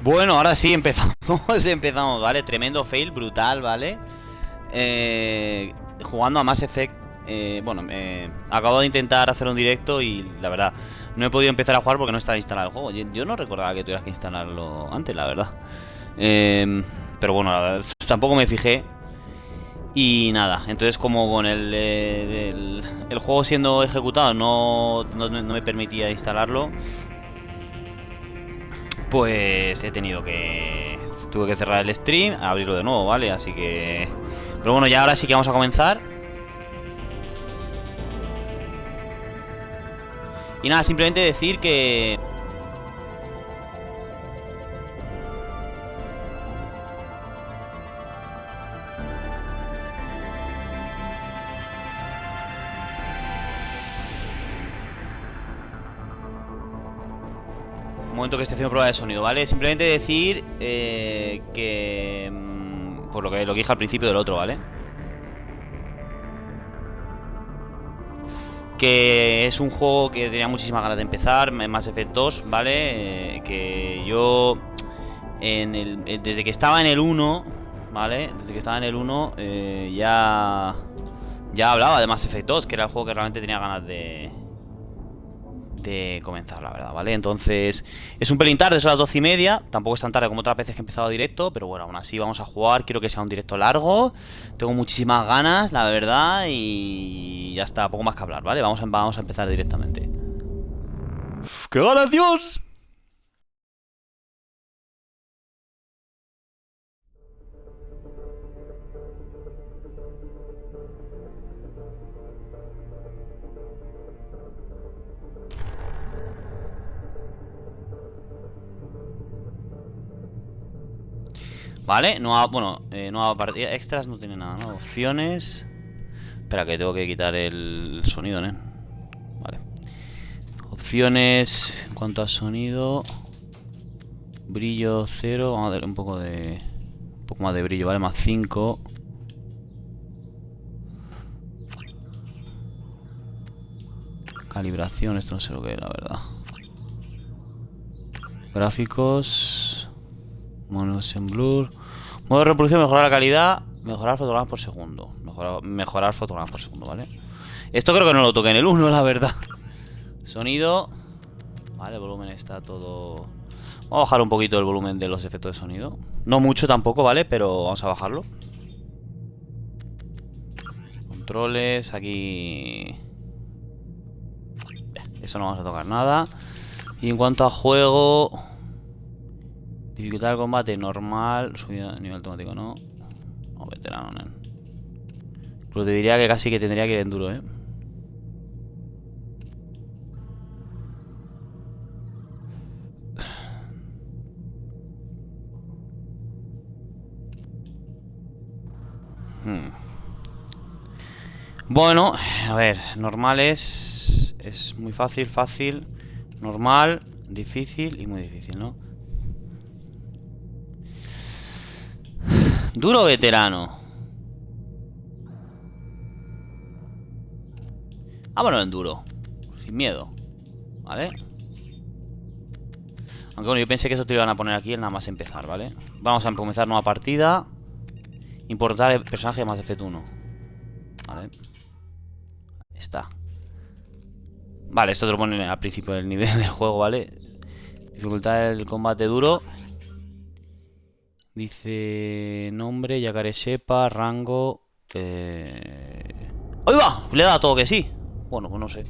Bueno, ahora sí empezamos. Empezamos, ¿vale? Tremendo fail, brutal, ¿vale? Jugando a Mass Effect. Acabo de intentar hacer un directo y la verdad no he podido empezar a jugar porque no estaba instalado el juego. Yo no recordaba que tuvieras que instalarlo antes, la verdad. Pero bueno, la verdad, tampoco me fijé. Y nada, entonces como con el juego siendo ejecutado no me permitía instalarlo, pues tuve que cerrar el stream, abrirlo de nuevo, ¿vale? Así que... Pero bueno, ya ahora sí que vamos a comenzar. Y nada, simplemente decir que... Un momento que esté haciendo prueba de sonido, ¿vale? Simplemente decir que... Por lo que dije al principio del otro, ¿vale? Que es un juego que tenía muchísimas ganas de empezar, Mass Effect 2, ¿vale? Que yo desde que estaba en el 1, ¿vale? Desde que estaba en el 1 ya hablaba de Mass Effect 2, que era el juego que realmente tenía ganas de comenzar, la verdad, ¿vale? Entonces, es un pelín tarde, son las 12:30. Tampoco es tan tarde como otras veces que he empezado directo, pero bueno, aún así vamos a jugar. Quiero que sea un directo largo. Tengo muchísimas ganas, la verdad. Y ya está, poco más que hablar, ¿vale? Vamos a empezar directamente. ¡Qué ganas, Dios! Vale, nueva partida. Extras no tiene nada, ¿no? Opciones. Espera, que tengo que quitar el sonido, ¿eh? Vale. Opciones en cuanto a sonido. Brillo 0. Vamos a darle un poco más de brillo, ¿vale? Más 5. Calibración, esto no sé lo que es, la verdad. Gráficos. Motion blur. Modo de reproducción, mejorar la calidad. Mejorar fotogramas por segundo. Mejorar fotogramas por segundo, ¿vale? Esto creo que no lo toqué en el 1, la verdad. Sonido. Vale, el volumen está todo... Vamos a bajar un poquito el volumen de los efectos de sonido. No mucho tampoco, ¿vale? Pero vamos a bajarlo. Controles, aquí... Eso no vamos a tocar nada. Y en cuanto a juego... Dificultad del combate normal. Subida a nivel automático, no. No, veterano, ¿no? Pero te diría que casi que tendría que ir en duro, ¿eh? Bueno, a ver, normal es muy fácil, normal, difícil y muy difícil, ¿no? Duro veterano. Vámonos en duro, sin miedo, ¿vale? Aunque bueno, yo pensé que eso te lo iban a poner aquí en nada más empezar, ¿vale? Vamos a comenzar nueva partida. Importar el personaje de Mass Effect 1. Vale. Ahí está. Vale, esto te lo ponen al principio del nivel del juego, ¿vale? Dificultad del combate duro. Dice nombre, Yakare Sepa, rango. ¡Ahí va! Le he dado todo que sí. Bueno, pues no sé.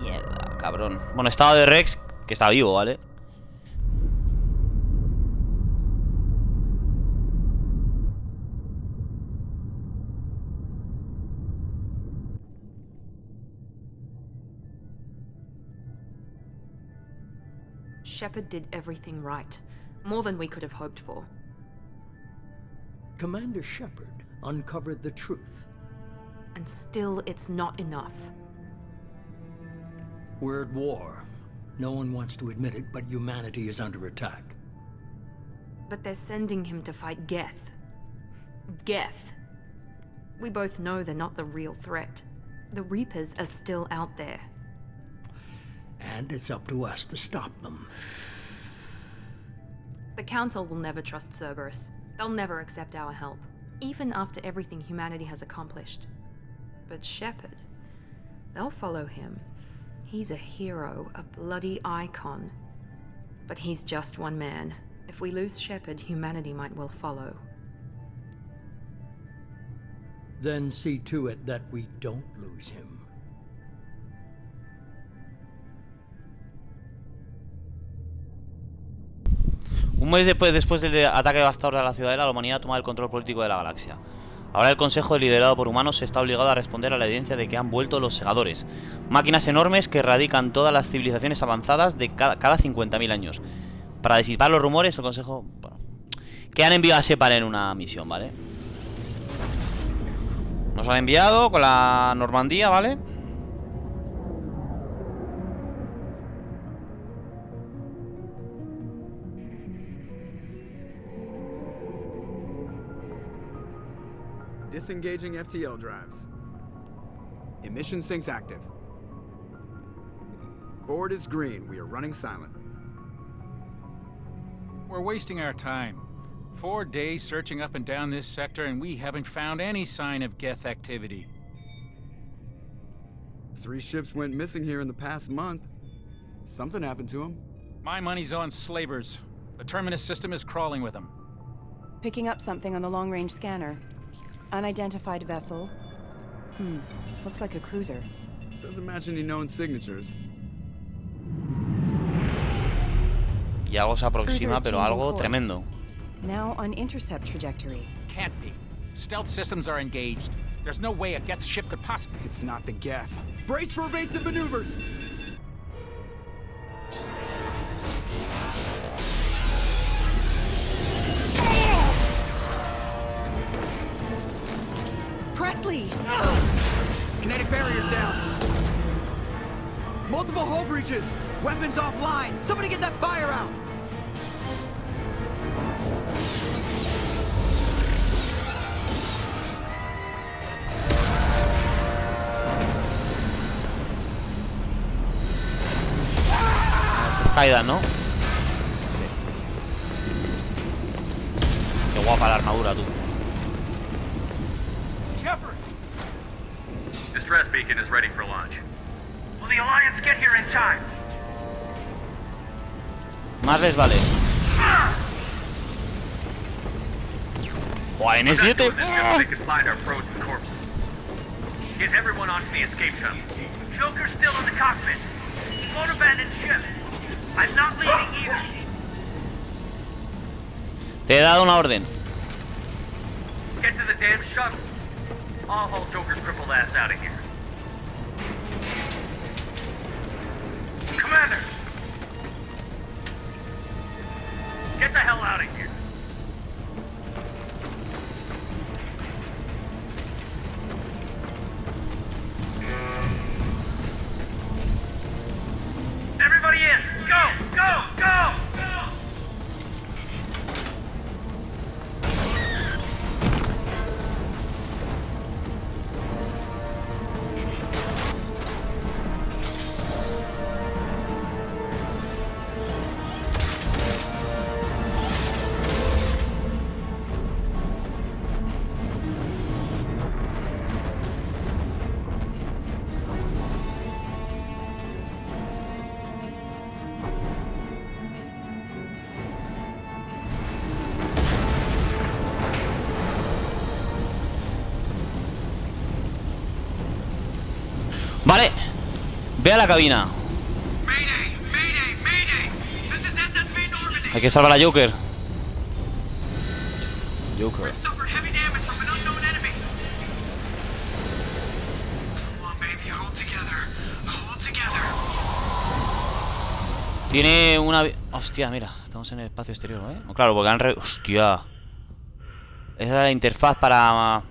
Mierda, cabrón. Bueno, estado de Rex, que está vivo, ¿vale? Shepard did everything right. More than we could have hoped for. Commander Shepard uncovered the truth. And still, it's not enough. We're at war. No one wants to admit it, but humanity is under attack. But they're sending him to fight Geth. Geth. We both know they're not the real threat. The Reapers are still out there. and it's up to us to stop them. The Council will never trust Cerberus. They'll never accept our help, even after everything humanity has accomplished. But Shepard, they'll follow him. He's a hero, a bloody icon. But he's just one man. If we lose Shepard, humanity might well follow. Then see to it that we don't lose him. Un mes después del ataque devastador de la Ciudadela, la humanidad toma el control político de la galaxia. Ahora el Consejo, liderado por humanos, está obligado a responder a la evidencia de que han vuelto los segadores. Máquinas enormes que erradican todas las civilizaciones avanzadas de cada 50.000 años. Para disipar los rumores, el Consejo... Bueno, que han enviado a Shepard en una misión, ¿vale? Nos han enviado con la Normandía, ¿vale? Disengaging FTL drives. Emission sinks active. Board is green. We are running silent. We're wasting our time. 4 days searching up and down this sector, and we haven't found any sign of Geth activity. 3 ships went missing here in the past month. Something happened to them. My money's on slavers. The Terminus system is crawling with them. Picking up something on the long-range scanner. Unidentified vessel. Looks like a cruiser. Doesn't match any known signatures. Y algo se aproxima, pero algo tremendo. Now on intercept trajectory. Can't be. Stealth systems are engaged. There's no way a Geth ship could possibly... It's not the Geth. Brace for evasive maneuvers! Presley! Kinetic barriers down. Multiple hull breaches. Weapons offline. Somebody get that fire out. Caída, ¿no? Qué guapa la armadura, tú. Shepard! Distress beacon is ready for launch. Will the Alliance get here in time? Más les vale. Buah, N7. They can find our frozen corpses. Get everyone onto the escape shuttle. Joker's still in the cockpit. He won't abandon ship. I'm not leaving either. Te he dado una orden. Get to the damn shuttle. I'll haul Joker's crippled ass out of here. Commander! Get the hell out of here. Everybody in! Go! Go! Go! Vale. Ve a la cabina. Mayday! Mayday! Mayday! This is SSV Normandy! Hay que salvar a Joker. Joker. We've suffered heavy damage from an unknown enemy! Come on, baby, hold together. Hold together. Tiene una... Hostia, mira. Estamos en el espacio exterior, ¿eh? No, claro, porque han... Hostia. Esa es la interfaz para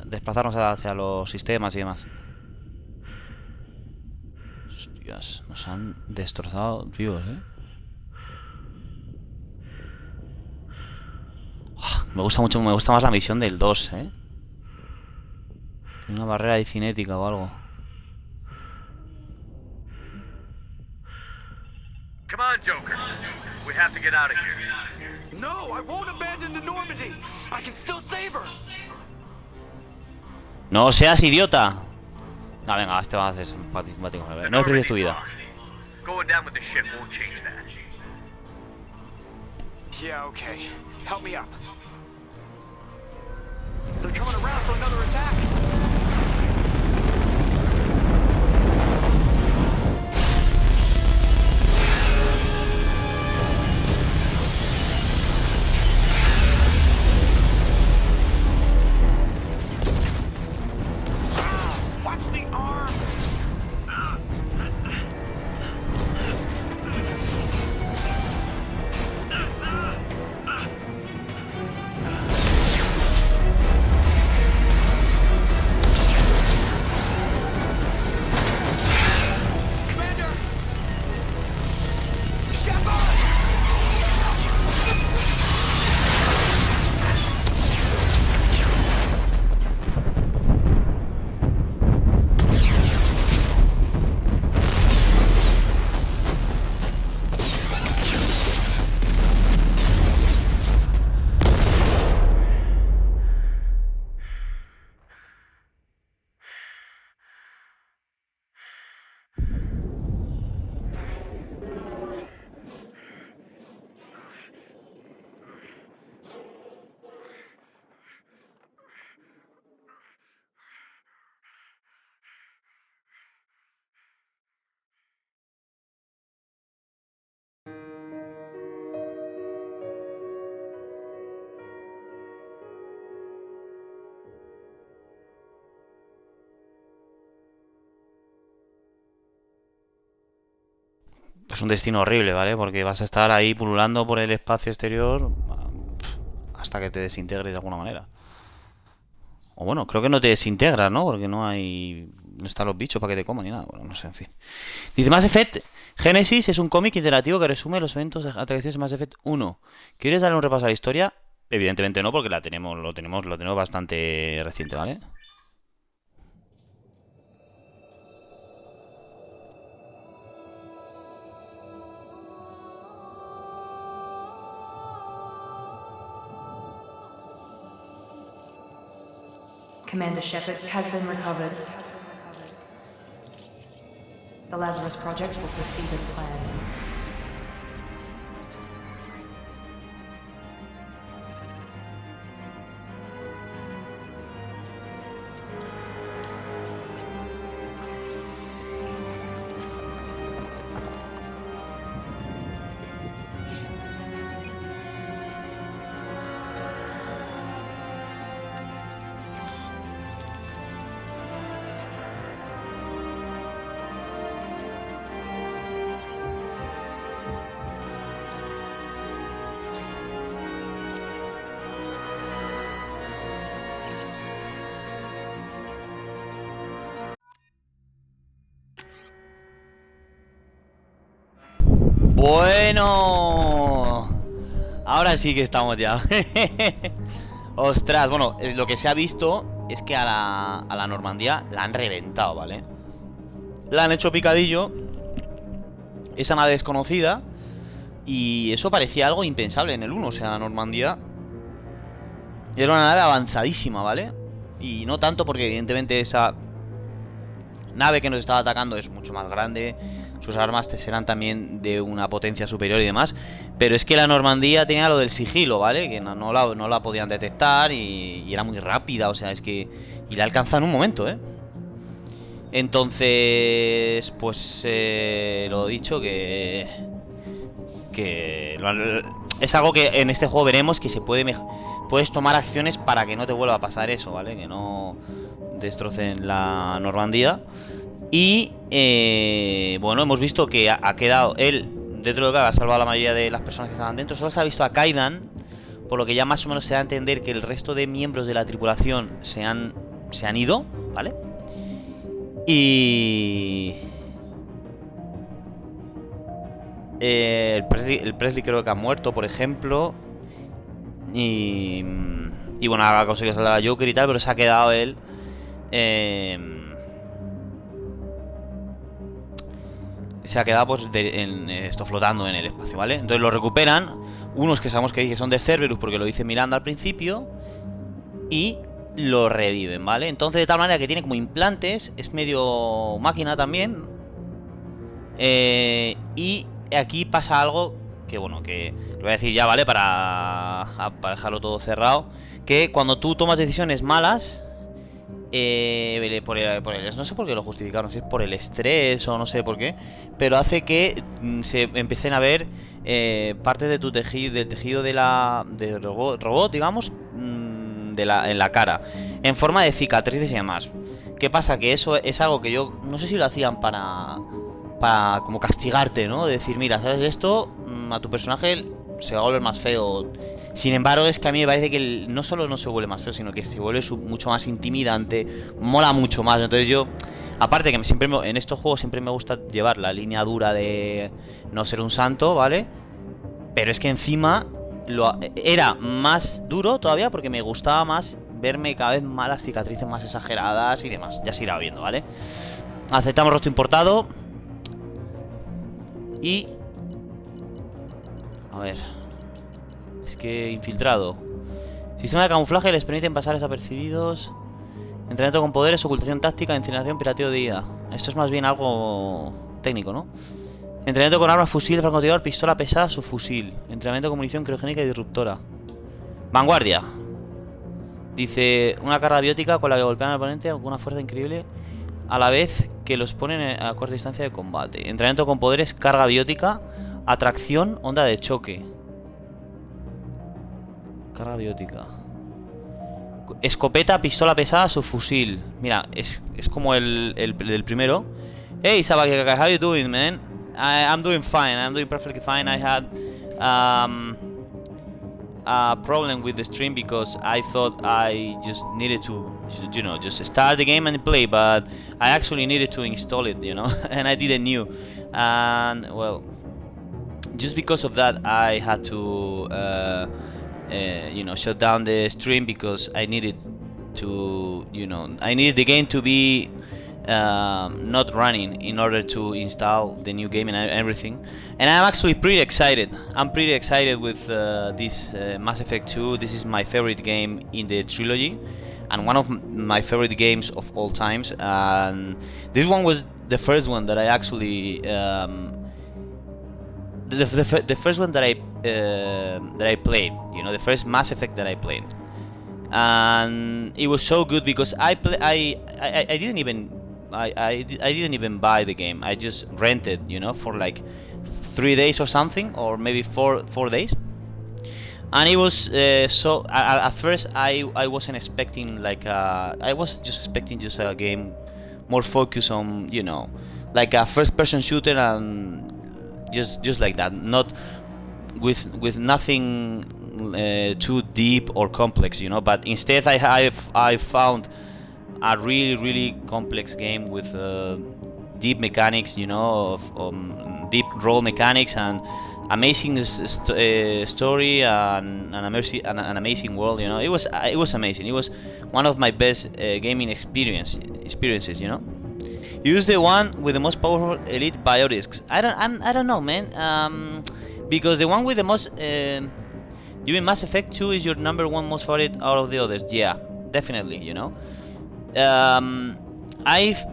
desplazarnos hacia los sistemas y demás. Hostias, nos han destrozado vivos, ¿eh? Me gusta mucho, me gusta más la misión del 2, ¿eh? Una barrera de cinética o algo. Joker. We have to get out of here. No, I won't abandon the Normandy. I can still save her. No seas idiota. No, venga, este va a ser simpático. No desprecies tu vida. Going down with the ship won't change that. Yeah, okay. Help me up. They're coming around for another attack. Watch the arm! Commander! Shepard! Es un destino horrible, ¿vale? Porque vas a estar ahí pululando por el espacio exterior hasta que te desintegres de alguna manera. O bueno, creo que no te desintegras, ¿no? Porque no hay... No están los bichos para que te coman ni nada. Bueno, no sé, en fin. Dice, Mass Effect Genesis es un cómic interactivo que resume los eventos de atracciones de Mass Effect 1. ¿Quieres darle un repaso a la historia? Evidentemente no, porque lo tenemos bastante reciente, ¿vale? Commander Shepard has been recovered. The Lazarus Project will proceed as planned. Bueno, ahora sí que estamos ya. Ostras, bueno, lo que se ha visto es que a la Normandía la han reventado, ¿vale? La han hecho picadillo. Esa nave desconocida. Y eso parecía algo impensable en el 1. O sea, la Normandía era una nave avanzadísima, ¿vale? Y no tanto porque evidentemente esa nave que nos estaba atacando es mucho más grande. Sus armas serán también de una potencia superior y demás. Pero es que la Normandía tenía lo del sigilo, ¿vale? Que no la podían detectar y era muy rápida, o sea, es que... Y la alcanza en un momento, ¿eh? Entonces, pues lo dicho, que es algo que en este juego veremos que se puedes tomar acciones para que no te vuelva a pasar eso, ¿vale? Que no destrocen la Normandía. Y, bueno, hemos visto que ha quedado él, dentro de lo que ha salvado a la mayoría de las personas que estaban dentro. Solo se ha visto a Kaidan, por lo que ya más o menos se da a entender que el resto de miembros de la tripulación se han ido, ¿vale? Y... el Presley creo que ha muerto, por ejemplo. Y bueno, ha conseguido salvar a Joker y tal, pero se ha quedado él... se se ha quedado pues esto flotando en el espacio, ¿vale? Entonces lo recuperan, unos que sabemos que son de Cerberus porque lo dice Miranda al principio, y lo reviven, ¿vale? Entonces de tal manera que tiene como implantes, es medio máquina también. Y aquí pasa algo que, bueno, que lo voy a decir ya, ¿vale? Para dejarlo todo cerrado. Que cuando tú tomas decisiones malas, no sé por qué lo justificaron, si es por el estrés o no sé por qué, pero hace que se empiecen a ver partes de tu tejido, del tejido del robot, digamos, en la cara, en forma de cicatrices y demás. ¿Qué pasa? Que eso es algo que yo no sé si lo hacían para como castigarte, ¿no? De decir, mira, ¿sabes esto? A tu personaje se va a volver más feo. Sin embargo, es que a mí me parece que no solo no se vuelve más feo, sino que se vuelve mucho más intimidante, mola mucho más. Entonces yo, aparte que en estos juegos siempre me gusta llevar la línea dura de no ser un santo, ¿vale? Pero es que encima era más duro todavía porque me gustaba más verme cada vez más las cicatrices más exageradas y demás. Ya se irá viendo, ¿vale? Aceptamos rostro importado. Y... a ver... es que infiltrado. Sistema de camuflaje les permiten pasar desapercibidos. Entrenamiento con poderes, ocultación táctica, incineración, pirateo de ida. Esto es más bien algo técnico, ¿no? Entrenamiento con armas, fusil, francotirador, pistola pesada, subfusil. Entrenamiento con munición criogénica y disruptora. Vanguardia. Dice, una carga biótica con la que golpean al oponente con una fuerza increíble a la vez que los ponen a corta distancia de combate. Entrenamiento con poderes, carga biótica, atracción, onda de choque. Carga biótica. Escopeta, pistola pesada, subfusil. Mira, es como el del primero. Hey, Sabakaka, how you doing, man? I'm doing fine. I'm doing perfectly fine. I had a problem with the stream because I thought I just needed to, you know, just start the game and play, but I actually needed to install it, you know, and I didn't knew. And well, just because of that, I had to, you know, shut down the stream because I needed to, you know, I needed the game to be not running in order to install the new game and everything. And I'm actually pretty excited. I'm pretty excited with this Mass Effect 2. This is my favorite game in the trilogy and one of my favorite games of all times. And this one was the first one that I actually the first one that I played, you know, the first Mass Effect that I played. And it was so good because I didn't even buy the game. I just rented, you know, for like 3 days or something, or maybe 4 days. And it was so. At first, I wasn't expecting like I was just expecting just a game more focused on, you know, like a first-person shooter and just like that, not with nothing too deep or complex, you know. But instead, I found a really complex game with deep mechanics, you know, of deep role mechanics and amazing story and an amazing world, you know. It was amazing. It was one of my best gaming experiences, you know. Use the one with the most powerful elite biodiscs. I don't know, man. Because the one with the most you mean Mass Effect 2 is your number one most favorite out of the others? Yeah, definitely, you know.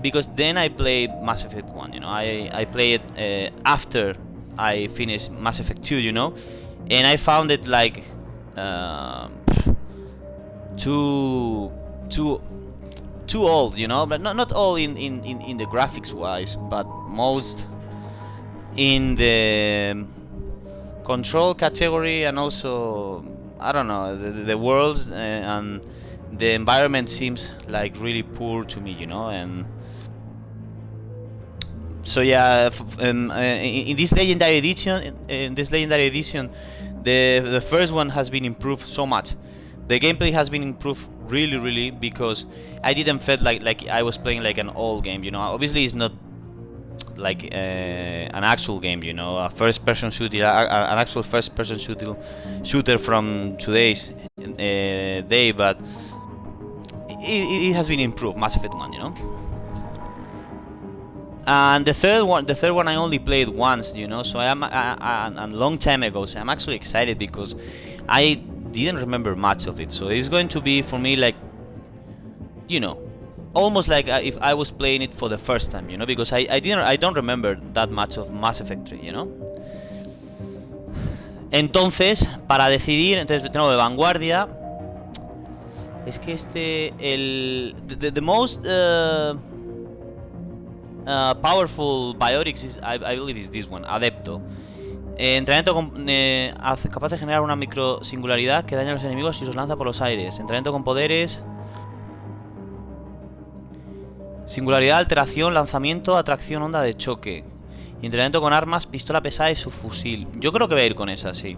Because then I played Mass Effect 1, you know. I played it after I finished Mass Effect 2, you know, and I found it like too old, you know, but not all in the graphics wise, but most in the control category, and also I don't know, the worlds and the environment seems like really poor to me, you know. And so yeah, in this legendary edition, the first one has been improved so much. The gameplay has been improved really, because I didn't feel like I was playing like an old game, you know. Obviously, it's not like an actual game, you know, a first-person shooter, an actual first-person shooter from today's day, but it has been improved, Mass Effect 1, you know. And the third one I only played once, you know, so I am a long time ago, so I'm actually excited because I didn't remember much of it. So it's going to be for me like, you know, almost like if I was playing it for the first time, you know, because I don't remember that much of Mass Effect 3, you know. Entonces, para decidir, entonces tengo de vanguardia. Es que the most powerful biotics is, I believe is this one, Adepto. Entrenamiento capaz de generar una micro singularidad que daña a los enemigos y los lanza por los aires. Entrenamiento con poderes. Singularidad, alteración, lanzamiento, atracción, onda de choque. Y entrenamiento con armas, pistola pesada y subfusil. Yo creo que voy a ir con esa, sí.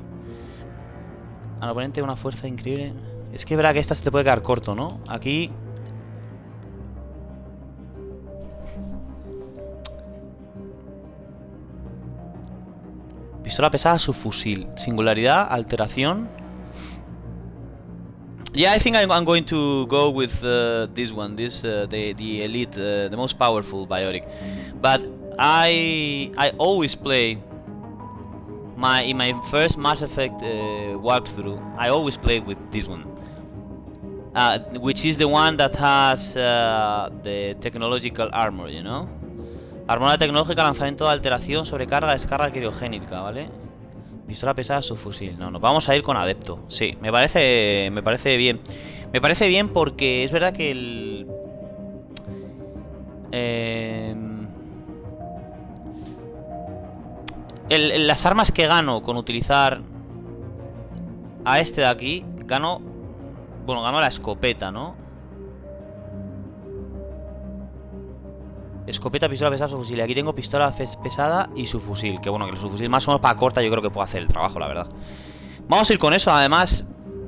Al oponente una fuerza increíble. Es que es verdad que esta se te puede quedar corto, ¿no? Aquí... Pistola pesada, subfusil. Singularidad, alteración. Yeah, I think I'm going to go with this one. The elite, the most powerful biotic. But I always play in my first Mass Effect walkthrough. I always play with this one, which is the one that has the technological armor, you know. Armadura tecnológica, lanzamiento de alteración, sobrecarga, descarga criogénica, ¿vale? Pistola pesada, subfusil. No, nos vamos a ir con Adepto. Sí, me parece bien. Me parece bien porque es verdad que las armas que gano con utilizar a este de aquí, gano la escopeta, ¿no? Escopeta, pistola pesada, subfusil. Y aquí tengo pistola pesada y subfusil. Que bueno, que el subfusil más o menos para corta yo creo que puede hacer el trabajo, la verdad. Vamos a ir con eso, además,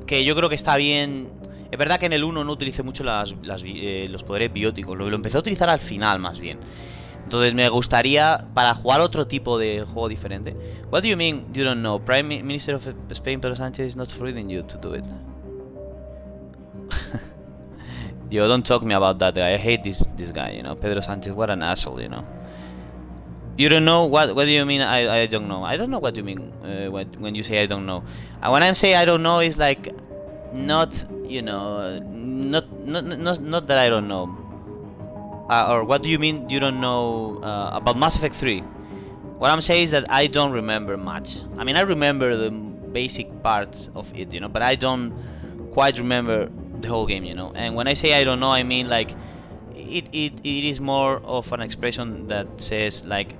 que yo creo que está bien. Es verdad que en el 1 no utilicé mucho los poderes bióticos. Lo empecé a utilizar al final, más bien. Entonces me gustaría, para jugar otro tipo de juego diferente. What do you mean you don't know? Prime Minister of Spain, Pedro Sánchez, is not forbidding you to do it. Yo, don't talk me about that guy. I hate this guy, you know. Pedro Sánchez, what an asshole, you know. You don't know? What do you mean I don't know? I don't know what you mean when you say I don't know. When I say I don't know, it's like not, you know, not that I don't know. Or what do you mean you don't know about Mass Effect 3? What I'm saying is that I don't remember much. I mean, I remember the basic parts of it, you know, but I don't quite remember the whole game, you know. And when I say I don't know, I mean like it is more of an expression that says like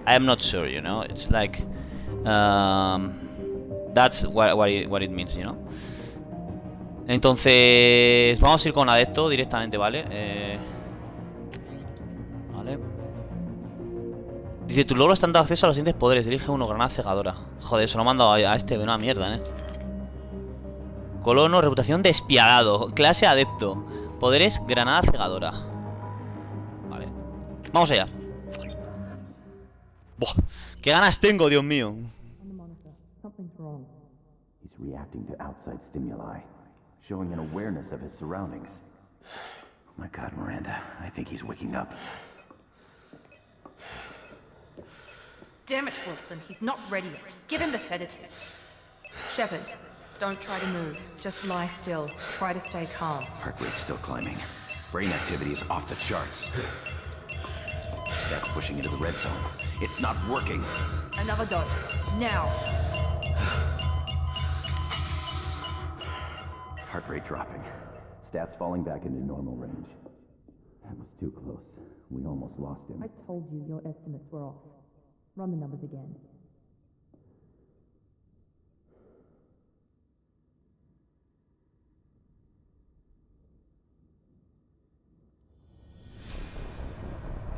I am not sure, you know. It's like that's what it means, you know. Entonces vamos a ir con Adepto directamente, ¿vale? Vale. Dice, tu logro está dando acceso a los siguientes poderes. Elige uno, granada cegadora. Joder, eso lo he mandado a este, una mierda, Colono, reputación despiadado. Clase Adepto. Poderes, granada cegadora. Vale. Vamos allá. Buah, qué ganas tengo, Dios mío. He's reacting to outside stimuli, showing an awareness of his surroundings. Oh my God, Miranda, I think he's waking up. Damn it, Wilson. He's not ready yet. Give him the sedative. Shepard, don't try to move. Just lie still. Try to stay calm. Heart rate's still climbing. Brain activity is off the charts. Stats pushing into the red zone. It's not working. Another dose. Now. Heart rate dropping. Stats falling back into normal range. That was too close. We almost lost him. I told you your estimates were off. Run the numbers again.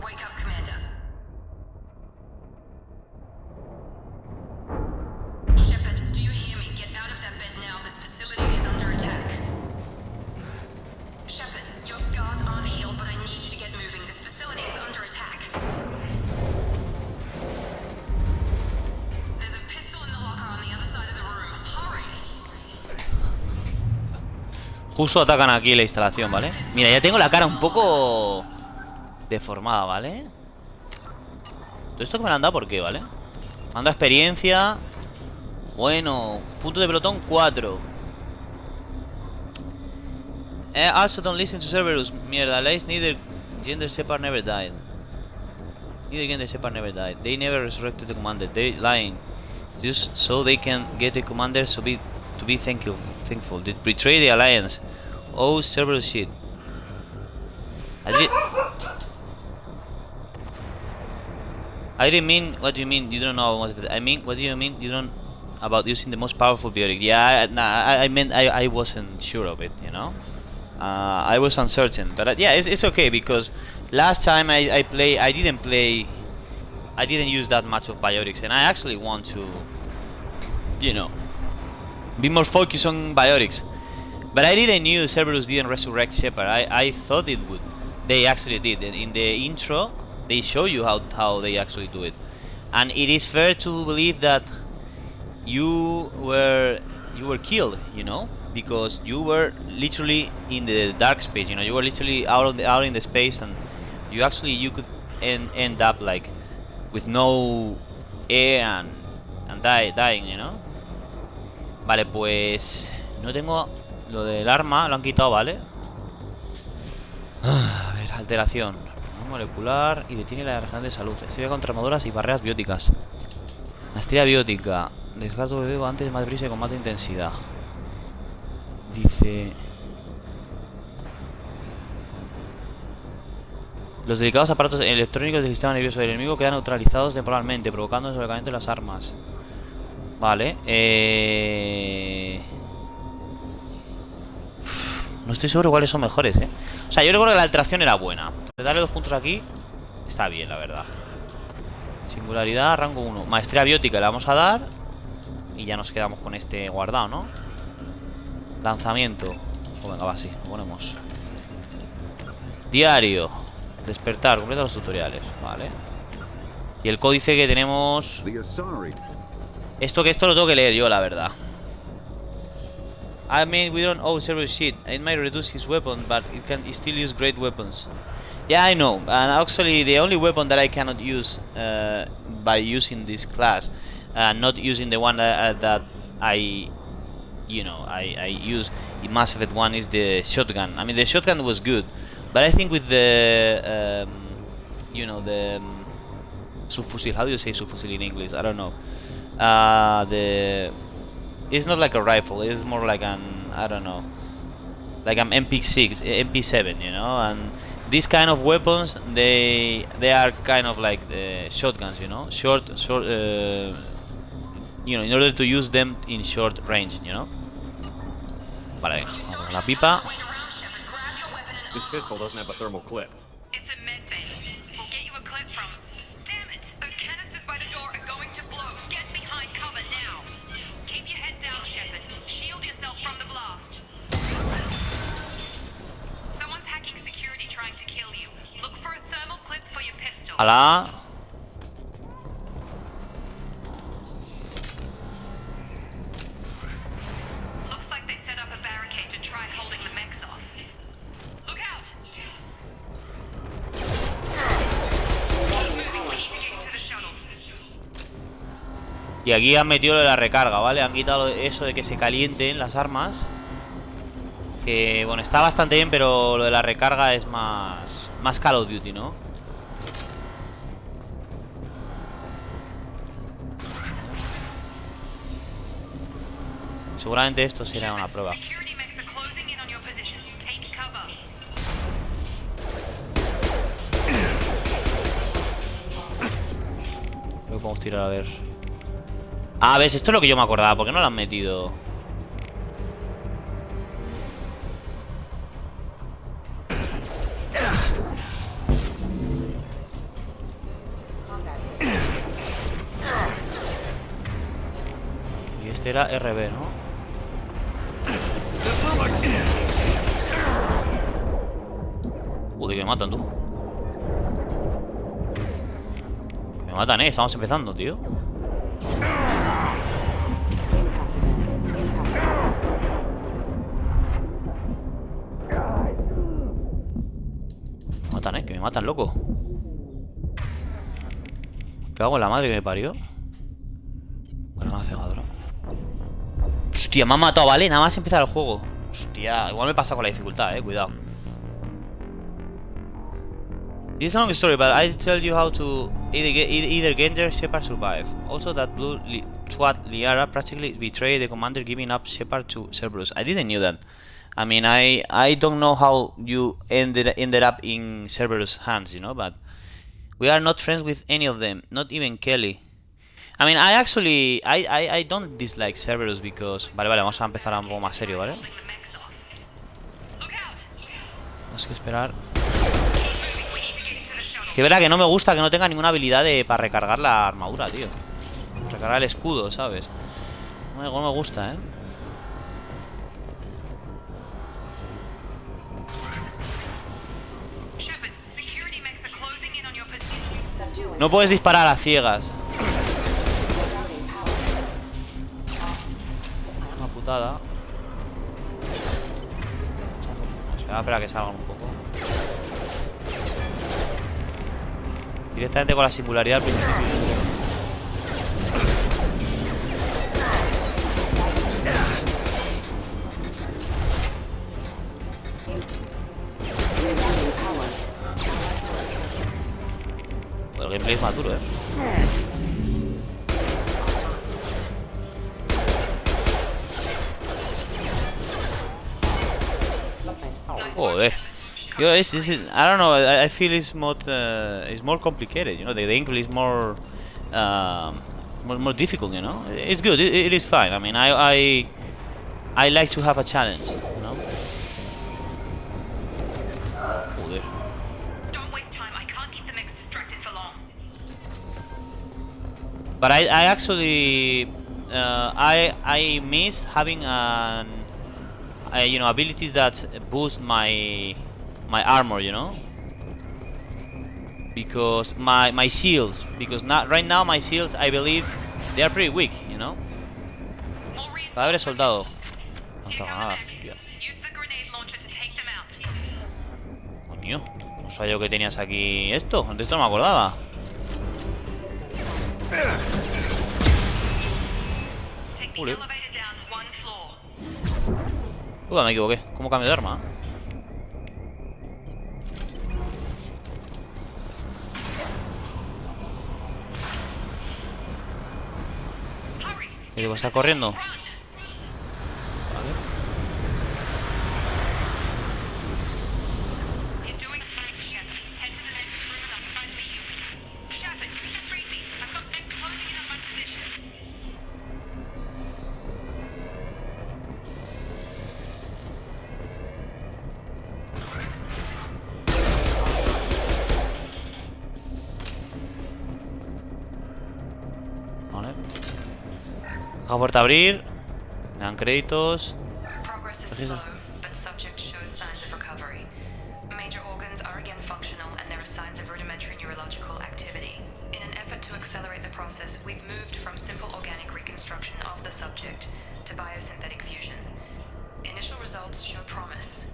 Wake up, Commander. Shepard, do you hear me? Get out of that bed now. This facility is under attack. Shepard, your scars aren't healed, but I need you to get moving. This facility is under attack. There's a pistol in the locker on the other side of the room. Hurry. Justo atacan aquí la instalación, ¿vale? Mira, ya tengo la cara un poco deformada, ¿vale? Todo esto que me lo han dado, ¿por qué, vale? Me han dado experiencia. Bueno, punto de pelotón 4. Also don't listen to Cerberus. Mierda, lies neither gender Shepard never died. Neither gender Shepard never died. They never resurrected the commander. They're lying. Just so they can get the commander to be thankful. They betray the alliance. Oh, Cerberus shit. I didn't mean what you mean. You don't know. I mean, what do you mean? You don't about using the most powerful biotic. Yeah, I meant I wasn't sure of it. You know, I was uncertain. But yeah, it's okay because last time I didn't use that much of biotics, and I actually want to, you know, be more focused on biotics. But I didn't knew Cerberus didn't resurrect Shepard. I thought it would. They actually did. In the intro, they show you how they actually do it. And it is fair to believe that you were killed, you know, because you were literally in the dark space. You know, you were literally out in the space, and you could end up like with no air and dying, you know. Vale, pues no tengo lo del arma, lo han quitado, ¿vale? A ver, alteración molecular y detiene la regeneración de salud. Sirve contra armaduras y barreras bióticas. Maestría biótica. Desgasto de antes más brisa y combate intensidad. Dice... Los delicados aparatos electrónicos del sistema nervioso del enemigo quedan neutralizados temporalmente, provocando el sobrecalentamiento de las armas. Vale. No estoy seguro cuáles son mejores, O sea, yo recuerdo que la alteración era buena. Darle 2 puntos aquí está bien, la verdad. Singularidad, rango 1. Maestría biótica le vamos a dar. Y ya nos quedamos con este guardado, ¿no? Lanzamiento. Pues venga, va, sí, lo ponemos. Diario. Despertar, completa los tutoriales. Vale. Y el códice que tenemos... Esto lo tengo que leer yo, la verdad. I mean, we don't owe Cerberus shit. It might reduce his weapon, but it can still use great weapons. Yeah, I know. And actually, the only weapon that I cannot use by using this class, not using the one that I use in Mass Effect 1 is the shotgun. I mean, the shotgun was good, but I think with the, the subfusil. How do you say subfusil in English? I don't know. It's not like a rifle. It's more like an, I don't know, like an MP7, you know. And these kind of weapons, they are kind of like shotguns, you know, short, in order to use them in short range, you know. Vale, vamos con la pipa. This pistol doesn't have a thermal clip. It's a med bay. We'll get you a clip from. Damn it! Those canisters by the door are going to blow. Get behind cover now. Keep your head down, Shepard. Shield yourself from the blast. Someone's hacking security trying to kill you. Look for a thermal clip for your pistol. Hola. Looks like they set up a barricade to try holding the mechs off. Look out! Keep moving. We need to get you to the shuttles. Y aquí han metido lo de la recarga, ¿vale? Han quitado eso de que se calienten las armas. Que, bueno, está bastante bien, pero lo de la recarga es más Call of Duty, ¿no? Seguramente esto será una prueba. Creo que podemos tirar a ver. Ah, ves, esto es lo que yo me acordaba. ¿Por qué no lo han metido? Y este era RB, ¿no? Joder, que me matan, tú. Que me matan, estamos empezando, tío. Que me matan, loco. cago en la madre que me parió. Granada cegadora. Hostia, me ha matado, ¿vale? Nada más empezar el juego. Hostia, igual me pasa con la dificultad, cuidado. It's a long story, but I tell you how to either get there, Shepard survive. Also, that blue twat Liara practically betrayed the commander, giving up Shepard to Cerberus. I didn't know that. I mean, I don't know how you ended up in Cerberus' hands, you know, but we are not friends with any of them, not even Kelly. I mean, I don't dislike Cerberus because... Vale, vamos a empezar un poco más serio, ¿vale? Tenemos que esperar. Es que verdad que no me gusta que no tenga ninguna habilidad para recargar la armadura, tío. Recargar el escudo, ¿sabes? No me gusta, No puedes disparar a ciegas. Una putada. Espera a que salgan un poco. Directamente con la singularidad al principio. El gameplay es maduro, Joder. Yo, I don't know. I feel it's more complicated. You know, the English is more difficult. You know, it's good. It is fine. I mean, I like to have a challenge. You know. Joder. Don't waste time. I can't keep the mix distracted for long. But I actually I miss having you know, abilities that boost my armor, you know, because my shields, because right now my shields, I believe they are pretty weak, you know. Cadáver soldado. Coño, no sabía yo que tenías aquí esto. De esto no me acordaba. Me equivoqué. ¿Cómo cambio de arma? ¿Y va a estar corriendo? Vale. Deja puerta abrir. Me dan créditos. Progress is slow, but subject shows signs of recovery. Major organs are again functional, and there are signs of rudimentary neurological activity. In an effort to accelerate the process, we've moved from simple organic reconstruction of the subject to biosynthetic fusion. Initial results show promise.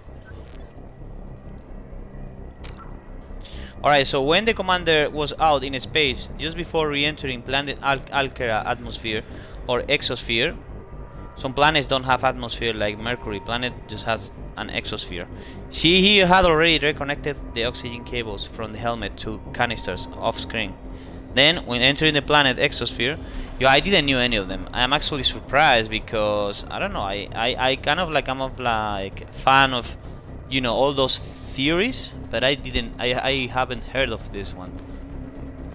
Alright, so when the commander was out in space, just before re-entering planet Alkera atmosphere or exosphere, some planets don't have atmosphere like Mercury, planet just has an exosphere. He had already reconnected the oxygen cables from the helmet to canisters off screen. Then, when entering the planet exosphere, I didn't know any of them. I am actually surprised because, I don't know, I kind of like, I'm like fan of, you know, all those theories, but I haven't heard of this one.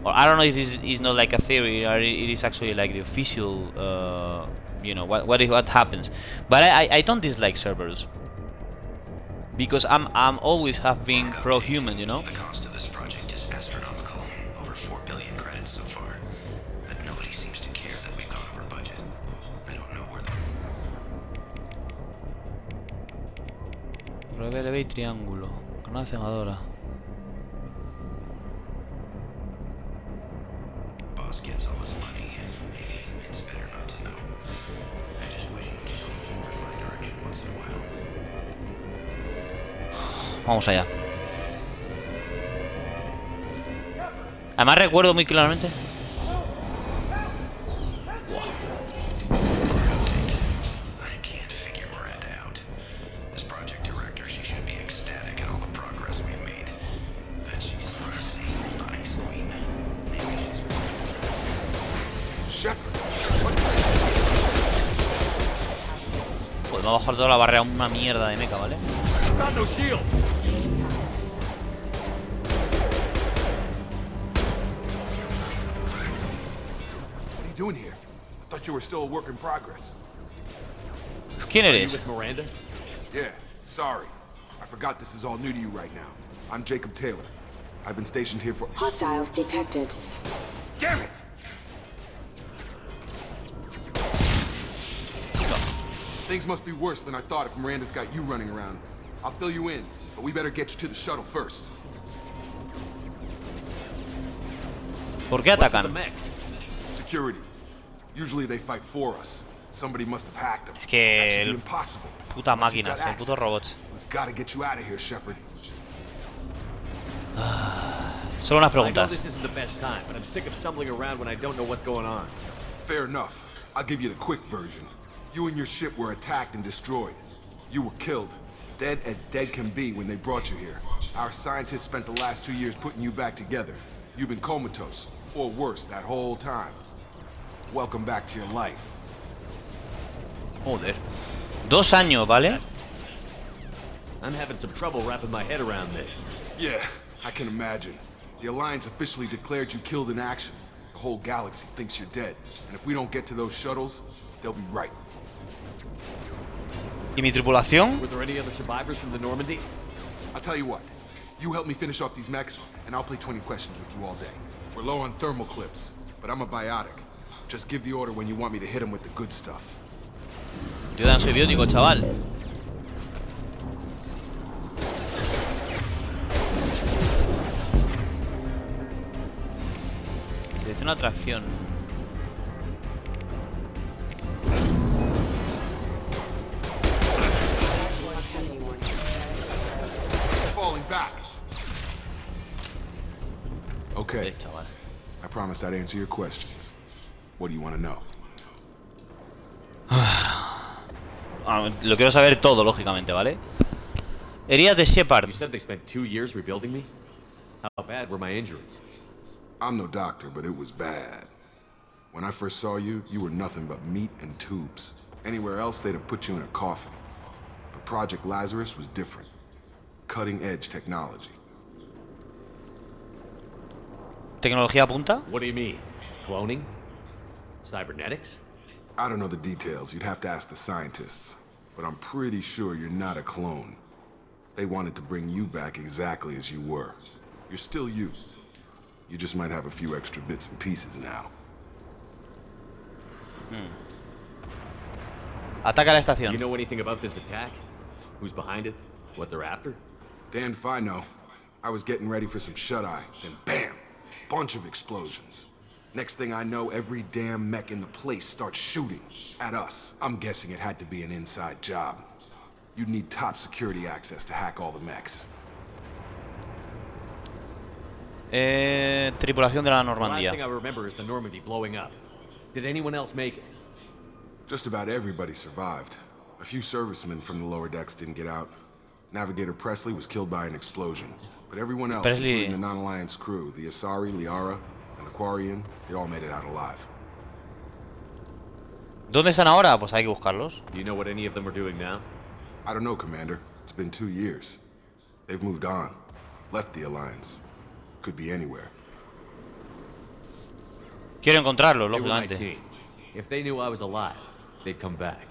Or I don't know if this is not like a theory or it is actually like the official, you know, what happens. But I don't dislike Cerberus because I'm always have been pro-human, you know. The cost of this project is astronomical, over 4 billion credits so far, but nobody seems to care that we've gone over budget. I don't know where Revele y triángulo, granada cegadora. Boss gets all his money. Maybe it's better not to know. I just wish he'd move my direction once in a while. Vamos allá. Además recuerdo muy claramente. Pues va a bajar toda la barrera una mierda de mecha, ¿vale? Got no shield. What are you doing here? I thought you were still a work in progress. ¿Quién Are you eres? with Miranda? Yeah, sorry. I forgot this is all new to you right now. I'm Jacob Taylor. I've been stationed here for— Hostiles detected. Damn it! Things must be worse than I thought if Miranda's got you running around. I'll fill you in, but we better get you to the shuttle first. ¿Por qué atacan? Security. Usually they fight for us. Somebody must have hacked them. Es que That should be el impossible. puta Unless you've máquinas, got el puto access. robots. We've gotta get you out of here, Shepard. Solo unas I know preguntas. this isn't the best time, but I'm sick of stumbling around when I don't know what's going on. Fair enough. I'll give you the quick version. You and your ship were attacked and destroyed. You were killed. Dead as dead can be when they brought you here. Our scientists spent the last 2 years putting you back together. You've been comatose, or worse, that whole time. Welcome back to your life. Joder. 2 años, ¿vale? I'm having some trouble wrapping my head around this. Yeah, I can imagine. The Alliance officially declared you killed in action. The whole galaxy thinks you're dead. And if we don't get to those shuttles, they'll be right. ¿Y mi tripulación? Were there any other survivors from the Normandy? I'll tell you what. You help me finish off these mechs, and I'll play 20 questions with you all day. We're low on thermal clips, but I'm a biotic. Just give the order when you want me to hit them with the good stuff. Yo ya no soy biótico, chaval. Selecciona atracción. Falling back. Okay. Chaval. I promised I'd answer your questions. What do you want to know? Lo quiero saber todo, lógicamente, ¿vale? Heridas de Shepard. You said they spent 2 years rebuilding me? How bad were my injuries? I'm no doctor, but it was bad. When I first saw you, you were nothing but meat and tubes. Anywhere else, they'd have put you in a coffin. But Project Lazarus was different. Cutting-edge technology. ¿Tecnología punta? What do you mean? Cloning? Cybernetics? I don't know the details. You'd have to ask the scientists. But I'm pretty sure you're not a clone. They wanted to bring you back exactly as you were. You're still you. You just might have a few extra bits and pieces now. Ataca la estación. You know anything about this attack? Who's behind it? What they're after? Damned if I know. I was getting ready for some shut-eye, then bam! Bunch of explosions. Next thing I know, every damn mech in the place starts shooting at us. I'm guessing it had to be an inside job. You'd need top security access to hack all the mechs. Tripulación de la The last Normandía. thing I remember is the Normandy blowing up. Did anyone else make it? Just about everybody survived. A few servicemen from the lower decks didn't get out. Navigator Presley was killed by an explosion. But everyone else, Presley. including the non-Alliance crew, the Asari, Liara, and the Quarian, they all made it out alive. ¿Dónde están ahora? Pues hay que buscarlos. Do you know what any of them are doing now? I don't know, Commander. It's been 2 years. They've moved on. Left the Alliance. Could be anywhere. Quiero encontrarlos, They were my lógicamente. team. If they knew I was alive, they'd come back.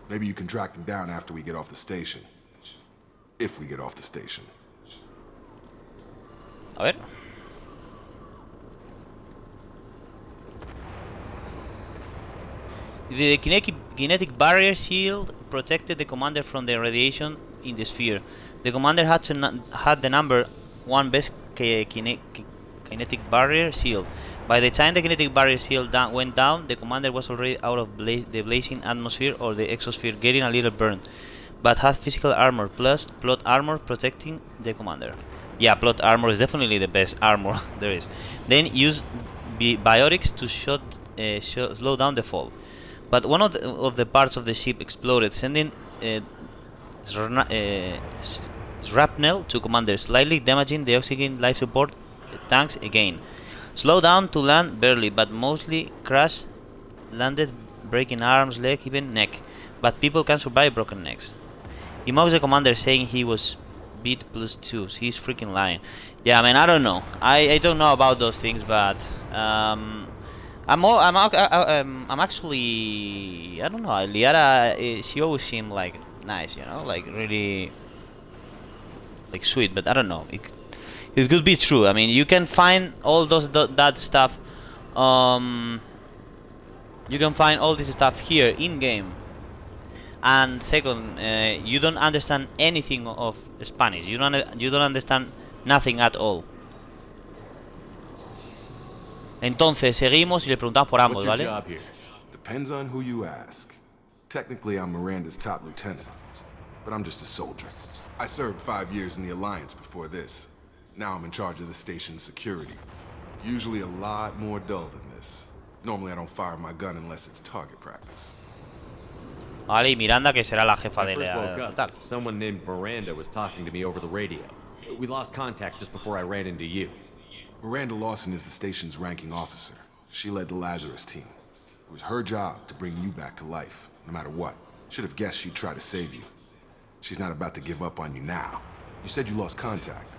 Maybe you can track them down after we get off the station. If we get off the station. A ver. The kinetic barrier shield protected the commander from the radiation in the sphere. The commander had the number 1 best kinetic barrier shield. By the time the kinetic barrier shield went down, the commander was already out of the blazing atmosphere or the exosphere, getting a little burned, but had physical armor plus plot armor protecting the commander. Yeah, plot armor is definitely the best armor there is. Then use biotics to slow down the fall. But one of the parts of the ship exploded, sending shrapnel to commander, slightly damaging the oxygen life support tanks again. Slow down to land barely, but mostly crash landed, breaking arms, leg, even neck. but people can survive broken necks. He mocks the commander, saying he was beat +2. He's freaking lying. Yeah, I mean, I don't know. I don't know about those things, but I'm actually, I don't know. Liara, she always seemed like nice, you know, like really like sweet. But I don't know. It could be true. I mean, you can find all that stuff. You can find all this stuff here in game. And second, you don't understand anything of Spanish. You don't understand nothing at all. Entonces seguimos y le preguntamos por ambos, ¿vale? Depends on who you ask. Technically, I'm Miranda's top lieutenant, but I'm just a soldier. I served 5 years in the Alliance before this. Now I'm in charge of the station's security. Usually a lot more dull than this. Normally I don't fire my gun unless it's target practice. Vale, y Miranda, que será la jefa de la tal. Someone named Miranda was talking to me over the radio. We lost contact just before I ran into you. Miranda Lawson is the station's ranking officer. She led the Lazarus team. It was her job to bring you back to life, no matter what. Should have guessed she'd try to save you. She's not about to give up on you now. You said you lost contact.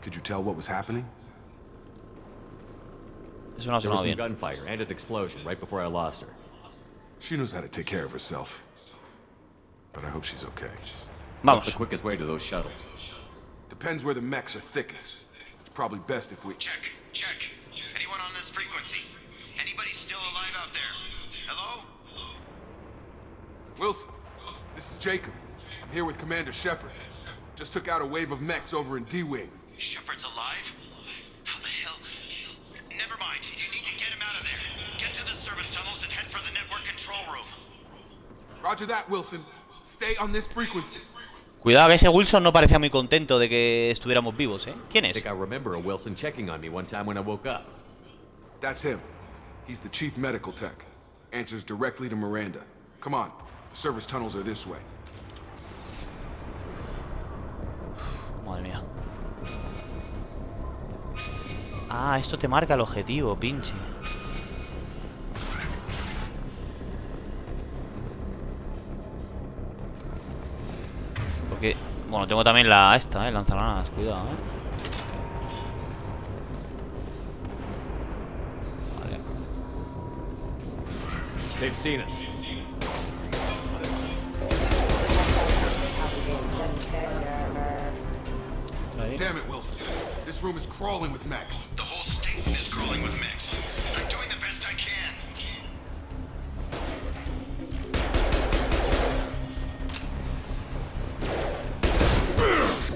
Could you tell what was happening? There was some gunfire and an explosion right before I lost her. She knows how to take care of herself. But I hope she's okay. What's the quickest way to those shuttles? Depends where the mechs are thickest. It's probably best if we... Check. Anyone on this frequency? Anybody still alive out there? Hello? Wilson, this is Jacob. I'm here with Commander Shepard. Just took out a wave of mechs over in D-Wing. Shepard's alive? How the hell? Never mind. You need to get him out of there. Get to the service tunnels and head for the network control room. Roger that, Wilson. Stay on this frequency. Cuidado, que ese Wilson no parecía muy contento de que estuviéramos vivos, ¿eh? ¿Quién es? I think I remember a Wilson checking on me one time when I woke up. That's him. He's the chief medical tech. Answers directly to Miranda. Come on. The service tunnels are this way. Madre mía. Ah, esto te marca el objetivo, pinche. Porque, bueno, tengo también esta, lanzagranadas, cuidado, Vale. They've seen us. Damn it, Wilson. This room is crawling with mechs. The whole station is crawling with mechs. I'm doing the best I can.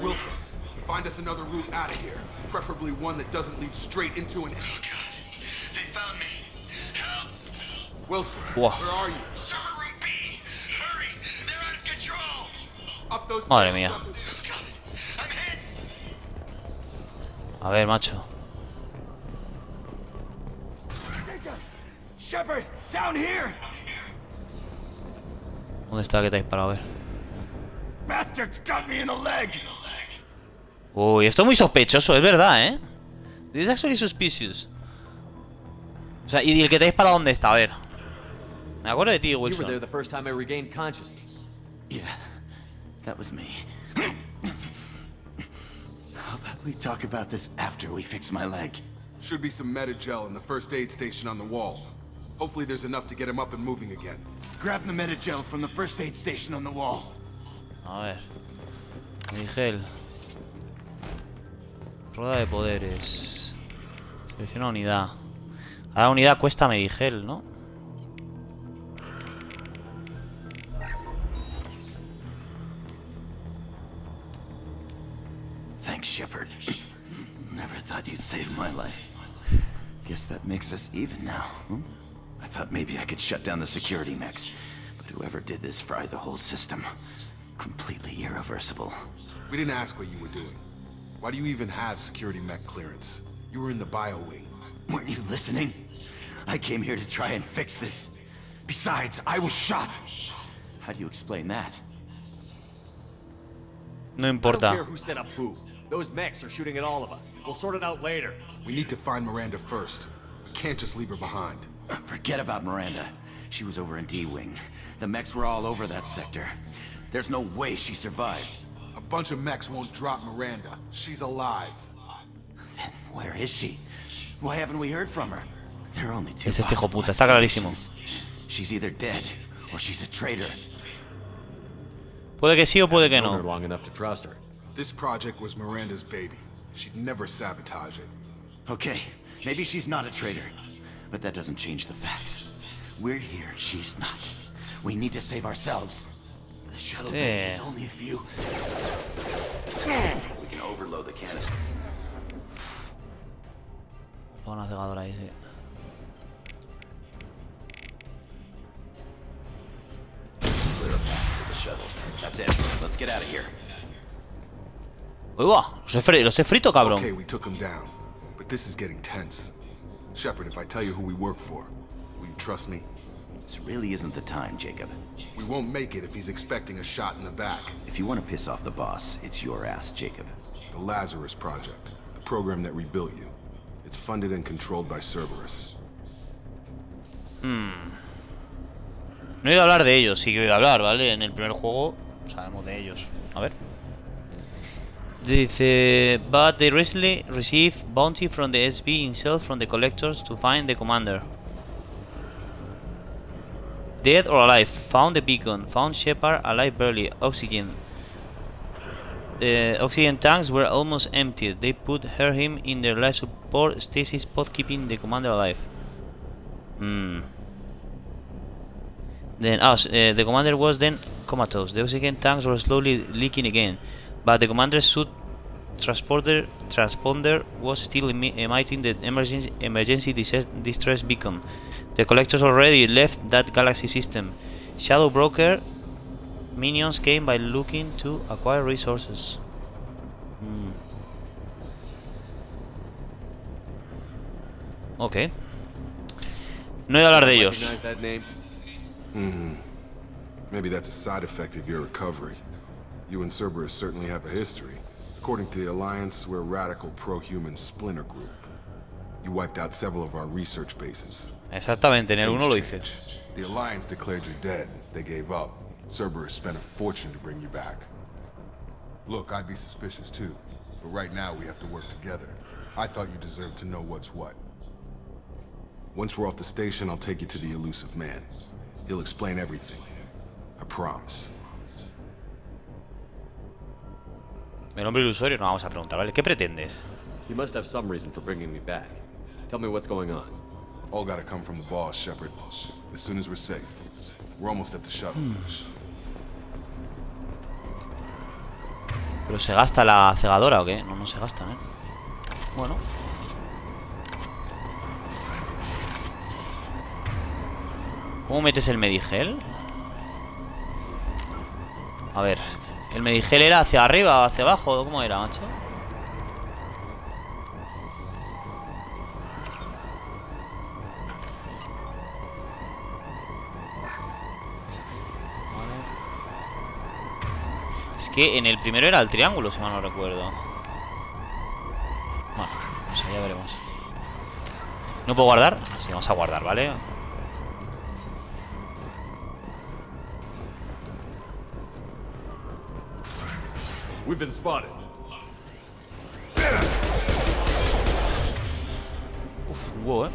Wilson, find us another route out of here. Preferably one that doesn't lead straight into an... Oh, God. They found me. Help. Wilson, Whoa. Where are you? Server room B. Hurry. They're out of control. Up those Madre mía. Oh, God. I'm hit. A ver, macho. Shepard, down here. ¿Dónde está que te ha disparado? A ver. Bastards got me in the leg. Uy, esto es muy sospechoso, es verdad, ¿eh? This is actually suspicious. O sea, ¿y el que te ha disparado dónde está? A ver. Me acuerdo de ti, You were Wilson. there the first time I regained consciousness. Yeah, that was me. How about we talk about this after we fix my leg? Should be some Medi-gel in the first aid station on the wall. Hopefully there's enough to get him up and moving again. Grab the Medi-gel from the first aid station on the wall. A ver. Medigel. Rueda de poderes. Selecciona unidad. Cada unidad cuesta Medigel, ¿no? Thanks, Shepard. Never thought you'd save my life. Guess that makes us even now, huh? I thought maybe I could shut down the security mechs, but whoever did this fried the whole system. Completely irreversible. We didn't ask what you were doing. Why do you even have security mech clearance? You were in the bio wing. Weren't you listening? I came here to try and fix this. Besides, I was shot. How do you explain that? No I importa. don't care who set up who. Those mechs are shooting at all of us. We'll sort it out later. We need to find Miranda first. We can't just leave her behind. Forget about Miranda. She was over in D-Wing. The mechs were all over that sector. There's no way she survived. A bunch of mechs won't drop Miranda. She's alive. Then where is she? Why haven't we heard from her? There are only two Es este hijo possible puta, está clarísimo. explanations. She's either dead or she's a traitor. Puede que sí o puede que Known her no. long enough to trust her. This project was Miranda's baby. She'd never sabotage it. Okay, maybe she's not a traitor, but that doesn't change the facts. We're here, she's not. We need to save ourselves. The shuttle bay is only a few. We can overload the canister. Pongo una cegadora ahí, sí. Clear a path to the shuttles. That's it. Let's get out of here. Uy, va, los he frito, cabrón. Okay, we took him down, but this is getting tense. Shepard, if I tell you who we work for, will you trust me? This really isn't the time, Jacob. We won't make it if he's expecting a shot in the back. If you want to piss off the boss, it's your ass, Jacob. The Lazarus Project, the program that rebuilt you. It's funded and controlled by Cerberus. No he oído hablar de ellos, sí que he oído hablar, ¿vale? En el primer juego sabemos de ellos. A ver. Dice, but they recently received bounty from the SB himself from the collectors to find the commander. Dead or alive, found the beacon, found Shepard alive barely, oxygen. The oxygen tanks were almost emptied. They put him in their life support stasis pod, keeping the commander alive. Then, the commander was then comatose. The oxygen tanks were slowly leaking again, but the commander's suit transponder was still emitting the emergency distress beacon. The collectors already left that galaxy system. Shadow Broker minions came by looking to acquire resources. Ok. No he de hablar de ellos. Recognize that name? Maybe that's a side effect of your recovery. You and Cerberus certainly have a history. According to the Alliance, we're a radical pro-human splinter group. You wiped out several of our research bases. Exactamente, en el uno lo hice. The Alliance declared you dead. They gave up. Cerberus spent a fortune to bring you back. Look, I'd be suspicious too, but right now we have to work together. I thought you deserved to know what's what. Once we're off the station, I'll take you to the elusive man. He'll explain everything. I promise. El hombre ilusorio no vamos a preguntar, ¿vale? ¿Qué pretendes? You must have some reason for bringing me back. Tell me what's going on. All gotta come from the boss, Shepard. As soon as we're safe. We're almost at the shuttle. ¿Pero se gasta la cegadora o qué? No, no se gastan, ¿eh? Bueno. ¿Cómo metes el medigel? A ver. ¿El medigel era hacia arriba o hacia abajo? ¿Cómo era, macho? Es que en el primero era el triángulo, si mal no recuerdo. Bueno, no sé, ya veremos. ¿No puedo guardar? Sí, vamos a guardar, ¿vale? We've been spotted. Uf, un huevo, ¿eh?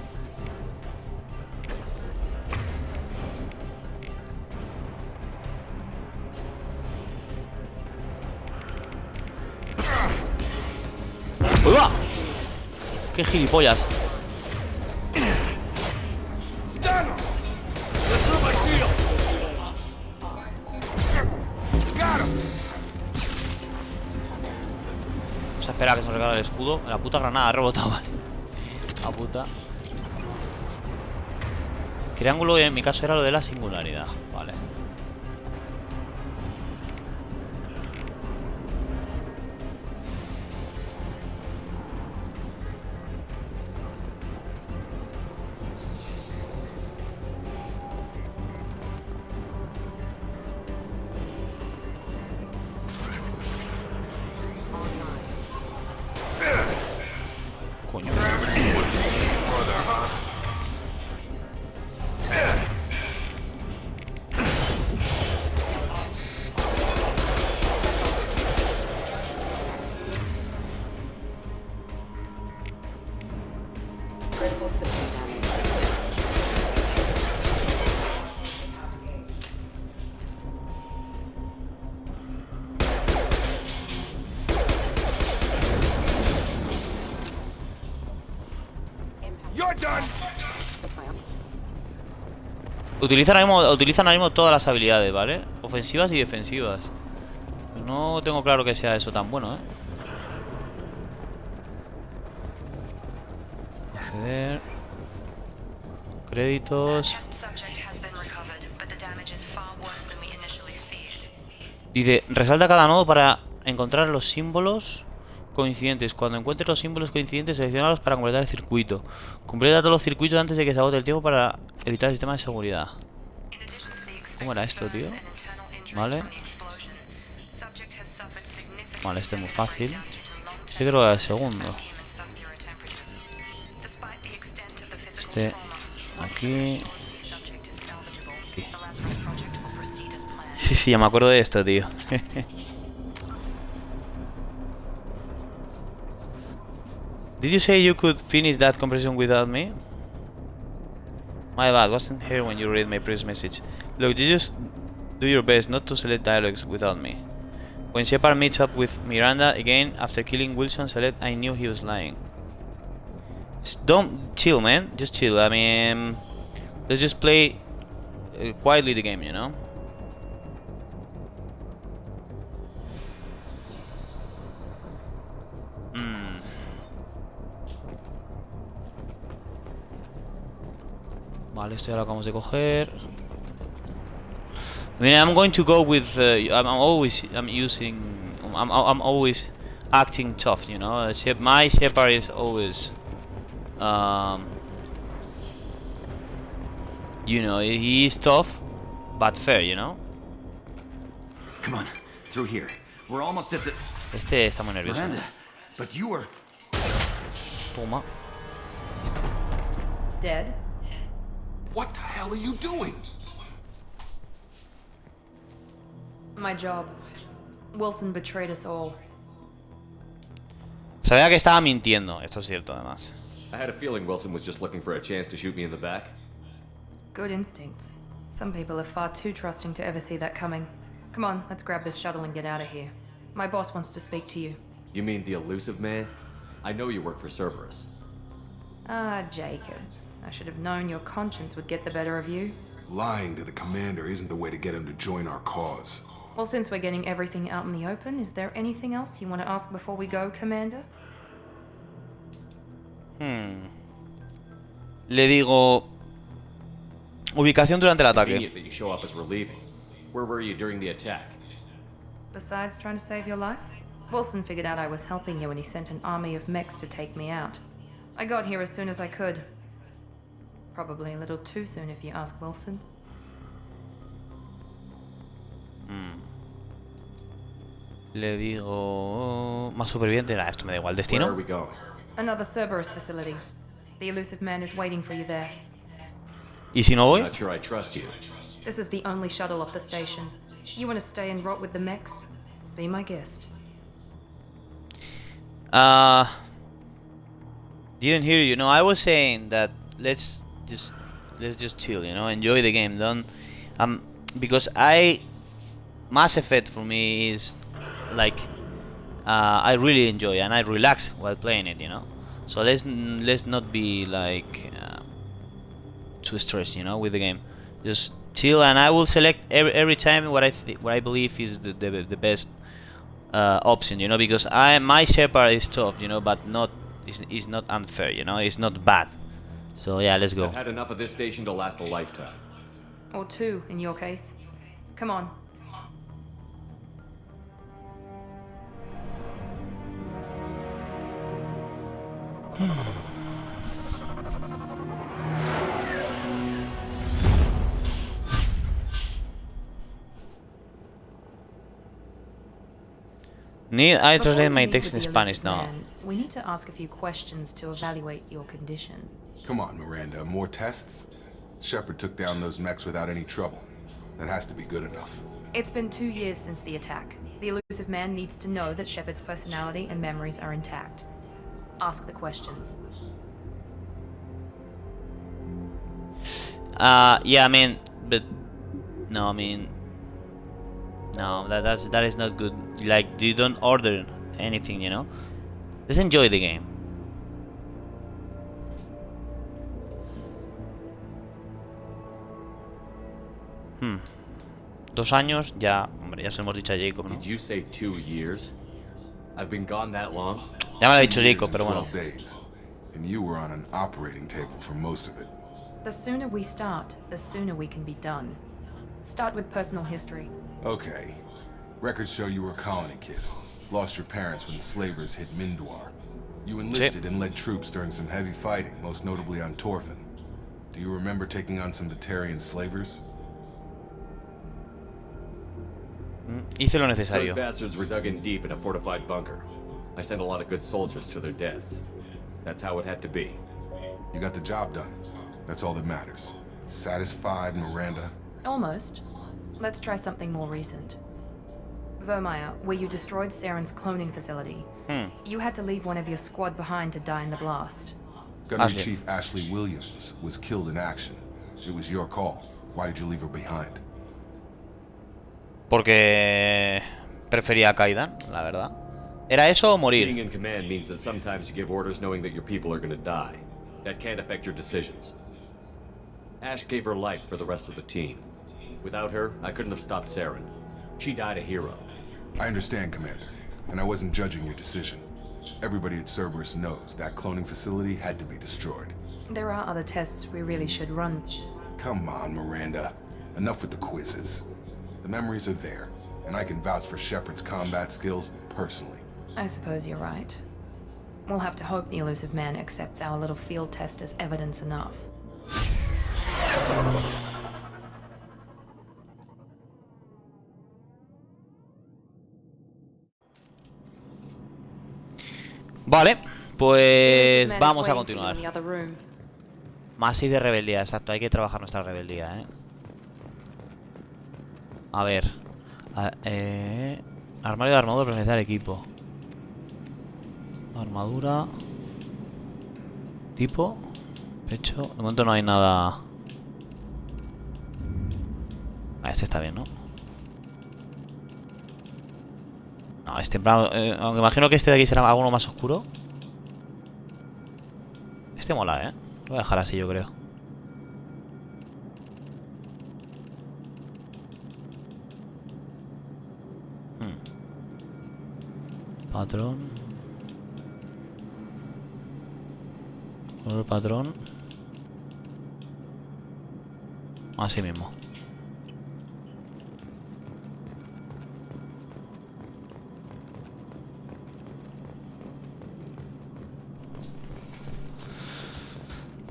¡Uah! ¡Qué gilipollas! Vamos a esperar a que se nos regale el escudo. La puta granada ha rebotado, vale. La puta. Triángulo en mi caso era lo de la singularidad. Vale. Coño. Critical system damage. You're done. Utilizan ahora mismo todas las habilidades, ¿vale? Ofensivas y defensivas. No tengo claro que sea eso tan bueno, ¿eh? Acceder. Créditos. Dice, resalta cada nodo para encontrar los símbolos coincidentes. Cuando encuentres los símbolos coincidentes, seleccionalos para completar el circuito. Completa todos los circuitos antes de que se agote el tiempo para evitar el sistema de seguridad. ¿Cómo era esto, tío? Vale. Vale, este es muy fácil. Este creo que era el segundo. Este aquí. Sí, ya me acuerdo de esto, tío. Did you say you could finish that conversation without me? My bad, wasn't here when you read my previous message. Look, you just do your best not to select dialogues without me. When Shepard meets up with Miranda again after killing Wilson, select I knew he was lying. Don't chill, man. Just chill. I mean, let's just play quietly the game, you know? Vale, esto ya lo acabamos de coger. I mean, I'm going to go with. I'm always acting tough, you know. My Shepard is always, you know, he is tough, but fair, you know. Come on, through here. We're almost at the. Este está muy nervioso. Miranda, but you were. Toma. Dead? What the hell are you doing? My job. Wilson betrayed us all. Sabía que estaba mintiendo, esto es cierto además. I had a feeling Wilson was just looking for a chance to shoot me in the back. Good instincts. Some people are far too trusting to ever see that coming. Come on, let's grab this shuttle and get out of here. My boss wants to speak to you. You mean the elusive man? I know you work for Cerberus. Ah, Jacob. I should have known your conscience would get the better of you. Lying to the commander isn't the way to get him to join our cause. Well, since we're getting everything out in the open, is there anything else you want to ask before we go, Commander? Le digo... Ubicación durante el ataque. Convenient that you show up as we're leaving. Where were you during the attack? Besides trying to save your life, Wilson figured out I was helping you when he sent an army of mechs to take me out. I got here as soon as I could. Probably a little too soon if you ask Wilson. Le digo... Más superviviente. Nah, esto me da igual. ¿Destino? Where are we going? Another Cerberus facility. The elusive man is waiting for you there. ¿Y si no voy? Not sure I trust you. This is the only shuttle off the station. You want to stay and rot with the mechs? Be my guest. Didn't hear you. No, I was saying that let's just chill, you know, enjoy the game. Don't because Mass Effect for me is like I really enjoy and I relax while playing it, you know. So let's not be like too stressed, you know, with the game. Just chill, and I will select every time what I believe is the best option, you know, because my Shepard is tough, you know, but it's not unfair, you know, it's not bad. So yeah, let's go. I've had enough of this station to last a lifetime. Or two, in your case. Come on. I translate my Before we text in meet with the Spanish elusive now. man, we need to ask a few questions to evaluate your condition. Come on, Miranda, more tests? Shepard took down those mechs without any trouble. That has to be good enough. It's been 2 years since the attack. The elusive man needs to know that Shepard's personality and memories are intact. Ask the questions. Yeah, I mean, but no, I mean, no, that is not good. Like, you don't order anything, you know. Just enjoy the game. Hmm. 2 años ya, hombre, ya se lo hemos dicho a Jacob, ¿no? Did you say 2 years? I've been gone that long? Ya me lo ha dicho 2 years Jacob, and pero bueno. 12 days. And you were on an operating table for most of it. The sooner we start, the sooner we can be done. Start with personal history. Okay. Records show you were a colony kid. Lost your parents when the slavers hit Mindwar. You enlisted and led troops during some heavy fighting, most notably on Torfin. Do you remember taking on some Batarian slavers? Hice lo Those necesario. bastards were dug in deep in a fortified bunker. I sent a lot of good soldiers to their deaths. That's how it had to be. You got the job done. That's all that matters. Satisfied, Miranda? Almost. Let's try something more recent. Vermeer, where you destroyed Saren's cloning facility. You had to leave one of your squad behind to die in the blast. Gunnery Chief Ashley Williams was killed in action. It was your call. Why did you leave her behind? Porque prefería a Kaidan, la verdad. ¿Era eso o morir? Being in command means that sometimes you give orders knowing that your people are gonna die. That can't affect your decisions. Ash gave her life for the rest of the team. Without her, I couldn't have stopped Saren. She died a hero. I understand, Commander, and I wasn't judging your decision. Everybody at Cerberus knows that cloning facility had to be destroyed. There are other tests we really should run. Come on, Miranda. Enough with the quizzes. The memories are there, and I can vouch for Shepard's combat skills personally. I suppose you're right. We'll have to hope the elusive man accepts our little field test as evidence enough. Vale, pues vamos a continuar. Más 6 de rebeldía, exacto. Hay que trabajar nuestra rebeldía, A ver. Armario de armadura para iniciar equipo. Armadura. Tipo. Pecho. De momento no hay nada. Este está bien, ¿no? No, es temprano. Aunque imagino que este de aquí será alguno más oscuro. Este mola, Lo voy a dejar así, yo creo. Patrón. Color patrón. Así mismo.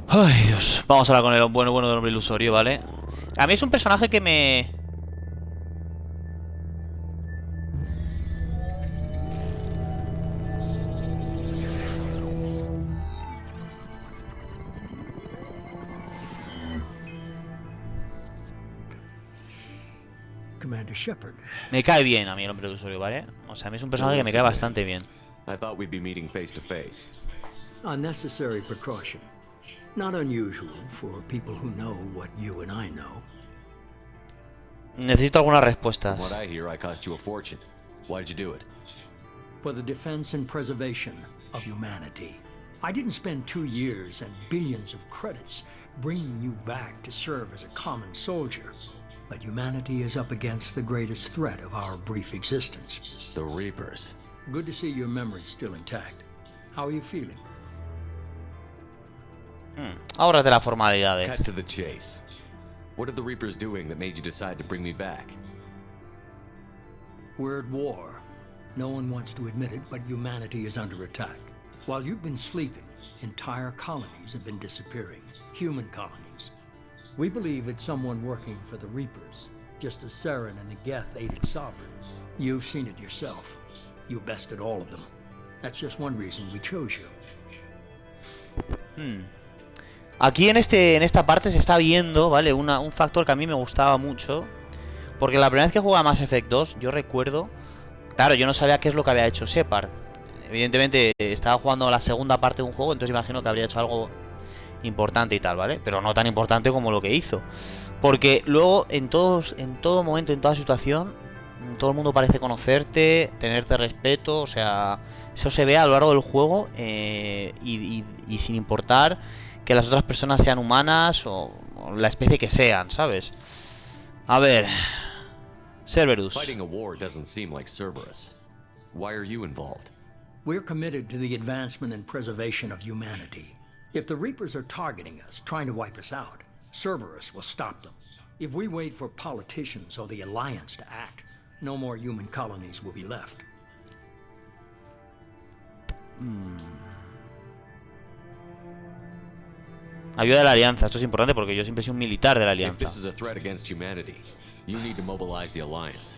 Ay, Dios. Vamos ahora con el bueno del hombre ilusorio, ¿vale? A mí es un personaje que me... Commander Shepard. Me cae bien a mí el hombre ilusorio, ¿vale? O sea, a mí es un personaje que me cae bastante bien. I thought we'd be meeting face to face. A necessary precaution. Not unusual for people who know what you and I know. Necesito algunas respuestas. From what I hear, I cost you a fortune. Why did you do it? For the defense and preservation of humanity. I didn't spend 2 years and billions of credits bringing you back to serve as a common soldier. But humanity is up against the greatest threat of our brief existence. The Reapers. Good to see your memory's still intact. How are you feeling? Ahora de las formalidades. Cut to the chase. What are the Reapers doing that made you decide to bring me back? We're at war. No one wants to admit it, but humanity is under attack. While you've been sleeping, entire colonies have been disappearing. Human colonies. We believe it's someone working for the Reapers, just as Saren and the Geth aided Sovereign. You've seen it yourself. You bested all of them. That's just one reason we chose you. Aquí en esta parte se está viendo, ¿vale? Un factor que a mí me gustaba mucho. Porque la primera vez que jugaba Mass Effect 2, yo recuerdo... Claro, yo no sabía qué es lo que había hecho Shepard. Evidentemente estaba jugando la segunda parte de un juego, entonces imagino que habría hecho algo importante y tal, ¿vale? Pero no tan importante como lo que hizo. Porque luego, en todo momento, en toda situación, todo el mundo parece conocerte, tenerte respeto, o sea, eso se ve a lo largo del juego y sin importar que las otras personas sean humanas o la especie que sean, ¿sabes? A ver, Cerberus. Fighting a war doesn't seem like Cerberus. Why are you involved? We're committed to the advancement and preservation of humanity. If the Reapers are targeting us, trying to wipe us out, Cerberus will stop them. If we wait for politicians or the Alliance to act, no more human colonies will be left. Ayuda de la Alianza, esto es importante porque yo siempre he sido un militar de la If Alianza. this is a threat against humanity, you need to mobilize the Alliance.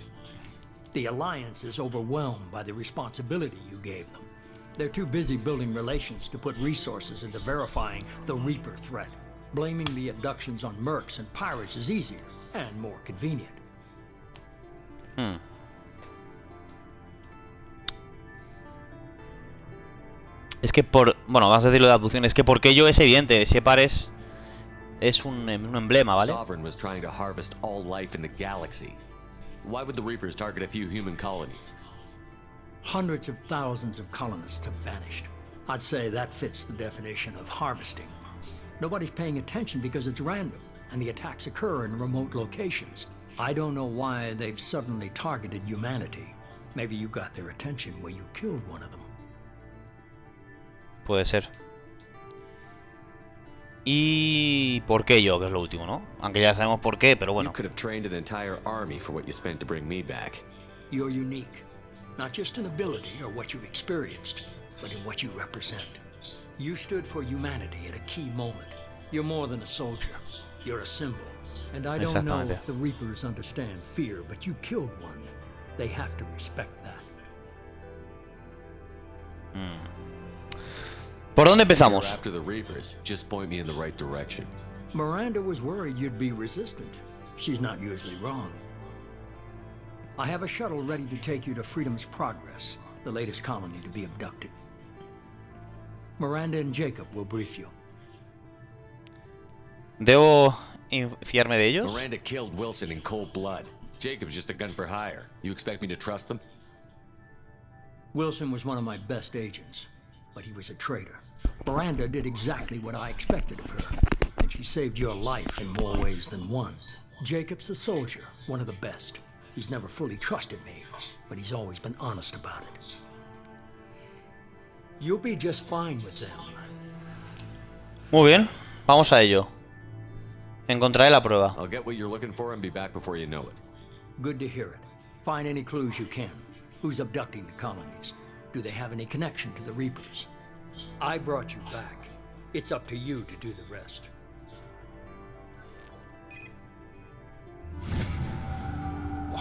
The Alliance is overwhelmed by the responsibility you gave them. They're too busy building relations to put resources into verifying the Reaper threat. Blaming the abductions on mercs and pirates is easier and more convenient. Es que bueno, vamos a decirlo de abducción, es que porque yo es evidente, Shepard es un emblema, ¿vale? Sovereign was trying to harvest all life in the galaxy. Why would the Reapers target a few human colonies? Hundreds of thousands of colonists have vanished. I'd say that fits the definition of harvesting. Nobody's paying attention because it's random, and the attacks occur in remote locations. I don't know why they've suddenly targeted humanity. Maybe you got their attention when you killed one of them. Puede ser. ¿Y por qué yo? Que es lo último, ¿no? Aunque ya sabemos por qué, pero bueno. You could have trained an entire army for what you spent to bring me back. You're unique, not just in ability or what you've experienced, but in what you represent. You stood for humanity at a key moment. You're more than a soldier. You're a symbol. And I don't know if the Reapers understand fear, but you killed one. They have to respect that. ¿Por dónde empezamos? After the Reapers, just point me in the right direction. Miranda was worried you'd be resistant. She's not usually wrong. I have a shuttle ready to take you to Freedom's Progress, the latest colony to be abducted. Miranda and Jacob will brief you. ¿Debo fiarme de ellos? Miranda killed Wilson in cold blood. Jacob's just a gun for hire. You expect me to trust them? Wilson was one of my best agents, but he was a traitor. Miranda did exactly what I expected of her, and she saved your life in more ways than one. Jacob's a soldier, one of the best. He's never fully trusted me, but he's always been honest about it. You'll be just fine with them. Muy bien, vamos a ello. Encontraré la prueba. I'll get what you're looking for and be back before you know it. Good to hear it. Find any clues you can. Who's abducting the colonies? Do they have any connection to the Reapers? I brought you back. It's up to you to do the rest.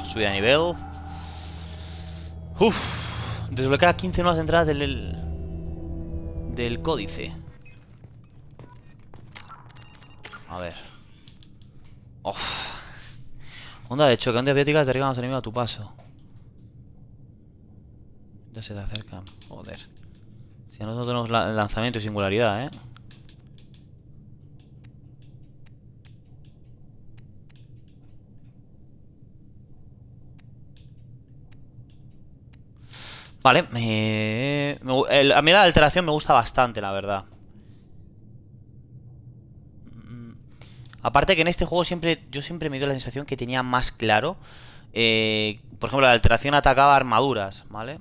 Subida de nivel. Desbloquea 15 nuevas entradas del códice. A ver. Onda de choque, antibióticas derriban a los enemigos a tu paso. Ya se te acercan. Joder. Si nosotros tenemos lanzamiento y singularidad, ¿eh? Vale. A mí la alteración me gusta bastante, la verdad. Aparte que en este juego yo siempre me dio la sensación que tenía más claro. Por ejemplo, la alteración atacaba armaduras, ¿vale?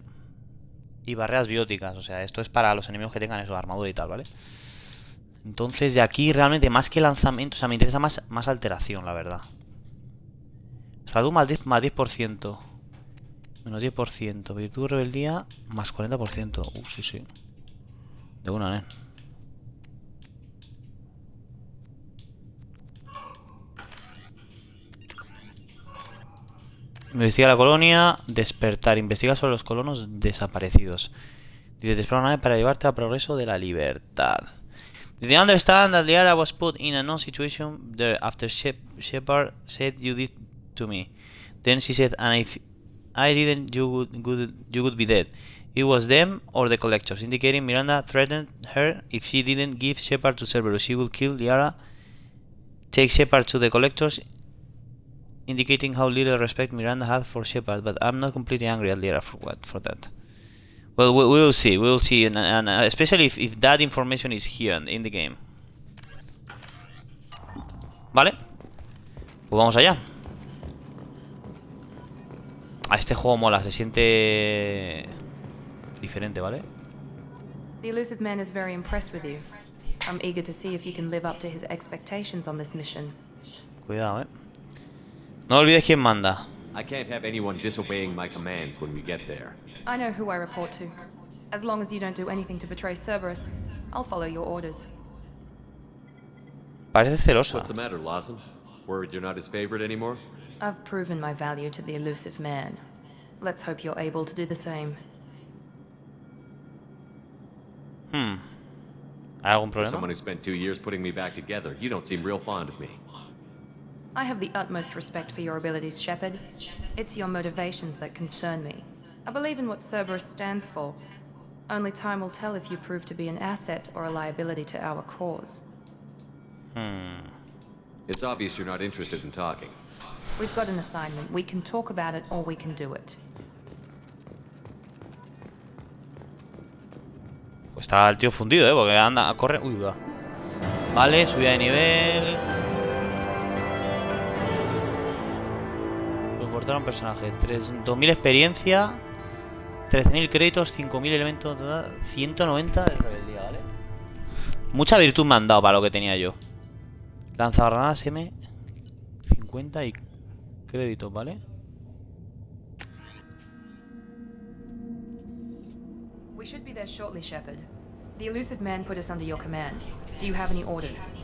Y barreras bióticas, o sea, esto es para los enemigos que tengan eso, armadura y tal, ¿vale? Entonces de aquí realmente más que lanzamiento, o sea, me interesa más alteración, la verdad. Salud más 10%. Menos 10%. Virtud, rebeldía, más 40%. Sí, sí. De una, Investiga la colonia. Despertar. Investiga sobre los colonos desaparecidos. Dice, te espera una nave para llevarte al progreso de la libertad. Did you understand that the area was put in a known situation there after Shepard said you did to me? Then she said, and if I didn't, you would be dead. It was them or the collectors, indicating Miranda threatened her if she didn't give Shepard to Cerberus. She would kill Liara, take Shepard to the collectors, indicating how little respect Miranda had for Shepard. But I'm not completely angry at Liara for that. Well, we will see. We will see, and especially if that information is here in the game. Vale. Pues vamos allá. A este juego mola, se siente diferente, ¿vale? The elusive man is very impressed with you. I'm eager to see if you can live up to his expectations on this mission. Cuidado, No olvides quién manda. I can't have anyone disobeying my commands when we get there. I know who I report to. As long as you don't do anything to betray Cerberus, I'll follow your orders. Pareces celosa. What's the matter, Lawson? Worried you're not his favorite anymore? I've proven my value to the elusive man. Let's hope you're able to do the same. ¿Hay algún For problema? someone who spent 2 years putting me back together, you don't seem real fond of me. I have the utmost respect for your abilities, Shepard. It's your motivations that concern me. I believe in what Cerberus stands for. Only time will tell if you prove to be an asset or a liability to our cause. It's obvious you're not interested in talking. We've got an assignment. We can talk about it or we can do it. Pues está el tío fundido, porque anda, corre. Uy, va. Vale, subida de nivel. Puedo importar a un personaje. 2.000 experiencia. 13.000 créditos, 5.000 elementos, 190 de rebeldía, ¿vale? Mucha virtud me han dado para lo que tenía yo. Lanzagranadas M, 50 y créditos, ¿vale? We should be there shortly, Shepard. The elusive man put us under your command. Do you have any orders?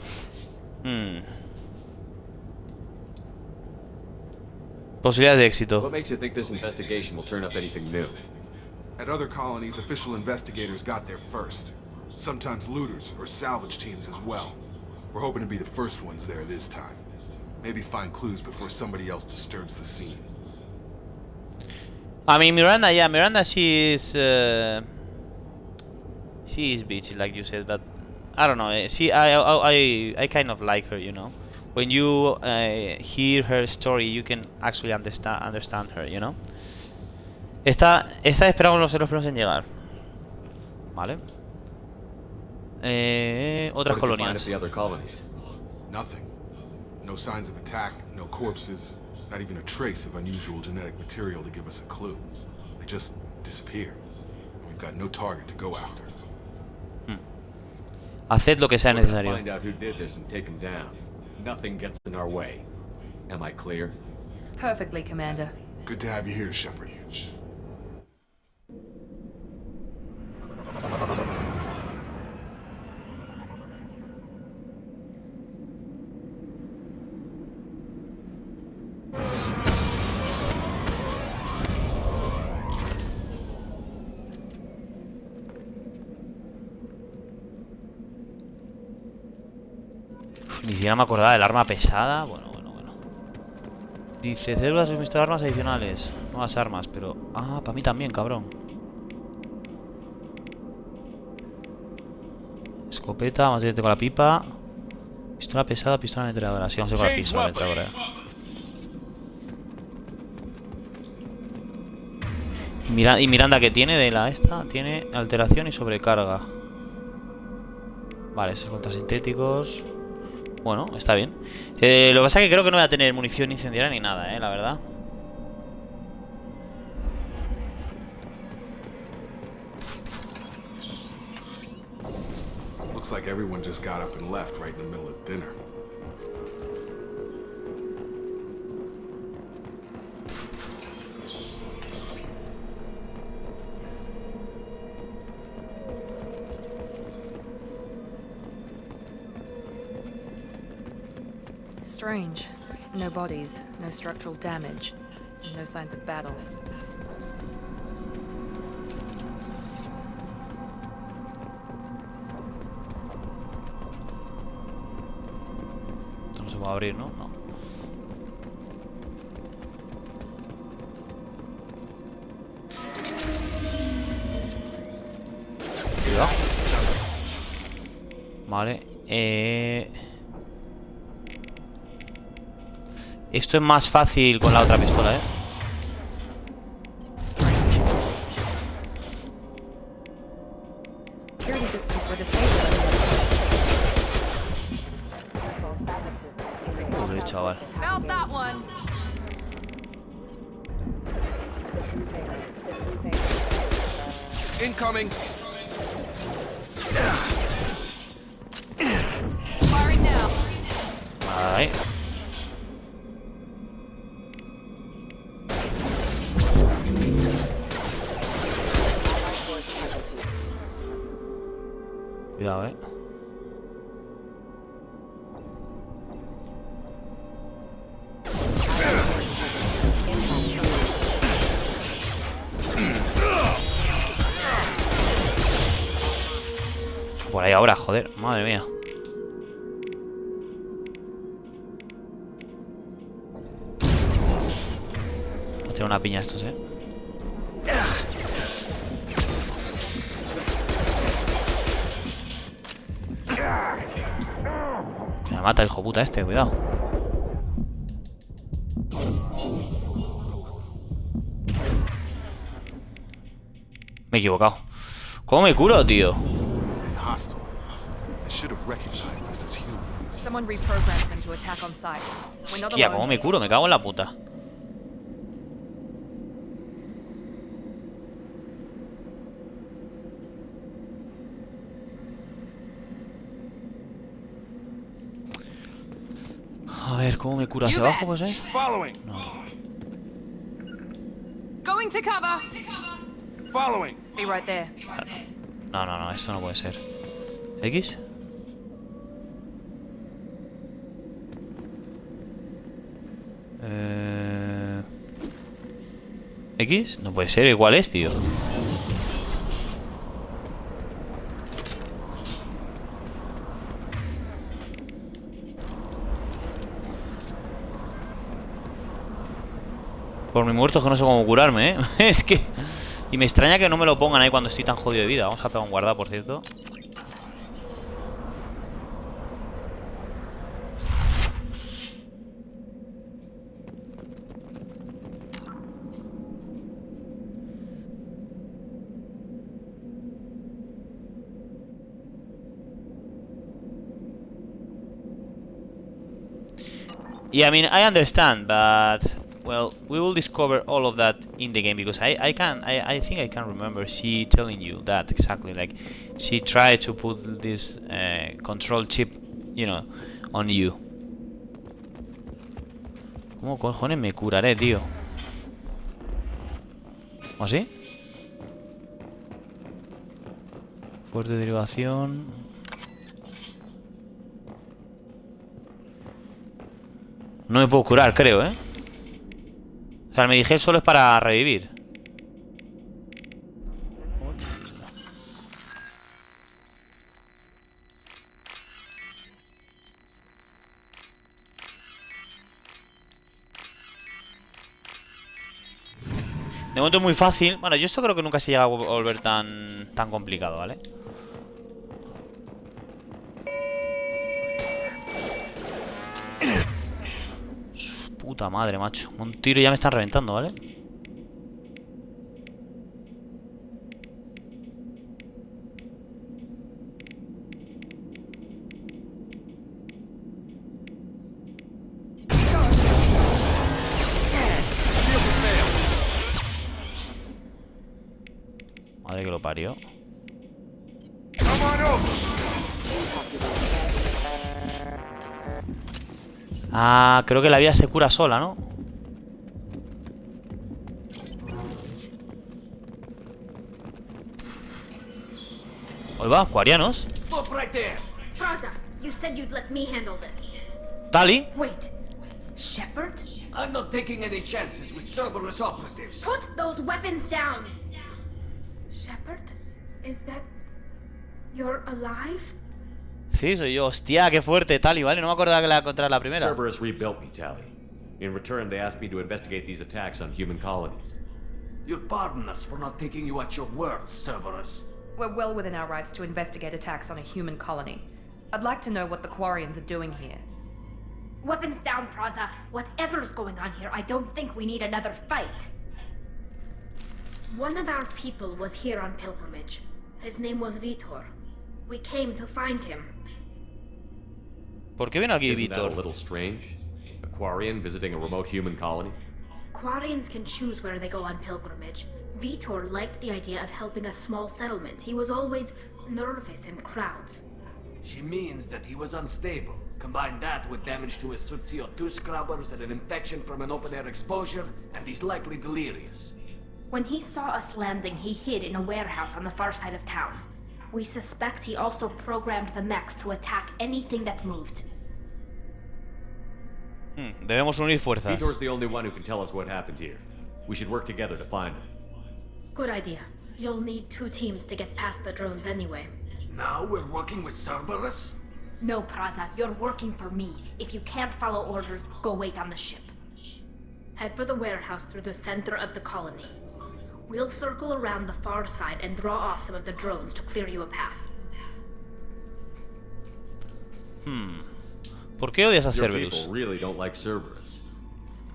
Posibilidades de éxito. What makes you think this investigation will turn up anything new? At other colonies, official investigators got there first. Sometimes looters or salvage teams as well. We're hoping to be the first ones there this time. Maybe find clues before somebody else disturbs the scene. I mean, Miranda, she is bitchy, like you said, but I don't know. I kind of like her, you know. When you hear her story, you can actually understand her, you know. Esta esperamos los primeros en llegar. Vale. Otras colonias. Nothing. No signs of attack, no corpses, not even a trace of unusual genetic material to give us a clue. They just disappear. And we've got no target to go after. Haced lo que sea necesario. Find out who did this and take him down. Nothing gets in our way. Am I clear? Perfectly, Commander. Good to have you here, Shepard. Ni siquiera me acordaba del arma pesada. Bueno. Dice, células suministro de armas adicionales. Nuevas armas, pero... Ah, para mí también, cabrón. Escopeta, más directo con la pipa. Pistola pesada, pistola ametralladora. Sí, vamos a ir con la pistola ametralladora. Y Miranda, que tiene de la esta, tiene alteración y sobrecarga. Vale, esos contrasintéticos. Bueno, está bien. Lo que pasa es que creo que no voy a tener munición incendiaria ni nada, la verdad. Looks like everyone just got up and left right in the middle of dinner. Strange. No bodies, no structural damage, no signs of battle. Esto no se va a abrir, ¿no? No. Vale. Esto es más fácil con la otra pistola, ¿eh? Joder, chaval. Incoming. Ahí. Cuidado, Por ahí ahora, joder, madre mía. Voy a tirar una piña a estos, Me mata el hijo puta este, cuidado. Me he equivocado. ¿Cómo me curo, tío? Hostia, ¿cómo me curo? Me cago en la puta. A ver, ¿cómo me curo? ¿Hacia abajo, pues, No. Going to cover. Following. Be right there. No, esto no puede ser. ¿X? ¿X? No puede ser, igual es, tío. Por mi muerto que no sé cómo curarme, ¿eh? Es que... Y me extraña que no me lo pongan ahí cuando estoy tan jodido de vida. Vamos a pegar un guarda, por cierto. Yeah, I mean, I understand, but... Well, we will discover all of that in the game, because I think I can remember she telling you that exactly. Like, she tried to put this control chip, you know, on you. ¿Cómo cojones me curaré, tío? ¿O sí? Fuerte derivación. No me puedo curar, creo, ¿eh? O sea, me dije solo es para revivir. De momento es muy fácil. Bueno, yo esto creo que nunca se llega a volver tan complicado, ¿vale? Puta madre, macho. Un tiro y ya me están reventando, ¿vale? Madre que lo parió. Ah, creo que la vida se cura sola, ¿no? Ahí va, acuarianos. Stop right there. Fraza, you said you'd let me handle this. Tali. Wait, Shepard? I'm not taking any chances with Cerberus operatives. Put those weapons down. Shepard, is that... you're alive? Sí, soy yo. Hostia, qué fuerte, Tali, ¿vale? No me acordaba que la contra la primera. Cerberus rebuilt me, Tali. In return, they asked me to investigate these attacks on human colonies. You'll pardon us for not taking you at your word, Cerberus. We're well within our rights to investigate attacks on a human colony. I'd like to know what the Quarians are doing here. Weapons down, Praza. Whatever's going on here, I don't think we need another fight. One of our people was here on pilgrimage. His name was Vitor. We came to find him. ¿Por qué vino aquí Isn't that a Vitor? little strange? A Quarian visiting a remote human colony? Quarians can choose where they go on pilgrimage. Vitor liked the idea of helping a small settlement. He was always nervous in crowds. She means that he was unstable. Combine that with damage to his suit CO2 scrubbers and an infection from an open-air exposure, and he's likely delirious. When he saw us landing, he hid in a warehouse on the far side of town. We suspect he also programmed the mechs to attack anything that moved. Debemos unir fuerzas. Vitor's the only one who can tell us what happened here. We should work together to find him. Good idea. You'll need 2 teams to get past the drones anyway. Now we're working with Cerberus? No, Praza, you're working for me. If you can't follow orders, go wait on the ship. Head for the warehouse through the center of the colony. We'll circle around the far side and draw off some of the drones to clear you a path. ¿Por qué odias a Your Cerberus? people really don't like Cerberus.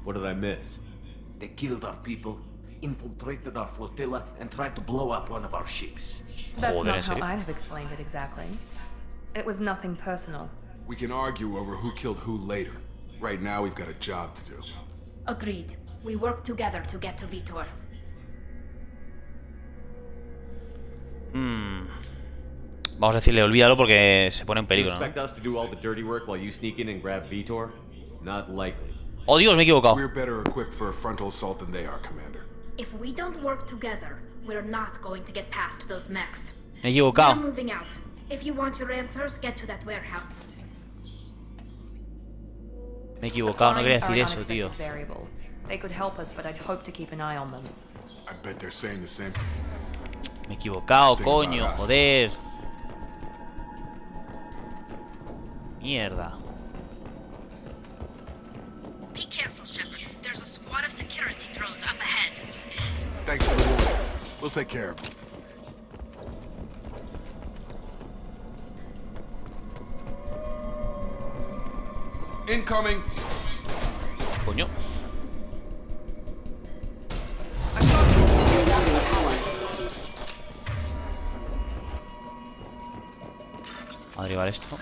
What did I miss? They killed our people, infiltrated our flotilla, and tried to blow up one of our ships. That's Joder, ¿en not how serio? I'd have explained it exactly. It was nothing personal. We can argue over who killed who later. Right now, we've got a job to do. Agreed. We work together to get to Vitor. Vamos a decirle, olvídalo porque se pone en You peligro, ¿no? expect us to do all the dirty work while you sneak in and grab Vitor? Not likely. Oh, Dios, me he equivocado. We're better equipped for a frontal assault than they are, Commander. If we don't work together, we're not going to get past those mechs. Me he We're equivocado. moving out. If you want your answers, get to that warehouse. Me he equivocado, no quería Are decir an eso, tío. unexpected variable. They could help us, but I'd hope to keep an eye on them. I bet they're saying the same. Me he equivocado, Think coño, about us. joder. Mierda. Be careful, Shepard. There's a squad of security drones up ahead. Thanks for the warning. We'll take care of them. Incoming! Coño. A derivar esto.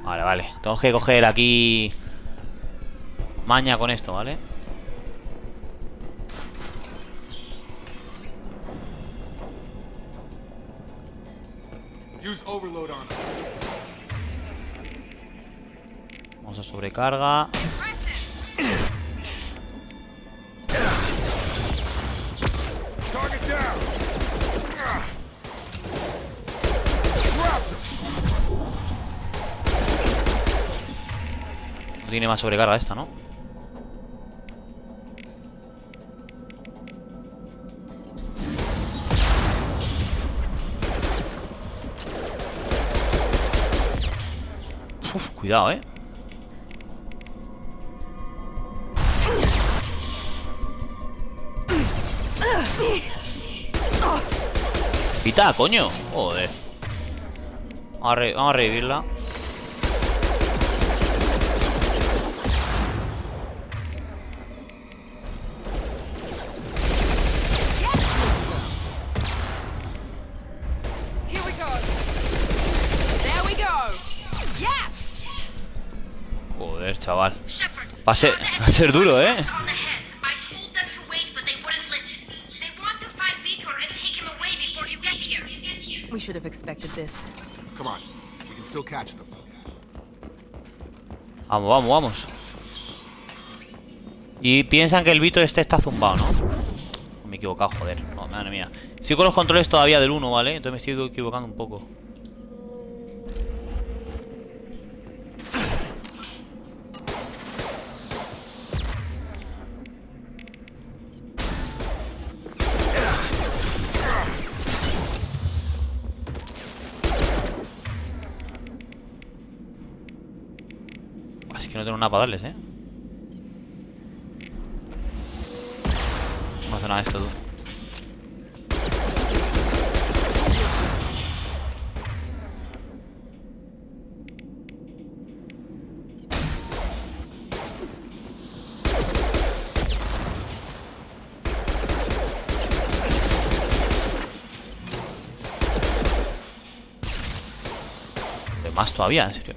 Vale, vale. Tengo que coger aquí maña con esto, ¿vale? Use overload on them. Vamos a sobrecarga. Target down! No tiene más sobrecarga esta, ¿no? Uf, cuidado, ¿eh? Pita, coño. Joder. Vamos a revivirla. Here we go. There we go. Yes. Joder, chaval. Shepard, Va a ser duro, ¿eh? on the head. I told them to wait, but they wouldn't listen. They want to find Vitor and take him away before you get here. We should have expected this. Come on. We can still catch them. Vamos, vamos, vamos. Y piensan que el Vito este está zumbado, ¿no? Me he equivocado, joder. No, madre mía. Estoy con los controles todavía del 1, ¿vale? Entonces me estoy equivocando un poco. Es que no tengo nada para darles, ¿eh? No hace nada esto, tú. De más todavía, en serio.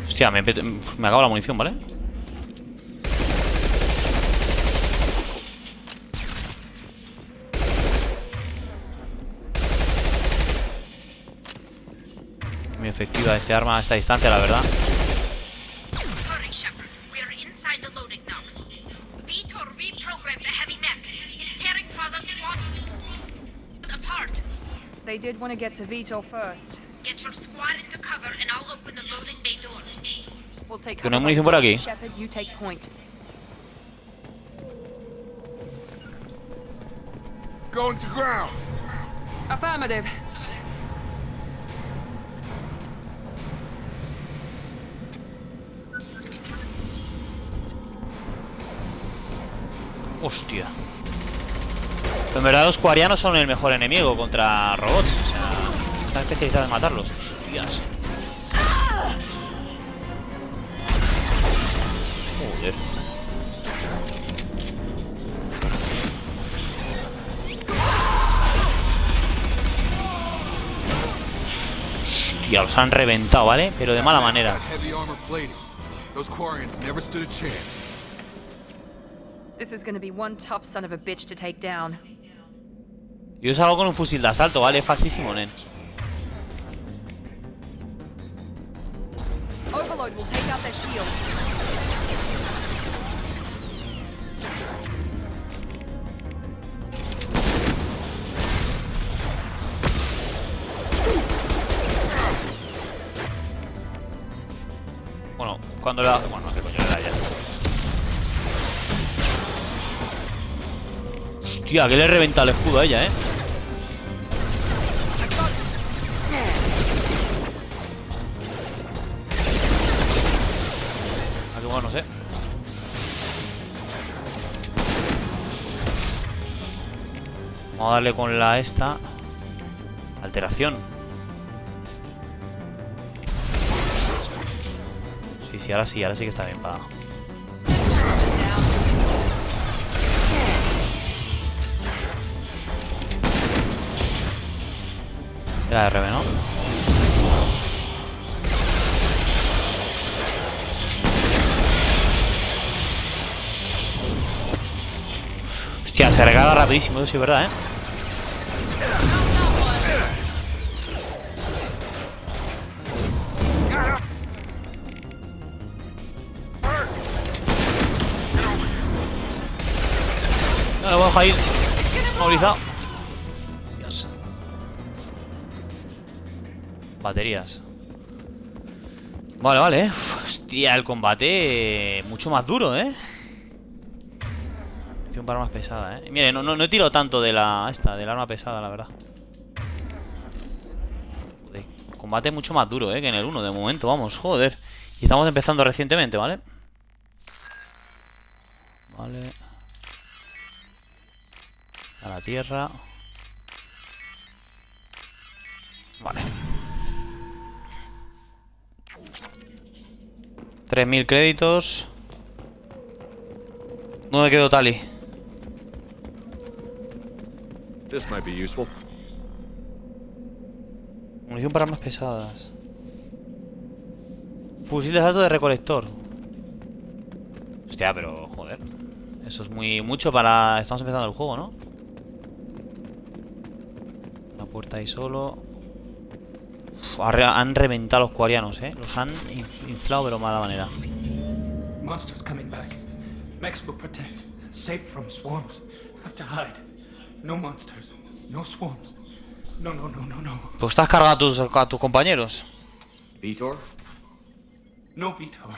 Hostia, me acabo la munición, ¿vale? Muy efectiva este arma a esta distancia, la verdad. Hurry, Shepard. We're inside the loading docks. Vitor reprogrammed the heavy mech. It's tearing Praza's squad apart. They did want to get to Vitor first. Get your squad into cover and I'll open the loading bay doors. We'll take ¿Tiene munición por aquí? Shepard, you take point. Going to ground. Affirmative. Hostia. Pero en verdad los cuarianos son el mejor enemigo contra robots. O sea, están especializados en matarlos. Hostias. Joder. Hostia, los han reventado, ¿vale? Pero de mala manera. This is gonna be one tough son of a bitch to take down. Yo salgo con un fusil de asalto, ¿vale? Es falsísimo, nen. Overload will take out their shields. Bueno, cuando la... Bueno, qué coño le da ya. Hostia, que le reventa el escudo a ella, Aquí bueno, no sé. Vamos a darle con la esta. Alteración. Sí, ahora sí que está bien para... Era RB, ¿no? Hostia, se recarga rapidísimo, eso sí es verdad, No lo vamos a ir movilizado. Dios. Baterías. Vale. Uf, hostia, el combate mucho más duro, Un par más pesada, Mire, no he tirado tanto de la del arma pesada, la verdad. Joder, combate mucho más duro, que en el 1 de momento, vamos, joder. Y estamos empezando recientemente, ¿vale? Vale. A la tierra. Vale. 3000 créditos. ¿Dónde quedó Tali? This might be useful. Munición para armas pesadas. Fusil de asalto de recolector. Hostia, pero joder. Eso es mucho para... Estamos empezando el juego, ¿no? Una puerta ahí solo. Uf, han reventado los cuarianos, Los han inflado, pero de mala manera. Monsters coming back. Mechs will protect. Safe from swarms. Have to hide. No monsters. No swarms. No. Pues estás cargado a tus compañeros. Vitor? No Vitor.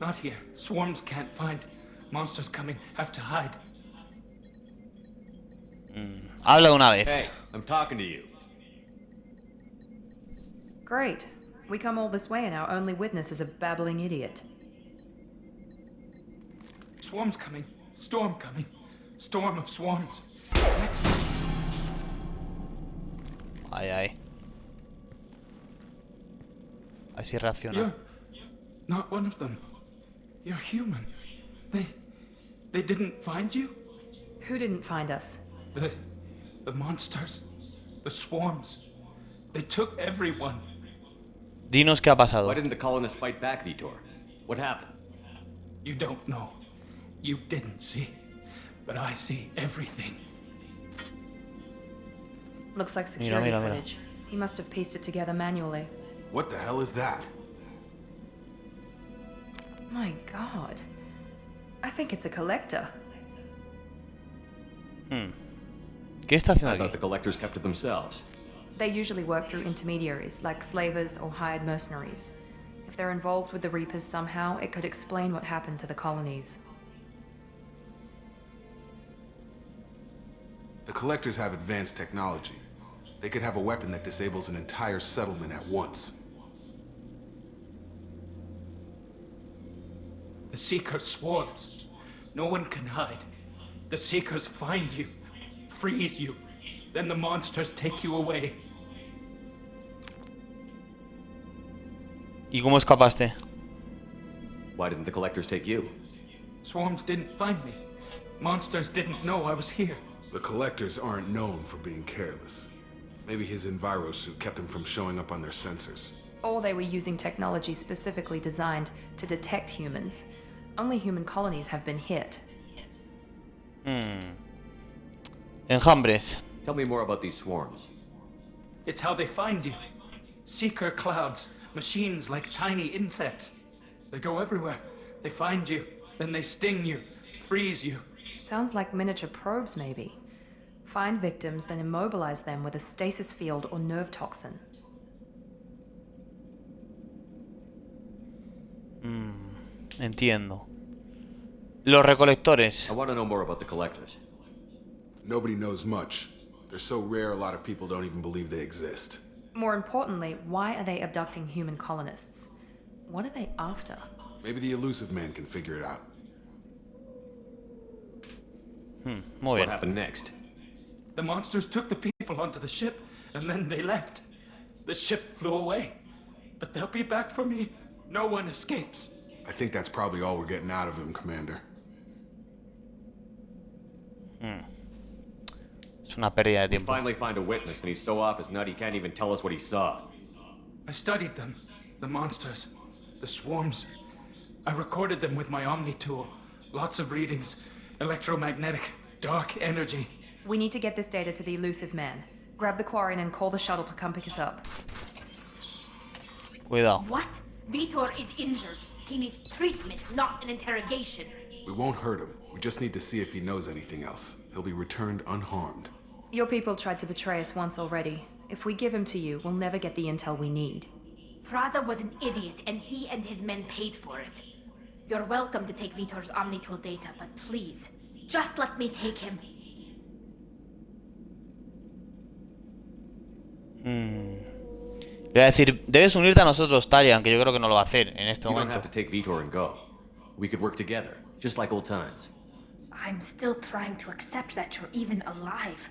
Not here. Swarms can't find. Monsters coming. Have to hide. Habla una vez. Hey, I'm talking to you. Great. We come all this way and our only witness is a babbling idiot. Swarms coming. Storm coming. Storm of swarms. Ay, ay. Así reacciona. You're not one of them. You're human. They didn't find you? Who didn't find us? The monsters. The swarms. They took everyone. Dinos qué ha pasado. Why didn't the colonists fight back, Vitor? What happened? You don't know. You didn't see. But I see everything. Looks like security Mira. footage. He must have pieced it together manually. What the hell is that? My god. I think it's a collector. ¿Qué está haciendo I thought aquí? the collectors kept to themselves. They usually work through intermediaries, like slavers or hired mercenaries. If they're involved with the Reapers somehow, it could explain what happened to the colonies. The collectors have advanced technology. They could have a weapon that disables an entire settlement at once. The Seeker swarms. No one can hide. The Seekers find you, freeze you. Then the monsters take you away. ¿Y cómo escapaste? Why didn't the collectors take you? Swarms didn't find me. Monsters didn't know I was here. The collectors aren't known for being careless. Maybe his enviro suit kept him from showing up on their sensors. Or they were using technology specifically designed to detect humans. Only human colonies have been hit. Enjambres. Tell me more about these swarms. It's how they find you. Seeker clouds, machines like tiny insects. They go everywhere. They find you, then they sting you, freeze you. Sounds like miniature probes, maybe. Find victims, then immobilize them with a stasis field or nerve toxin. Entiendo. Los recolectores. I want to know more about the collectors. Nobody knows much. They're so rare, a lot of people don't even believe they exist. More importantly, why are they abducting human colonists? What are they after? Maybe the elusive man can figure it out. Muy bien. What happened next? The monsters took the people onto the ship, and then they left. The ship flew away. But they'll be back for me. No one escapes. I think that's probably all we're getting out of him, Commander. Es una pérdida de We tiempo. finally find a witness, and he's so off his nut he can't even tell us what he saw. I studied them. The monsters. The swarms. I recorded them with my Omni tool. Lots of readings. Electromagnetic. Dark energy. We need to get this data to the elusive man. Grab the Quarian and call the shuttle to come pick us up. Cuidado. What? Vitor is injured. He needs treatment, not an interrogation. We won't hurt him. We just need to see if he knows anything else. He'll be returned unharmed. Your people tried to betray us once already. If we give him to you, we'll never get the intel we need. Praza was an idiot, and he and his men paid for it. You're welcome to take Vitor's Omnitool data, but please, just let me take him. Le voy a decir, debes unirte a nosotros, Talion, que yo creo que no lo va a hacer en este You don't momento. have to take Vitor and go. We could work together, just like old times. I'm still trying to accept that you're even alive,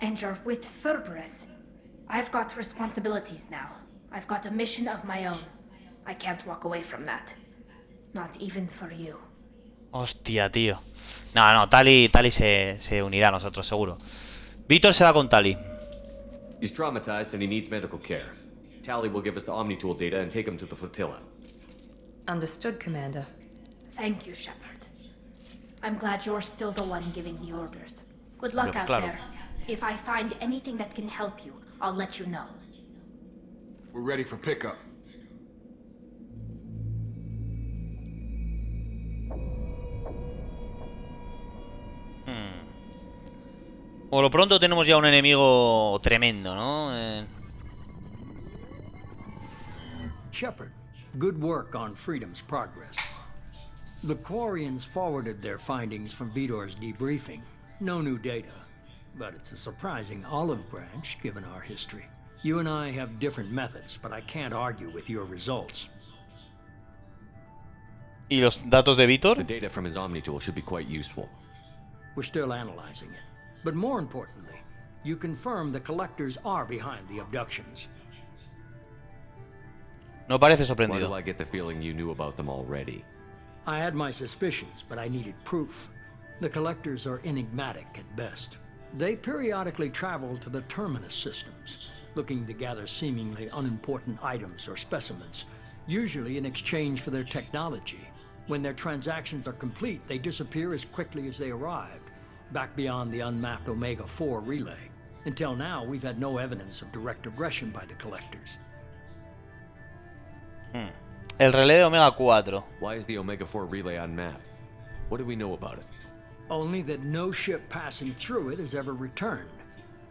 and you're with Cerberus. I've got responsibilities now. I've got a mission of my own. I can't walk away from that. Not even for you. Hostia, tío. No, Tali se unirá a nosotros, seguro. Víctor se va con Tali. He's traumatized and he needs medical care. Tally will give us the Omnitool data and take him to the flotilla. Understood, Commander. Thank you, Shepard. I'm glad you're still the one giving the orders. Good luck out claro. there. If I find anything that can help you, I'll let you know. We're ready for pickup. Por lo pronto tenemos ya un enemigo tremendo, ¿no? Shepard, good work on Freedom's progress. The Quarians forwarded their findings from Vidor's debriefing. No new data, but it's a surprising olive branch given our history. You and I have different methods, but I can't argue with your results. ¿Y los datos de Vitor? The data from his Omni tool should be quite useful. We're still analyzing it. But more importantly, you confirm the collectors are behind the abductions. No parece Why sorprendido. do I get the feeling you knew about them already? I had my suspicions, but I needed proof. The collectors are enigmatic at best. They periodically travel to the terminus systems, looking to gather seemingly unimportant items or specimens, usually in exchange for their technology. When their transactions are complete, they disappear as quickly as they arrived, back beyond the unmapped Omega-4 relay. Until now, we've had no evidence of direct aggression by the collectors. El relé de Omega 4. Why is the Omega-4 relay unmapped? What do we know about it? Only that no ship passing through it has ever returned.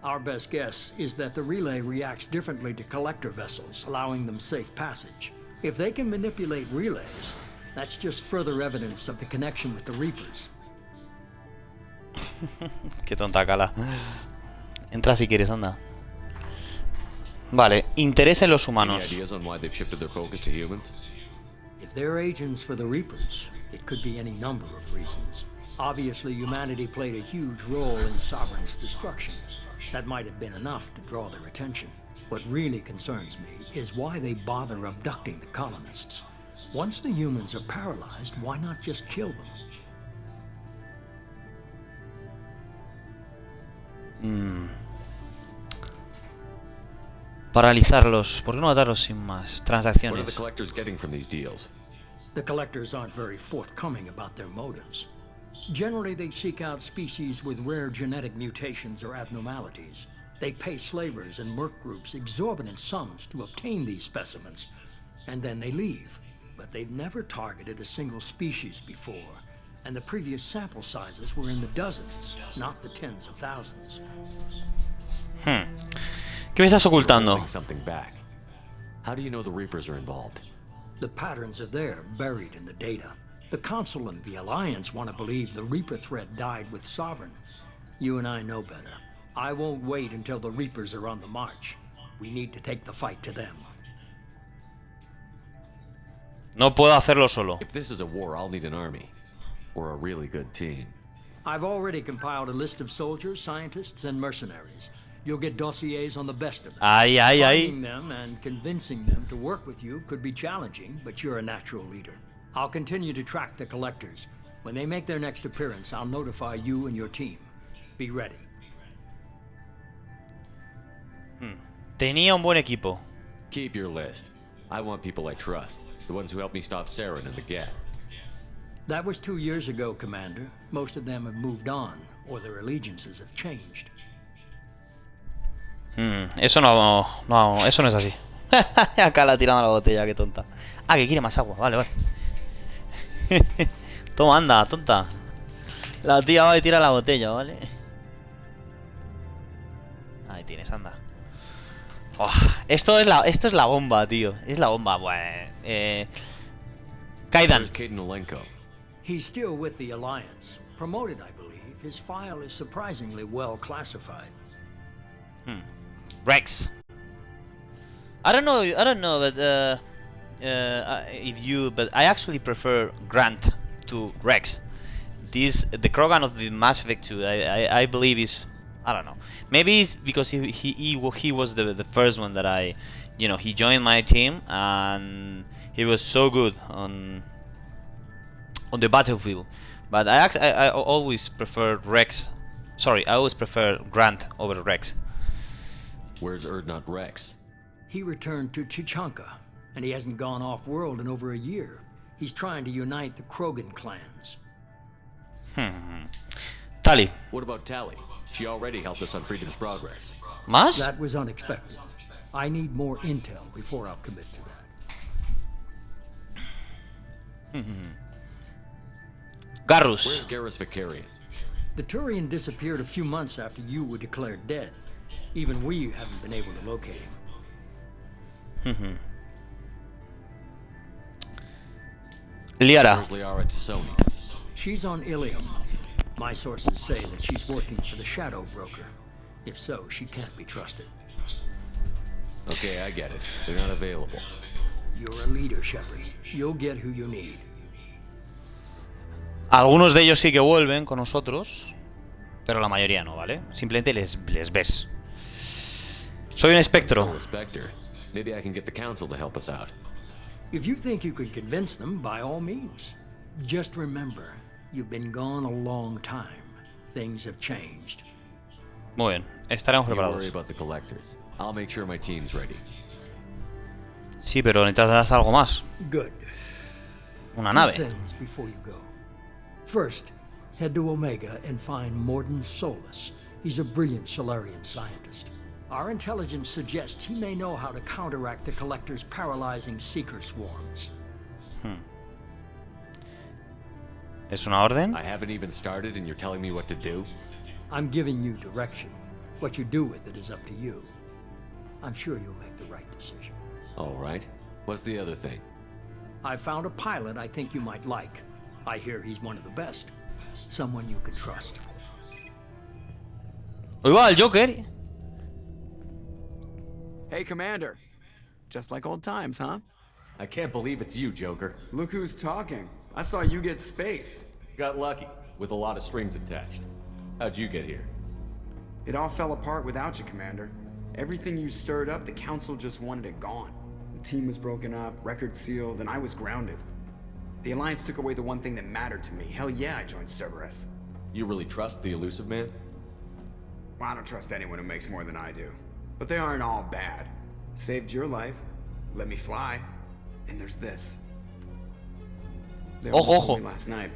Our best guess is that the relay reacts differently to collector vessels, allowing them safe passage. If they can manipulate relays, that's just further evidence of the connection with the Reapers. Qué tonta cala. Entra si quieres, anda. Vale, interés en los Any humanos. ideas on why they've shifted their focus to humans? If they're agents for the Reapers, it could be any number of reasons. Obviously, humanity played a huge role in Sovereign's destruction. That might have been enough to draw their attention. What really concerns me is why they bother abducting the colonists. Once the humans are paralyzed, why not just kill them? Paralizarlos. ¿Por qué no matarlos sin más? What are the Transacciones. collectors getting from these deals? The collectors aren't very forthcoming about their motives. Generally, they seek out species with rare genetic mutations or abnormalities. They pay slavers and merc groups exorbitant sums to obtain these specimens, and then they leave. But they've never targeted a single species before, and the previous sample sizes were in the dozens, not the tens of thousands. ¿Qué me estás ocultando? Holding something back. How do you know the Reapers are involved? The patterns are there, buried in the data. The Council and the Alliance want to believe the Reaper threat died with Sovereign. You and I know better. I won't wait until the Reapers are on the march. We need to take the fight to them. No puedo hacerlo solo. If this is a war, I'll need an army. Or a really good team. I've already compiled a list of soldiers, scientists, and mercenaries. You'll get dossiers on the best of them. Ay, ay, ay. Finding them and convincing them to work with you could be challenging, but you're a natural leader. I'll continue to track the collectors. When they make their next appearance, I'll notify you and your team. Be ready. Tenía un buen equipo. Keep your list. I want people I trust. The ones who helped me stop Saren and the Geth. That was 2 years ago, Commander. Most of them have moved on, or their allegiances have changed. Eso no es así. Acá la tirando la botella, qué tonta. Ah, que quiere más agua, vale, vale. Toma, anda, tonta. La tía va y tira la botella, ¿vale? Ahí tienes, anda. Oh, esto es la bomba, tío. Es la bomba, Kaidan. He's still with the Alliance. Promoted, I believe. His file is surprisingly well classified. Rex. I don't know, but but I actually prefer Grant to Rex. The Krogan of the Mass Effect 2, I believe is, I don't know. Maybe it's because he was the first one that he joined my team and he was so good on the battlefield. But I always prefer Rex. Sorry, I always prefer Grant over Rex. Where's Erdnot Rex? He returned to Chichanka, and he hasn't gone off-world in over a year. He's trying to unite the Krogan clans. Tali. What about Tali? She already helped us on Freedom's Progress. ¿Más? That was unexpected. I need more intel before I'll commit to that. Garrus. Where's Garrus Vicarian? The Turian disappeared a few months after you were declared dead. Even we haven't been able to locate him. Liara. Where's Liara Tassoni? She's on Ilium. My sources say that she's working for the Shadow Broker. If so, she can't be trusted. Okay, I get it. They're not available. You're a leader, Shepard. You'll get who you need. Algunos de ellos sí que vuelven con nosotros, pero la mayoría no, ¿vale? Simplemente les ves. Soy un espectro. I'm still a Spectre. Maybe I can get the council to help us out. If you think you could convince them, by all means. Just remember, you've been gone a long time. Things have changed. Muy bien, estaremos You preparados. worry about the collectors. I'll make sure my team's ready. Sí, pero necesitas algo más. Good. Una Two nave. things before you go. First, head to Omega and find Morden Solus. He's a brilliant Solarian scientist. Our intelligence suggests he may know how to counteract the Collector's paralyzing seeker swarms. ¿Es una orden? I haven't even started and you're telling me what to do? I'm giving you direction. What you do with it is up to you. I'm sure you'll make the right decision. All right. What's the other thing? I found a pilot I think you might like. I hear he's one of the best. Someone you can trust. Hoy va el Joker. Hey, Commander. Just like old times, huh? I can't believe it's you, Joker. Look who's talking. I saw you get spaced. Got lucky, with a lot of strings attached. How'd you get here? It all fell apart without you, Commander. Everything you stirred up, the Council just wanted it gone. The team was broken up, record sealed, and I was grounded. The Alliance took away the one thing that mattered to me. Hell yeah, I joined Cerberus. You really trust the Elusive Man? Well, I don't trust anyone who makes more than I do. But they aren't all bad. Saved your life, let me fly, and there's this. They Ojo, told ojo. me last night.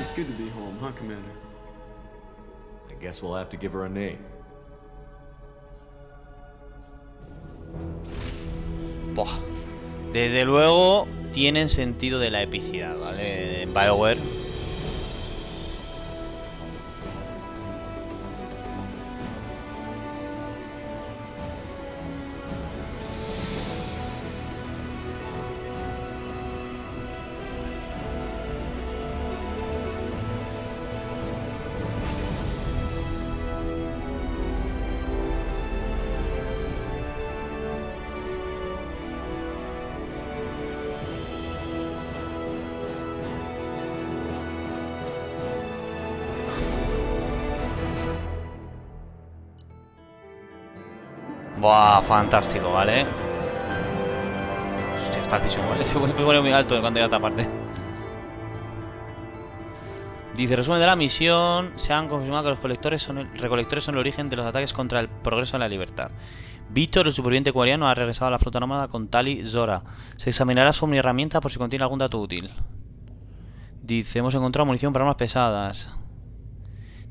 It's good to be home, huh, Commander? I guess we'll have to give her a name. Buah. Desde luego tienen sentido de la epicidad, ¿vale? En BioWare. Buah, fantástico, ¿vale? Hostia, está altísimo, ¿vale? Se pone muy alto cuando llega a esta parte. Dice, resumen de la misión. Se han confirmado que los recolectores son el origen de los ataques contra el progreso de la libertad. Víctor, el superviviente coreano, ha regresado a la flota nómada con Tali Zora. Se examinará su herramienta por si contiene algún dato útil. Dice, hemos encontrado munición para armas pesadas.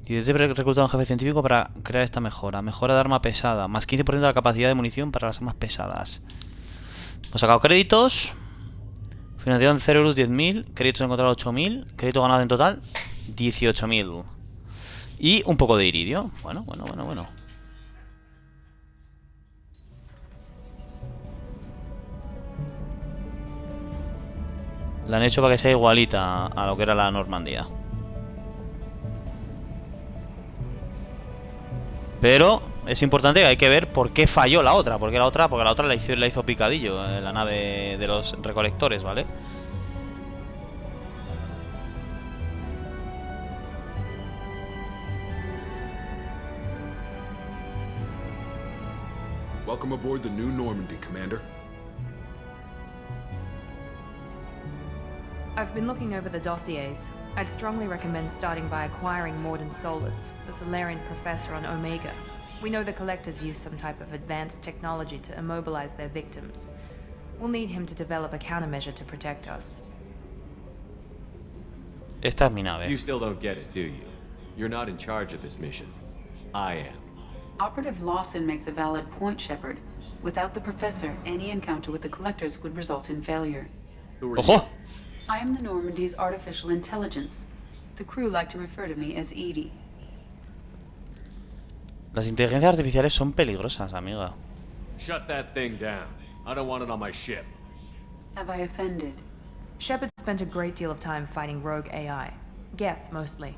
Y desde reclutar a un jefe científico para crear esta mejora. Mejora de arma pesada. Más 15% de la capacidad de munición para las armas pesadas. Hemos sacado créditos. Financiación de Cerberus 10.000. Créditos encontrados 8.000. Créditos ganados en total 18.000. Y un poco de iridio. Bueno. La han hecho para que sea igualita a lo que era la Normandía. Pero es importante que hay que ver por qué falló la otra. Porque la otra la hizo picadillo, la nave de los recolectores, ¿vale? Welcome aboard the new Normandy, Commander. I've been looking over the dossiers. I'd strongly recommend starting by acquiring Morden Solus, the Solarian professor on Omega. We know the Collectors use some type of advanced technology to immobilize their victims. We'll need him to develop a countermeasure to protect us. Esta es mi nave. You still don't get it, do you? You're not in charge of this mission. I am. Operative Lawson makes a valid point, Shepard. Without the Professor, any encounter with the Collectors would result in failure. ¡Ojo! I am the Normandy's artificial intelligence. The crew like to refer to me as Edie. Las inteligencias artificiales son peligrosas, amiga. Shut that thing down. I don't want it on my ship. Have I offended? Shepard spent a great deal of time fighting rogue AI. Geth, mostly.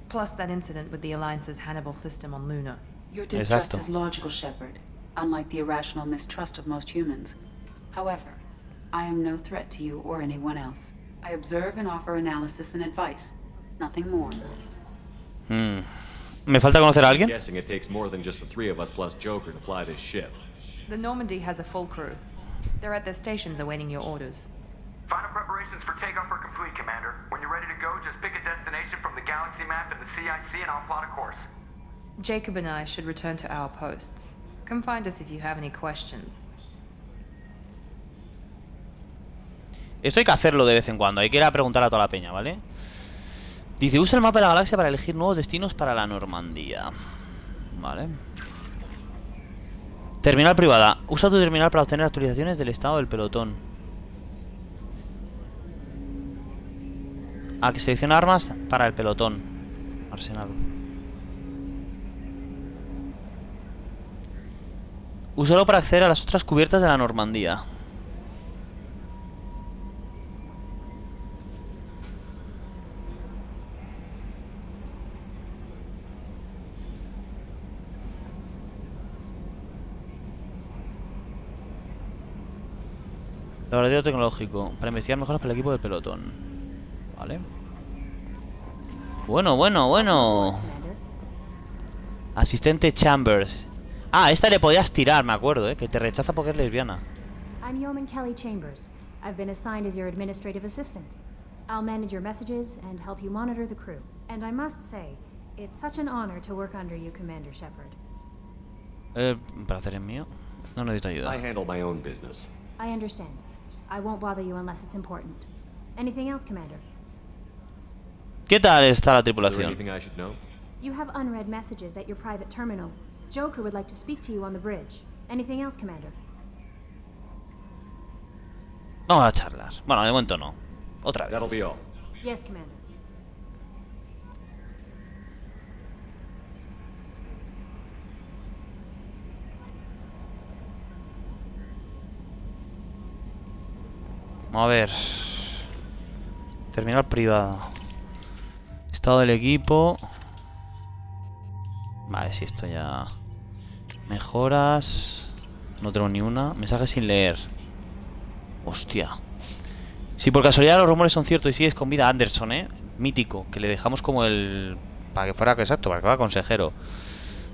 Plus that incident with the Alliance's Hannibal system on Luna. Your distrust is logical, Shepard, unlike the irrational mistrust of most humans. However, I am no threat to you or anyone else. I observe and offer analysis and advice. Nothing more. ¿Me falta conocer a alguien? I'm guessing it takes more than just the three of us plus Joker to fly this ship. The Normandy has a full crew. They're at their stations awaiting your orders. Final preparations for takeoff are complete, Commander. When you're ready to go, just pick a destination from the galaxy map and the CIC and I'll plot a course. Jacob and I should return to our posts. Come find us if you have any questions. Esto hay que hacerlo de vez en cuando. Hay que ir a preguntar a toda la peña, ¿vale? Dice, usa el mapa de la galaxia para elegir nuevos destinos para la Normandía. Vale. Terminal privada. Usa tu terminal para obtener actualizaciones del estado del pelotón. Que selecciona armas para el pelotón. Arsenal. Úsalo para acceder a las otras cubiertas de la Normandía. Laboratorio tecnológico. Para investigar mejoras para el equipo del pelotón. Vale. Bueno. Asistente Chambers. Esta le podías tirar, me acuerdo, que te rechaza porque es lesbiana. I'm Yeoman Kelly Chambers. I've been assigned as your administrative assistant. I'll manage your messages and help you monitor the crew. And I must say, it's such an honor to work under you, Commander Shepard. Un placer es mío. No necesito ayuda. I handle my own business. I understand. I won't bother you unless it's important. Anything else, Commander? ¿Qué tal está la tripulación? Is there anything I should know? You have unread messages at your private terminal. Joker would like to speak to you on the bridge. Anything else, Commander? Vamos a charlar. Bueno, de momento no. Otra vez. That'll be all. Yes, Commander. Vamos a ver. Terminal privada. Estado del equipo. Vale, si esto ya... Mejoras. No tengo ni una. Mensaje sin leer. Hostia. Si por casualidad los rumores son ciertos y sigues con vida, Anderson, mítico. Que le dejamos como el... Para que fuera exacto, para que fuera consejero.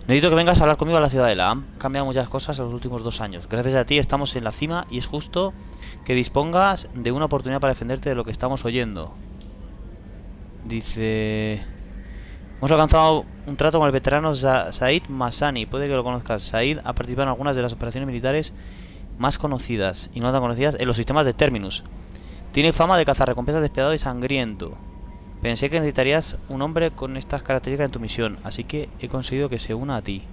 Necesito que vengas a hablar conmigo a la ciudadela. Han cambiado muchas cosas en los últimos 2 años. Gracias a ti estamos en la cima y es justo que dispongas de una oportunidad para defenderte de lo que estamos oyendo. Dice... Hemos alcanzado un trato con el veterano Said Masani. Puede que lo conozcas. Said ha participado en algunas de las operaciones militares más conocidas y no tan conocidas en los sistemas de Terminus. Tiene fama de cazarrecompensas despiadado y sangriento. Pensé que necesitarías un hombre con estas características en tu misión, así que he conseguido que se una a ti.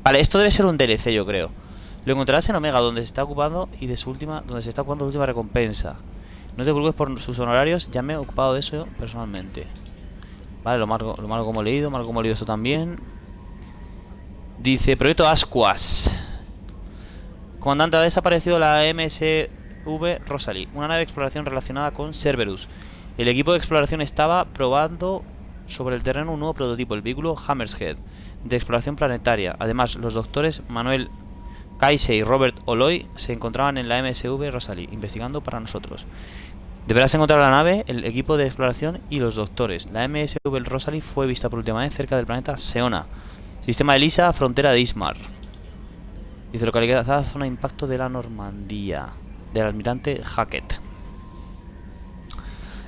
Vale, esto debe ser un DLC, yo creo. Lo encontrarás en Omega, donde se está ocupando donde se está ocupando su última recompensa. No te preocupes por sus honorarios, ya me he ocupado de eso personalmente. Vale, lo malo como he leído, esto también. Dice, proyecto Ascuas. Comandante, ha desaparecido la MSV Rosalie, una nave de exploración relacionada con Cerberus. El equipo de exploración estaba probando sobre el terreno un nuevo prototipo, el vehículo Hammerhead, de exploración planetaria. Además, los doctores Manuel Kaise y Robert Oloy se encontraban en la MSV Rosalie, investigando para nosotros. Deberás encontrar la nave, el equipo de exploración y los doctores. La MSV Rosalie fue vista por última vez cerca del planeta Seona, sistema de Lisa, frontera de Ismar. Dice, localizada zona de impacto de la Normandía, del almirante Hackett.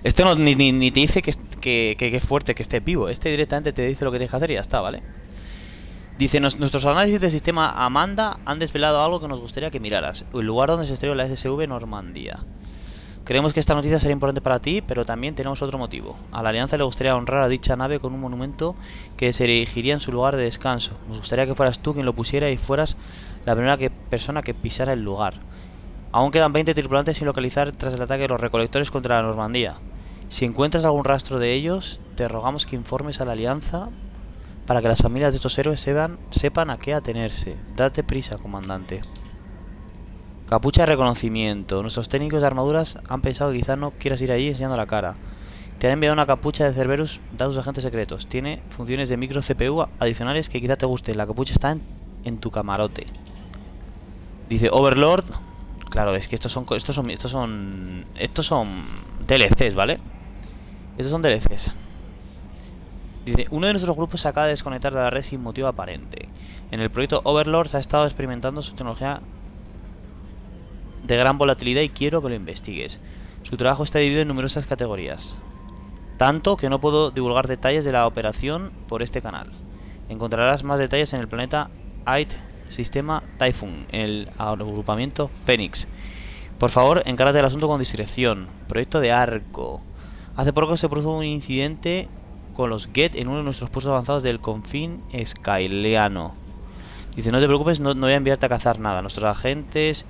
Este no, ni te dice que es fuerte, que esté vivo. Este directamente te dice lo que tienes que hacer y ya está, ¿vale? Dice, nuestros análisis del sistema Amanda han desvelado algo que nos gustaría que miraras. El lugar donde se estrelló la SSV Normandía. Creemos que esta noticia será importante para ti, pero también tenemos otro motivo. A la Alianza le gustaría honrar a dicha nave con un monumento que se erigiría en su lugar de descanso. Nos gustaría que fueras tú quien lo pusiera y fueras la primera persona que pisara el lugar. Aún quedan 20 tripulantes sin localizar tras el ataque de los recolectores contra la Normandía. Si encuentras algún rastro de ellos, te rogamos que informes a la Alianza para que las familias de estos héroes sepan a qué atenerse. Date prisa, comandante. Capucha de reconocimiento. Nuestros técnicos de armaduras han pensado que quizás no quieras ir allí enseñando la cara. Te han enviado una capucha de Cerberus dada a sus agentes secretos. Tiene funciones de micro CPU adicionales que quizás te gusten. La capucha está en tu camarote. Dice Overlord. Claro, es que estos son DLCs, ¿vale? Estos son DLCs. Dice, uno de nuestros grupos se acaba de desconectar de la red sin motivo aparente. En el proyecto Overlord se ha estado experimentando su tecnología de gran volatilidad y quiero que lo investigues. Su trabajo está dividido en numerosas categorías, tanto que no puedo divulgar detalles de la operación por este canal. Encontrarás más detalles en el planeta Ait Sistema Typhoon, en el agrupamiento Phoenix. Por favor, encárgate del asunto con discreción. Proyecto de Arco. Hace poco se produjo un incidente con los Get en uno de nuestros puestos avanzados del confín skyleano. Dice, no te preocupes, no voy a enviarte a cazar nada. Nuestros agentes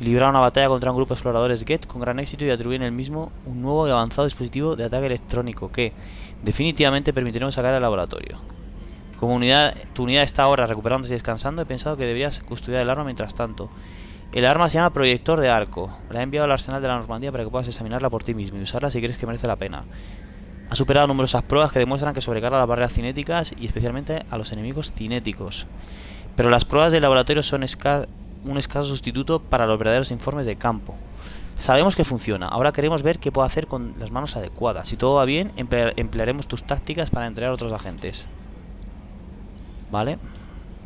libraron una batalla contra un grupo de exploradores Get con gran éxito y atribuyen el mismo un nuevo y avanzado dispositivo de ataque electrónico que definitivamente permitiremos sacar al laboratorio. Como tu unidad está ahora recuperándose y descansando, he pensado que deberías custodiar el arma mientras tanto. El arma se llama proyector de arco. La he enviado al arsenal de la Normandía para que puedas examinarla por ti mismo y usarla si crees que merece la pena. Ha superado numerosas pruebas que demuestran que sobrecarga las barreras cinéticas y especialmente a los enemigos cinéticos. Pero las pruebas del laboratorio son un escaso sustituto para los verdaderos informes de campo. Sabemos que funciona, ahora queremos ver qué puedo hacer con las manos adecuadas. Si todo va bien, emplearemos tus tácticas para entregar a otros agentes. Vale.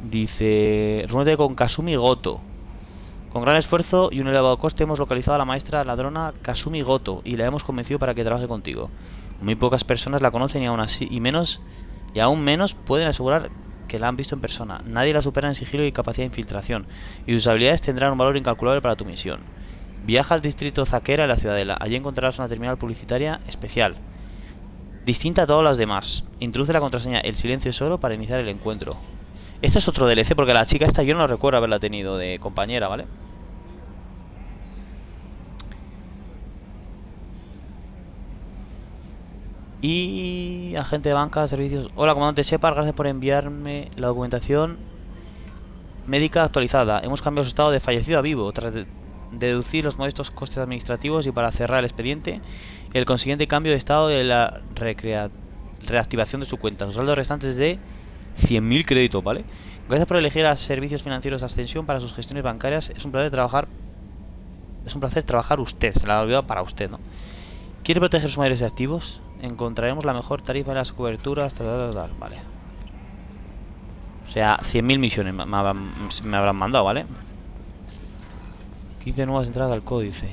Dice, reúnete con Kasumi Goto. Con gran esfuerzo y un elevado coste hemos localizado a la maestra ladrona Kasumi Goto y la hemos convencido para que trabaje contigo. Muy pocas personas la conocen y aún menos pueden asegurar que la han visto en persona. Nadie la supera en sigilo y capacidad de infiltración, y sus habilidades tendrán un valor incalculable para tu misión. Viaja al distrito Zaquera en la Ciudadela. Allí encontrarás una terminal publicitaria especial, distinta a todas las demás. Introduce la contraseña El silencio es oro para iniciar el encuentro. Esto es otro DLC porque la chica esta yo no recuerdo haberla tenido de compañera, ¿vale? Y agente de banca, servicios. Hola, comandante Shepard, gracias por enviarme la documentación médica actualizada. Hemos cambiado su estado de fallecido a vivo tras deducir los modestos costes administrativos y para cerrar el expediente, el consiguiente cambio de estado de la reactivación de su cuenta. Su saldo restante es de 100.000 créditos, ¿vale? Gracias por elegir a Servicios Financieros Ascensión para sus gestiones bancarias. Es un placer trabajar usted. Se la ha olvidado para usted, ¿no? ¿Quiere proteger sus mayores activos? Encontraremos la mejor tarifa de las coberturas. Vale. O sea, 100.000 misiones me habrán mandado, ¿vale? 15 nuevas entradas al códice.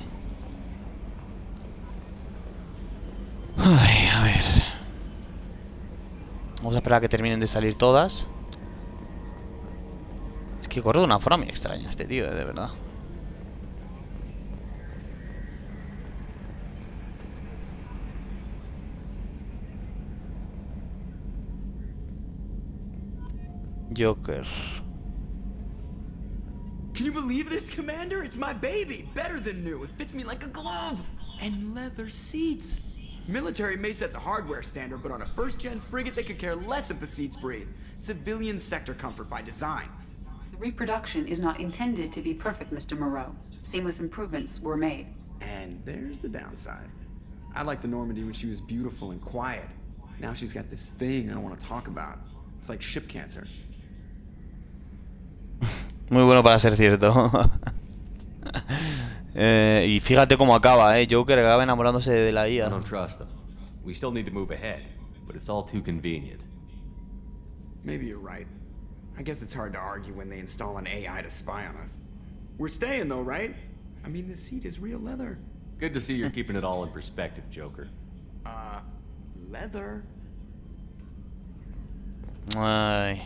Ay, a ver. Vamos a esperar a que terminen de salir todas. Es que corre de una forma muy extraña este tío, de verdad. Joker. Can you believe this, Commander? It's my baby. Better than new. It fits me like a glove. And leather seats. Military may set the hardware standard, but on a first-gen frigate, they could care less if the seats breathe. Civilian sector comfort by design. The reproduction is not intended to be perfect, Mr. Moreau. Seamless improvements were made. And there's the downside. I liked the Normandy when she was beautiful and quiet. Now she's got this thing I don't want to talk about. It's like ship cancer. Muy bueno para ser cierto. Y fíjate cómo acaba, Joker acaba enamorándose de la IA. I don't trust them. We still need to move ahead, but it's all too convenient. Maybe you're right. I guess it's hard to argue when they install an AI to spy on us. We're staying though, right? I mean, the seat is real leather. Good to see you're keeping it all in perspective, Joker. Leather. Ay.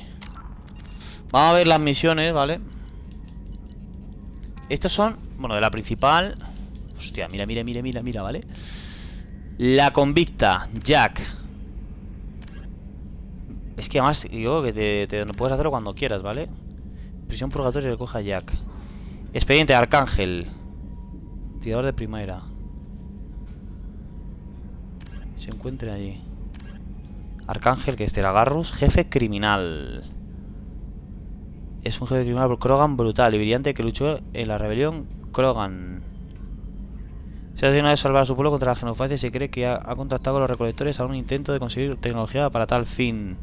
Vamos a ver las misiones, ¿vale? Estos son, bueno, de la principal. Hostia, mira, ¿vale? La convicta, Jack. Es que además, digo que no puedes hacerlo cuando quieras, ¿vale? Prisión purgatoria, recoge a Jack. Expediente Arcángel. Tirador de primera. Se encuentra allí. Arcángel, que es Telagarrus. Jefe criminal. Es un jefe criminal por Krogan brutal y brillante que luchó en la rebelión Krogan. Se ha asignado de salvar a su pueblo contra la xenofagia y se cree que ha contactado con los recolectores a un intento de conseguir tecnología para tal fin.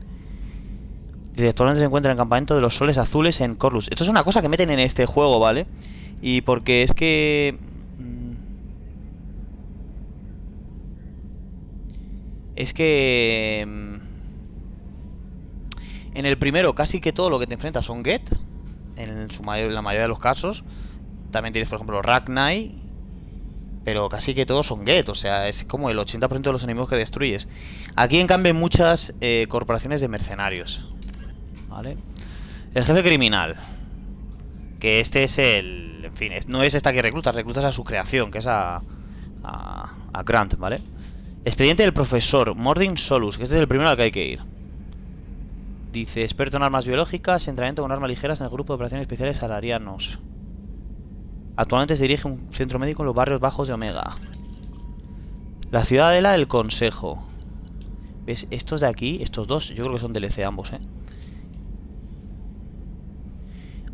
Dice, actualmente se encuentra en el campamento de los soles azules en Corlus. Esto es una cosa que meten en este juego, ¿vale? Y porque es que... en el primero casi que todo lo que te enfrentas son Get. En la mayoría de los casos. También tienes, por ejemplo, Ragnar. Pero casi que todos son Get. O sea, es como el 80% de los enemigos que destruyes. Aquí, en cambio, hay muchas corporaciones de mercenarios. ¿Vale? El jefe criminal. Que este es el... En fin, no es esta que reclutas a su creación, que es a Grant, ¿vale? Expediente del profesor Mordin Solus, que este es el primero al que hay que ir. Dice, experto en armas biológicas, entrenamiento con armas ligeras en el grupo de operaciones especiales salarianos. Actualmente se dirige un centro médico en los barrios bajos de Omega. La ciudadela del consejo. ¿Ves? Estos de aquí, estos dos, yo creo que son DLC ambos, ¿eh?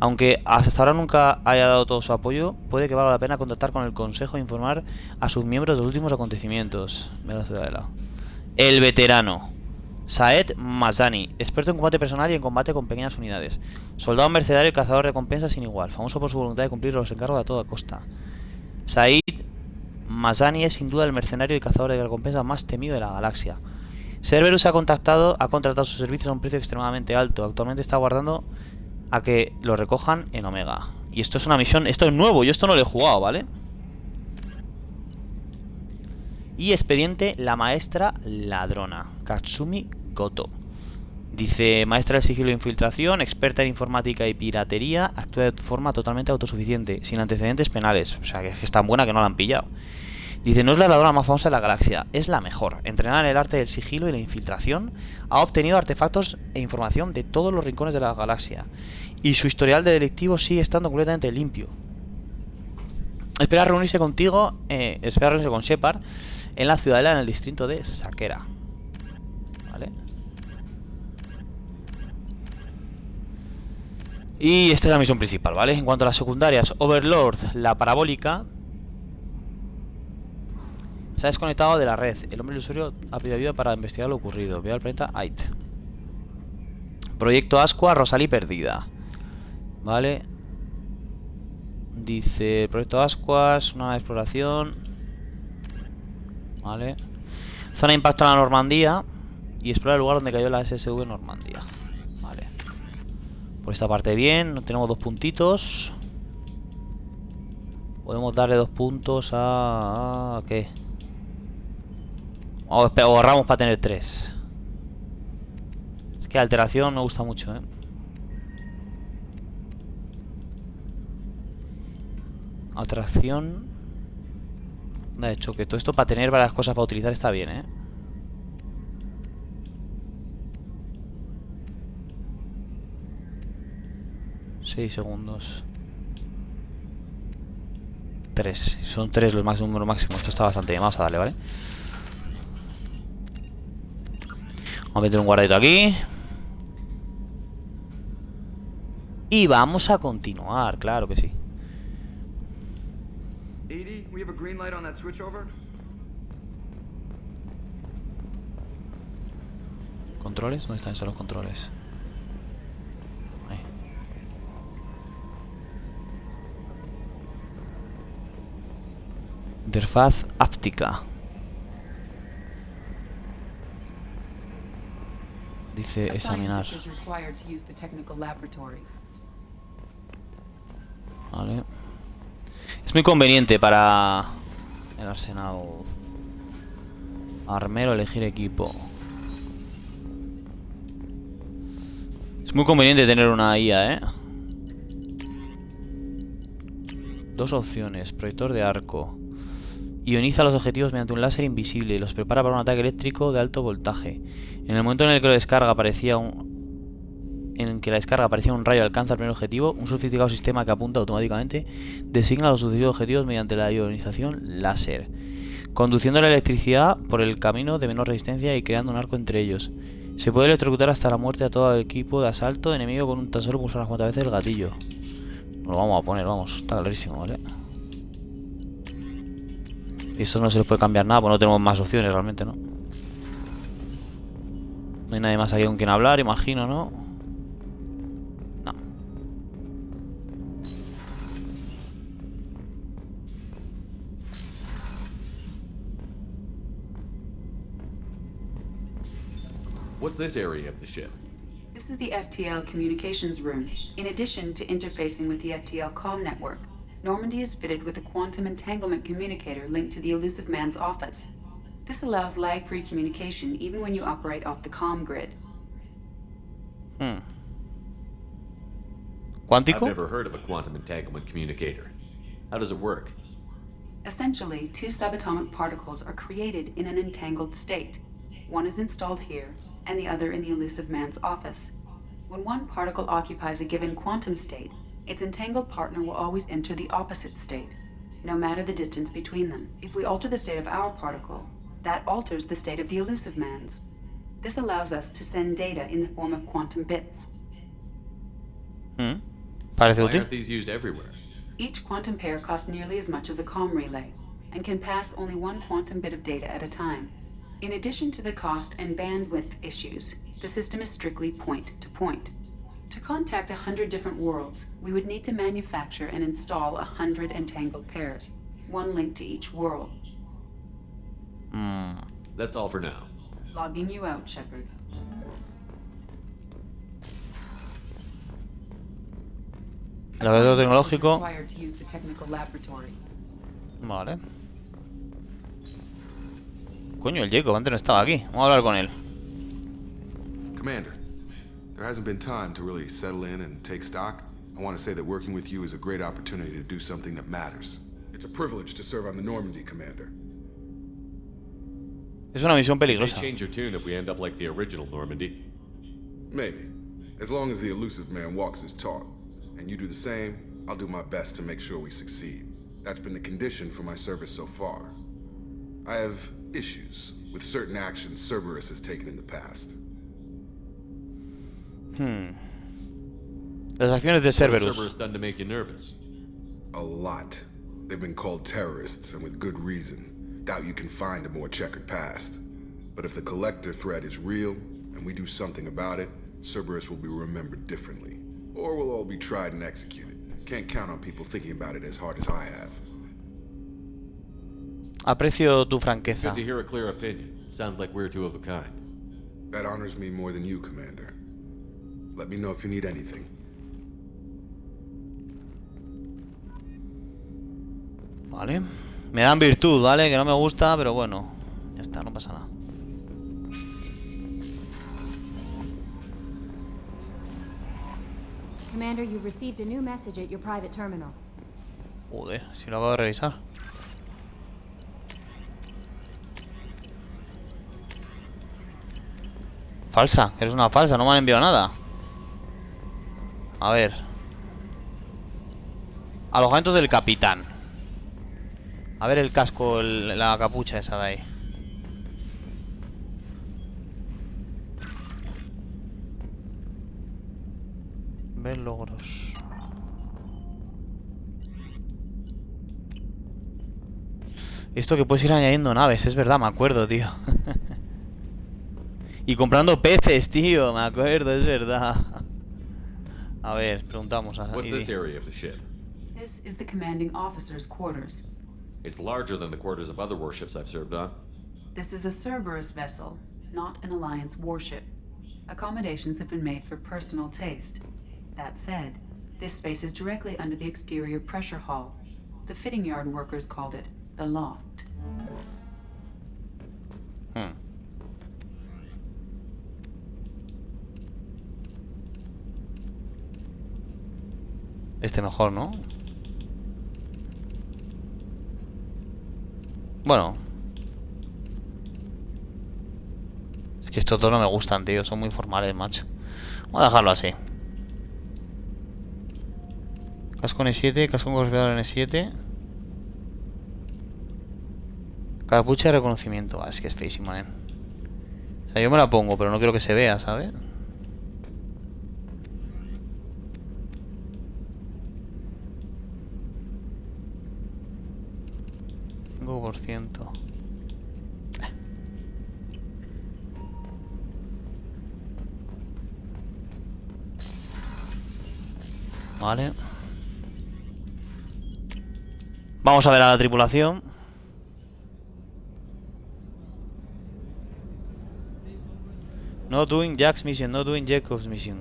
Aunque hasta ahora nunca haya dado todo su apoyo, puede que valga la pena contactar con el consejo e informar a sus miembros de los últimos acontecimientos. Mira la ciudadela. El veterano Saed Mazani, experto en combate personal y en combate con pequeñas unidades. Soldado mercenario y cazador de recompensas sin igual, famoso por su voluntad de cumplir los encargos a toda costa. Said Mazani es sin duda el mercenario y cazador de recompensas más temido de la galaxia. Cerberus ha contratado sus servicios a un precio extremadamente alto. Actualmente está aguardando a que lo recojan en Omega. Y esto es una misión, esto es nuevo, yo esto no lo he jugado, ¿vale? Y expediente la maestra ladrona, Katsumi Goto. Dice, maestra del sigilo e infiltración, experta en informática y piratería, actúa de forma totalmente autosuficiente, sin antecedentes penales. O sea, que es tan buena que no la han pillado. Dice, no es la ladrona más famosa de la galaxia, es la mejor. Entrenada en el arte del sigilo y la infiltración, ha obtenido artefactos e información de todos los rincones de la galaxia. Y su historial de delictivo sigue estando completamente limpio. Espera reunirse con Shepard en la ciudadela en el distrito de Sakera. ¿Vale? Y esta es la misión principal, ¿vale? En cuanto a las secundarias, Overlord, la parabólica, se ha desconectado de la red. El hombre ilusorio ha pedido ayuda para investigar lo ocurrido. Veo al planeta Ait. Proyecto Asqua, Rosalí perdida. Vale. Dice, Proyecto Asqua es una exploración. Vale. Zona de impacto en la Normandía. Y explora el lugar donde cayó la SSV Normandía. Vale. Por esta parte bien. Tenemos 2 puntitos. Podemos darle 2 puntos a ¿qué? O ahorramos para tener 3. Es que alteración me gusta mucho, ¿eh? Atracción. De hecho, que todo esto para tener varias cosas para utilizar está bien, ¿eh? Seis segundos. 3. Son 3 los número máximo. Esto está bastante bien. Vamos a darle, ¿vale? Vamos a meter un guardadito aquí. Y vamos a continuar, claro que sí. Edie, we have a green light on that switchover. ¿Controles? ¿Dónde están esos los controles? Ahí. Interfaz áptica. Dice examinar. Vale. Es muy conveniente para el arsenal. Armero, elegir equipo. Es muy conveniente tener una IA, ¿eh? 2 opciones. Proyector de arco. Ioniza a los objetivos mediante un láser invisible y los prepara para un ataque eléctrico de alto voltaje. En el momento en el que la descarga aparecía un rayo alcanza el primer objetivo, un sofisticado sistema que apunta automáticamente designa los sucesivos objetivos mediante la ionización láser, conduciendo la electricidad por el camino de menor resistencia y creando un arco entre ellos. Se puede electrocutar hasta la muerte a todo el equipo de asalto enemigo con un tan solo pulsar unas cuantas veces el gatillo. Lo vamos a poner, vamos, está clarísimo, ¿vale? Eso no se le puede cambiar nada, pues no tenemos más opciones realmente, ¿no? No hay nadie más aquí con quien hablar, imagino, ¿no? No. What's this area of the ship? This is the FTL communications room. In addition to interfacing with the FTL comm network, Normandy is fitted with a quantum entanglement communicator linked to the Elusive Man's office. This allows lag-free communication even when you operate off the comm grid. ¿Cuántico? I've never heard of a quantum entanglement communicator. How does it work? Essentially, two subatomic particles are created in an entangled state. One is installed here, and the other in the Elusive Man's office. When one particle occupies a given quantum state, its entangled partner will always enter the opposite state, no matter the distance between them. If we alter the state of our particle, that alters the state of the Elusive Man's. This allows us to send data in the form of quantum bits. Parece Why útil. aren't these used everywhere? Each quantum pair costs nearly as much as a comm relay, and can pass only one quantum bit of data at a time. In addition to the cost and bandwidth issues, the system is strictly point-to-point. To contact 100 different worlds, we would need to manufacture and install 100 entangled pairs, one linked to each world. That's all for now. Logging you out, Shepard. Laboratorio tecnológico. Required to use the technical laboratory. Vale. Coño, el Jacob antes no estaba aquí. Vamos a hablar con él. Commander, there hasn't been time to really settle in and take stock. I want to say that working with you is a great opportunity to do something that matters. It's a privilege to serve on the Normandy, Commander. Es una misión May peligrosa. change your tune if we end up like the original Normandy. Maybe. As long as the Elusive Man walks his talk, and you do the same, I'll do my best to make sure we succeed. That's been the condition for my service so far. I have issues with certain actions Cerberus has taken in the past. Las acciones de What has Cerberus. Cerberus done to make you nervous? A lot. They've been called terrorists, and with good reason. Doubt you can find a more checkered past. But if the Collector threat is real, and we do something about it, Cerberus will be remembered differently. Or we'll all be tried and executed. Can't count on people thinking about it as hard as I have. Aprecio tu It's franqueza. good to hear a clear opinion. Sounds like we're two of a kind. That honors me more than you, Commander. Let me know if you need anything. Vale. Me dan virtud, ¿vale? Que no me gusta, pero bueno. Ya está, no pasa nada. Commander, you've received a new message at your private terminal. Joder, si lo acabo de revisar. Falsa, eres una falsa, no me han enviado nada. A ver. Alojamientos del capitán. A ver el casco, la capucha esa de ahí. Ver logros. Esto que puedes ir añadiendo naves, es verdad, me acuerdo, tío. Y comprando peces, tío, me acuerdo, es verdad. A ver, preguntamos a What's this area of the ship? This is the commanding officer's quarters. It's larger than the quarters of other warships I've served on. This is a Cerberus vessel, not an Alliance warship. Accommodations have been made for personal taste. That said, this space is directly under the exterior pressure hull. The fitting yard workers called it the loft. Este mejor, ¿no? Bueno. Es que estos dos no me gustan, tío. Son muy formales, macho. Vamos a dejarlo así. Casco N7, casco con golpeador N7. Capucha de reconocimiento. Ah, es que es feísimo, O sea, yo me la pongo, pero no quiero que se vea, ¿sabes? %. Vale. Vamos a ver a la tripulación. No doing Jack's mission, no doing Jacob's mission.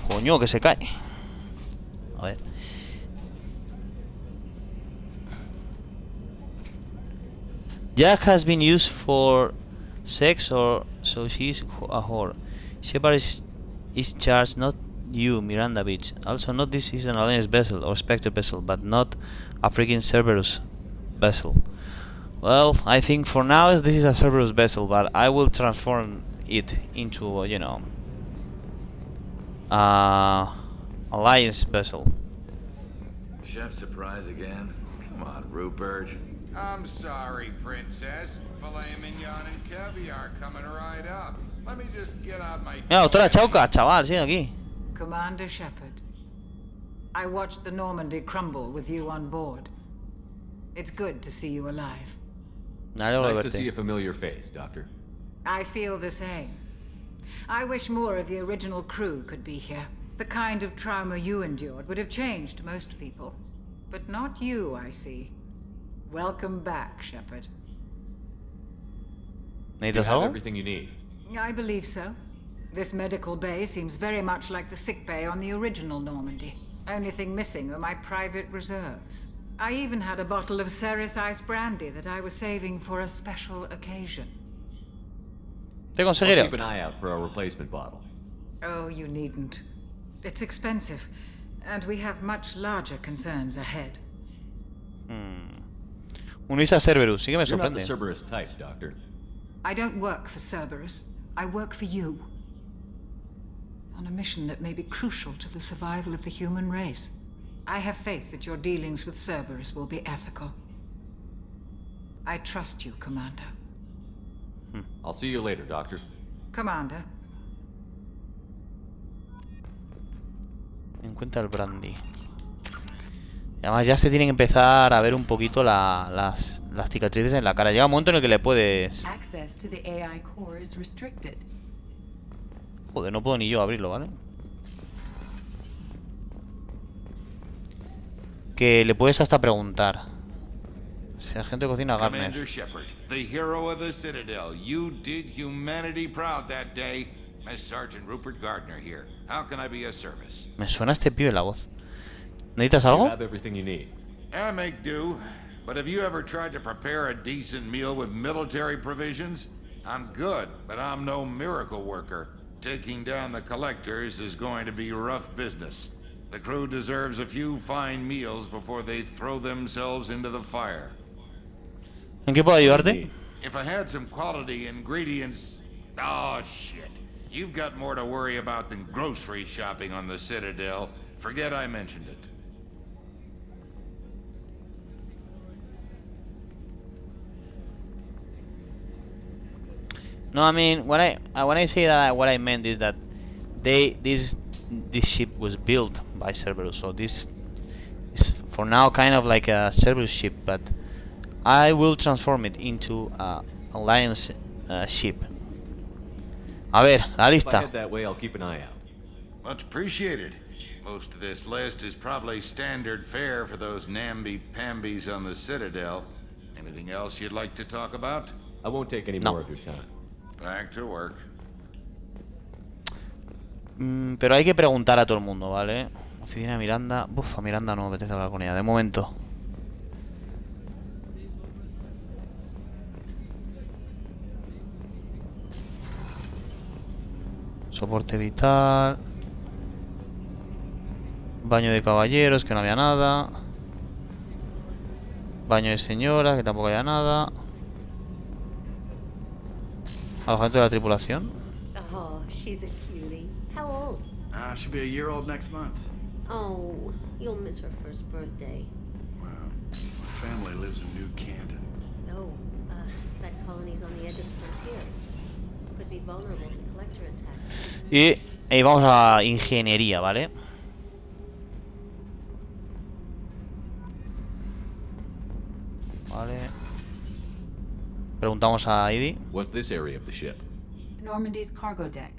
Coño, que se cae. A ver. Jack has been used for sex, or so she's a whore. Shepard is charged, not you, Miranda bitch. Also, not this is an Alliance vessel or Spectre vessel, but not a freaking Cerberus vessel. Well, I think for now this is a Cerberus vessel, but I will transform it into, you know, Alliance vessel. Chef surprise again? Come on, Rupert. I'm sorry, Princess. Filet mignon and caviar coming right up. Let me just get out my... Mira, doctora Chauca, chaval, sí, aquí. Commander Shepard, I watched the Normandy crumble with you on board. It's good to see you alive. Nice to see a familiar face, Doctor. I feel the same. I wish more of the original crew could be here. The kind of trauma you endured would have changed most people. But not you, I see. Welcome back, Shepard. You have everything you need. I believe so. This medical bay seems very much like the sick bay on the original Normandy. Only thing missing are my private reserves. I even had a bottle of Ceres Ice brandy that I was saving for a special occasion. I'll keep an eye out for a replacement bottle. Oh, you needn't. It's expensive, and we have much larger concerns ahead. Unirse a Cerberus, sí que me You're not sorprende. the Cerberus type, Doctor. I don't work for Cerberus. I work for you. On a mission that may be crucial to the survival of the human race. I have faith that your dealings with Cerberus will be ethical. I trust you, Commander. I'll see you later, Doctor. Commander. Encuentra el brandy. Y además ya se tienen que empezar a ver un poquito las cicatrices en la cara. Llega un momento en el que le puedes... Access to the AI core is restricted. Joder, no puedo ni yo abrirlo, ¿vale? Que le puedes hasta preguntar. Sargento de cocina Gardner. Commander Shepard, the hero of the Citadel. You did humanity proud that day. As Sergeant Rupert Gardner here. How can I be of service? Me suena este pibe la voz. ¿Necesitas algo? You have everything you need. I make do. But have you ever tried to prepare a decent meal with military provisions? I'm good, but I'm no miracle worker. Taking down the collectors is going to be rough business. The crew deserves a few fine meals before they throw themselves into the fire. ¿En qué puedo ayudarte? If I had some quality ingredients... Oh, shit. You've got more to worry about than grocery shopping on the Citadel. Forget I mentioned it. No, I mean, when I say that, what I meant is that this ship was built by Cerberus, so this is for now kind of like a Cerberus ship, but I will transform it into a Alliance ship. A ver, la If I lista. head that way, I'll keep an eye out. Much appreciated. Most of this list is probably standard fare for those namby-pambies on the Citadel. Anything else you'd like to talk about? I won't take any more of your time. Back to work. Pero hay que preguntar a todo el mundo, ¿vale? Oficina de Miranda. Uf, a Miranda no me apetece hablar con ella, de momento. Soporte vital. Baño de caballeros, que no había nada. Baño de señora, que tampoco haya nada. Alojamiento de la tripulación. Oh, she's a cutie. How old? She'll be a year old next month. Oh, you'll miss her first birthday. Well, my family lives in New Canton. Oh, that colony's on the edge of the frontier. Could be vulnerable to collector attack. Y vamos a ingeniería, ¿vale? Vale. Preguntamos a Edie. What's this area of the ship? Normandy's cargo deck.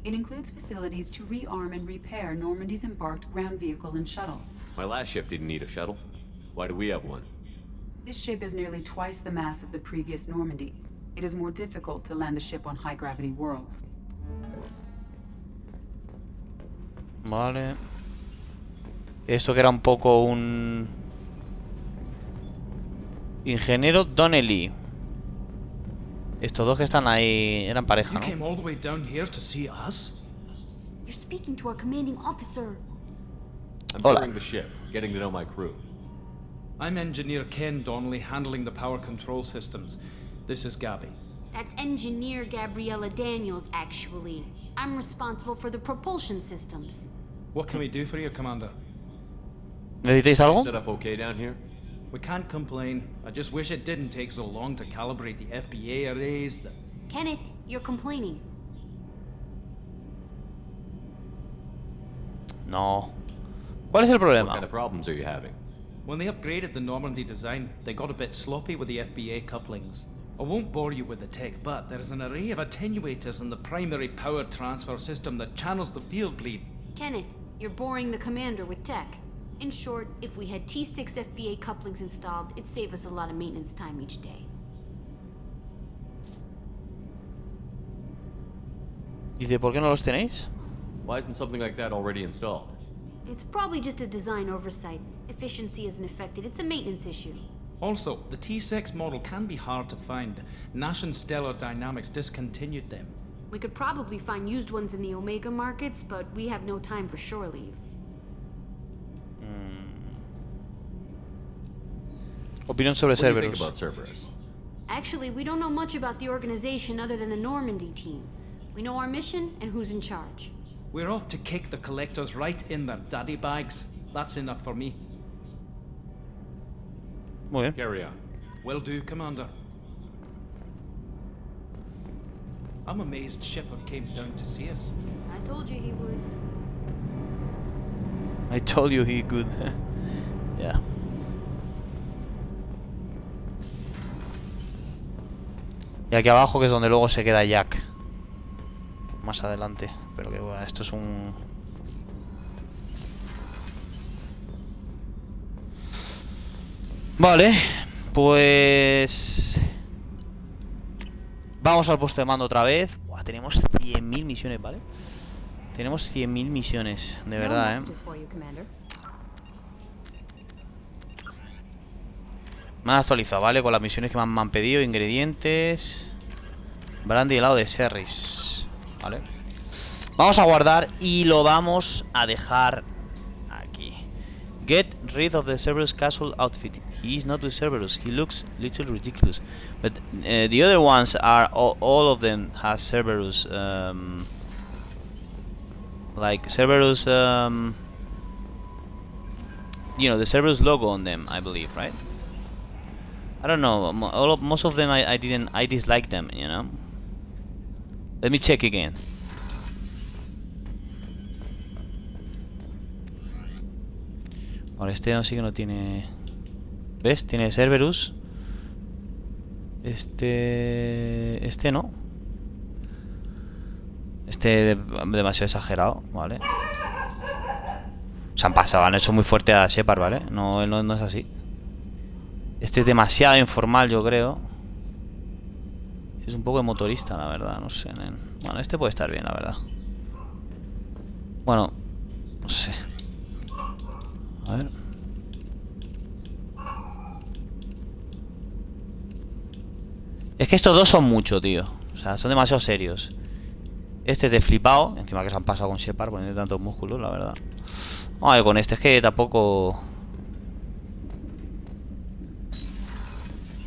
It includes facilities to rearm and repair Normandy's embarked ground vehicle and shuttle. My last ship didn't need a shuttle. Why do we have one? This ship is nearly twice the mass of the previous Normandy. It is more difficult to land the ship on high-gravity worlds. Vale. Esto que era un poco un... Ingeniero Donnelly. Estos dos que están ahí eran pareja, You ¿no? came all the way down here to see us? You're speaking to our commanding officer. I'm Hola. touring the ship, getting to know my crew. I'm Engineer Ken Donnelly, handling the power control systems. This is Gabby. That's Engineer Gabriella Daniels, actually. I'm responsible for the propulsion systems. What can we do for you, Commander? ¿Necesitáis algo? Set up okay down here? We can't complain. I just wish it didn't take so long to calibrate the FBA arrays. Kenneth, you're complaining. No. ¿Cuál es el What problema? kind of problems are you having? When they upgraded the Normandy design, they got a bit sloppy with the FBA couplings. I won't bore you with the tech, but there is an array of attenuators in the primary power transfer system that channels the field bleed. Kenneth, you're boring the commander with tech. In short, if we had T6 FBA couplings installed, it'd save us a lot of maintenance time each day. Dice, ¿por qué no los tenéis? Why isn't something like that already installed? It's probably just a design oversight. Efficiency isn't affected, it's a maintenance issue. Also, the T6 model can be hard to find. Nash and Stellar Dynamics discontinued them. We could probably find used ones in the Omega markets, but we have no time for shore leave. Opinión sobre What do you think Cerberus. about Cerberus? Actually, we don't know much about the organization other than the Normandy team. We know our mission and who's in charge. We're off to kick the collectors right in their daddy bags. That's enough for me. Muy bien. Carry on. Will do, Commander. I'm amazed Shepard came down to see us. I told you he would. I told you he could. Yeah. Y aquí abajo que es donde luego se queda Jack. Más adelante. Pero que bueno, esto es un... Vale. Pues... Vamos al puesto de mando otra vez. Buah, tenemos 100.000 misiones, ¿vale? Tenemos 100.000 misiones, de verdad, Me han actualizado, ¿vale? Con las misiones que me han pedido. Ingredientes. Brandy helado de Serris. Vale. Vamos a guardar y lo vamos a dejar aquí. Get rid of the Cerberus casual outfit. He is not with Cerberus. He looks a little ridiculous. But the other ones are... All of them has Cerberus... like Cerberus... you know, the Cerberus logo on them, I believe, right? I don't know. Most of them I dislike them, you know. Let me check again. Ahora este sí que no tiene. ¿Ves? Tiene Cerberus. Este no. Demasiado exagerado, ¿vale? Se han pasado, han hecho muy fuerte a Shepard, ¿vale? No es así. Este es demasiado informal, yo creo. Este es un poco de motorista, la verdad, no sé, nen. Bueno, este puede estar bien, la verdad. Bueno, no sé. A ver. Es que estos dos son mucho, tío. O sea, son demasiado serios. Este es de flipado. Encima que se han pasado con Shepard poniendo tantos músculos, la verdad. Vamos a ver con este, es que tampoco...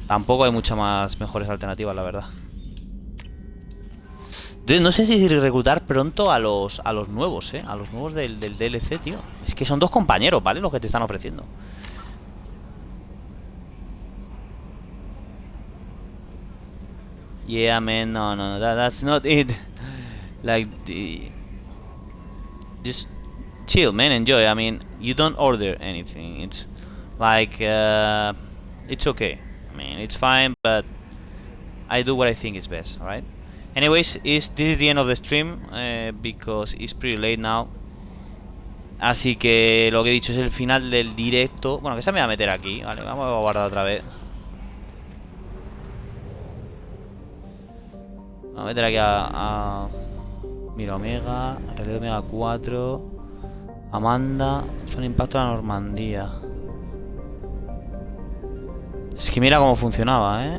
Tampoco hay muchas más mejores alternativas, la verdad. No sé si reclutar pronto a los nuevos, a los nuevos del DLC, tío. Es que son 2 compañeros, ¿vale? Los que te están ofreciendo. Yeah, man, no, that's not it. Like, just chill, man, enjoy. I mean, you don't order anything. It's like, it's okay. I mean, it's fine, but I do what I think is best, alright? Anyways, this is the end of the stream, because it's pretty late now. Así que lo que he dicho es el final del directo. Bueno, que se me va a meter aquí, vale, vamos a guardar otra vez. Vamos a meter aquí mira, Omega, Relé Omega 4, Amanda, zona de impacto de la Normandía. Es que mira cómo funcionaba,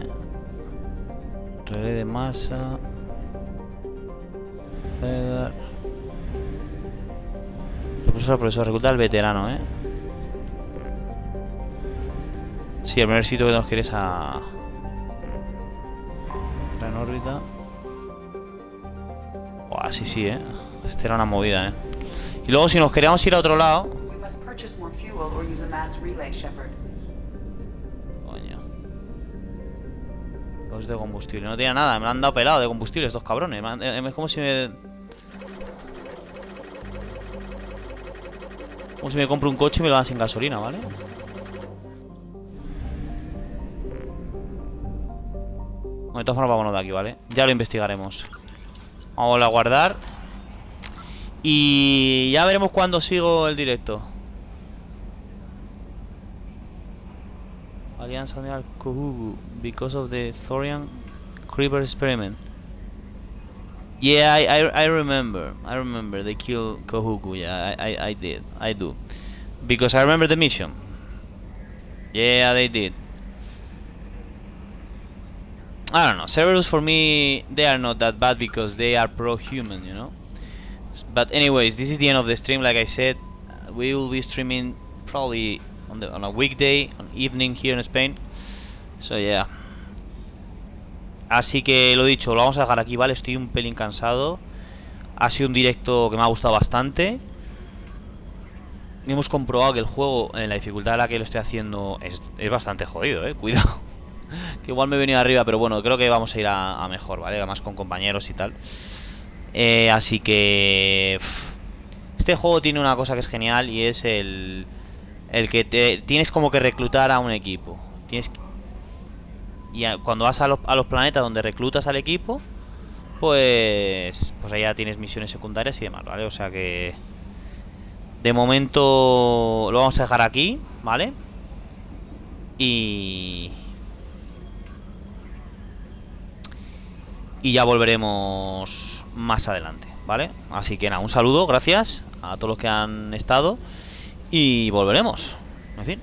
Relé de masa. Feder. Profesor, recluta al veterano, Sí, el primer sitio que nos quieres a... en órbita. Buah, sí, Esta era una movida, Y luego si nos queríamos ir a otro lado... Coño. Dos de combustible. No tenía nada, me han dado pelado de combustible estos cabrones. Es como si me... Como si me compro un coche y me lo dan sin gasolina, ¿vale? Bueno, de todas formas vámonos de aquí, ¿vale? Ya lo investigaremos. Vamos a guardar. Y ya veremos cuándo sigo el directo. Alianza Near Kohugu because of the Thorian Creeper experiment. Yeah, I remember. I remember they killed Kohugu. Yeah, I did. I do. Because I remember the mission. Yeah, they did. I don't know. Cerberus for me, they are not that bad because they are pro-human, you know. But anyways, this is the end of the stream. Like I said, we will be streaming probably on a weekday, on evening here in Spain. So yeah. Así que lo dicho, lo vamos a dejar aquí, ¿vale? Estoy un pelín cansado. Ha sido un directo que me ha gustado bastante. Hemos comprobado que el juego, en la dificultad a la que lo estoy haciendo, es bastante jodido, cuidado. Que igual me he venido arriba, pero bueno, creo que vamos a ir a mejor, ¿vale? Además con compañeros y tal. Así que... Este juego tiene una cosa que es genial y es el que tienes como que reclutar a un equipo. Y cuando vas a los planetas donde reclutas al equipo, pues ahí ya tienes misiones secundarias y demás, ¿vale? O sea que de momento lo vamos a dejar aquí, ¿vale? Y ya volveremos más adelante, ¿vale? Así que nada, un saludo, gracias a todos los que han estado y volveremos, en fin.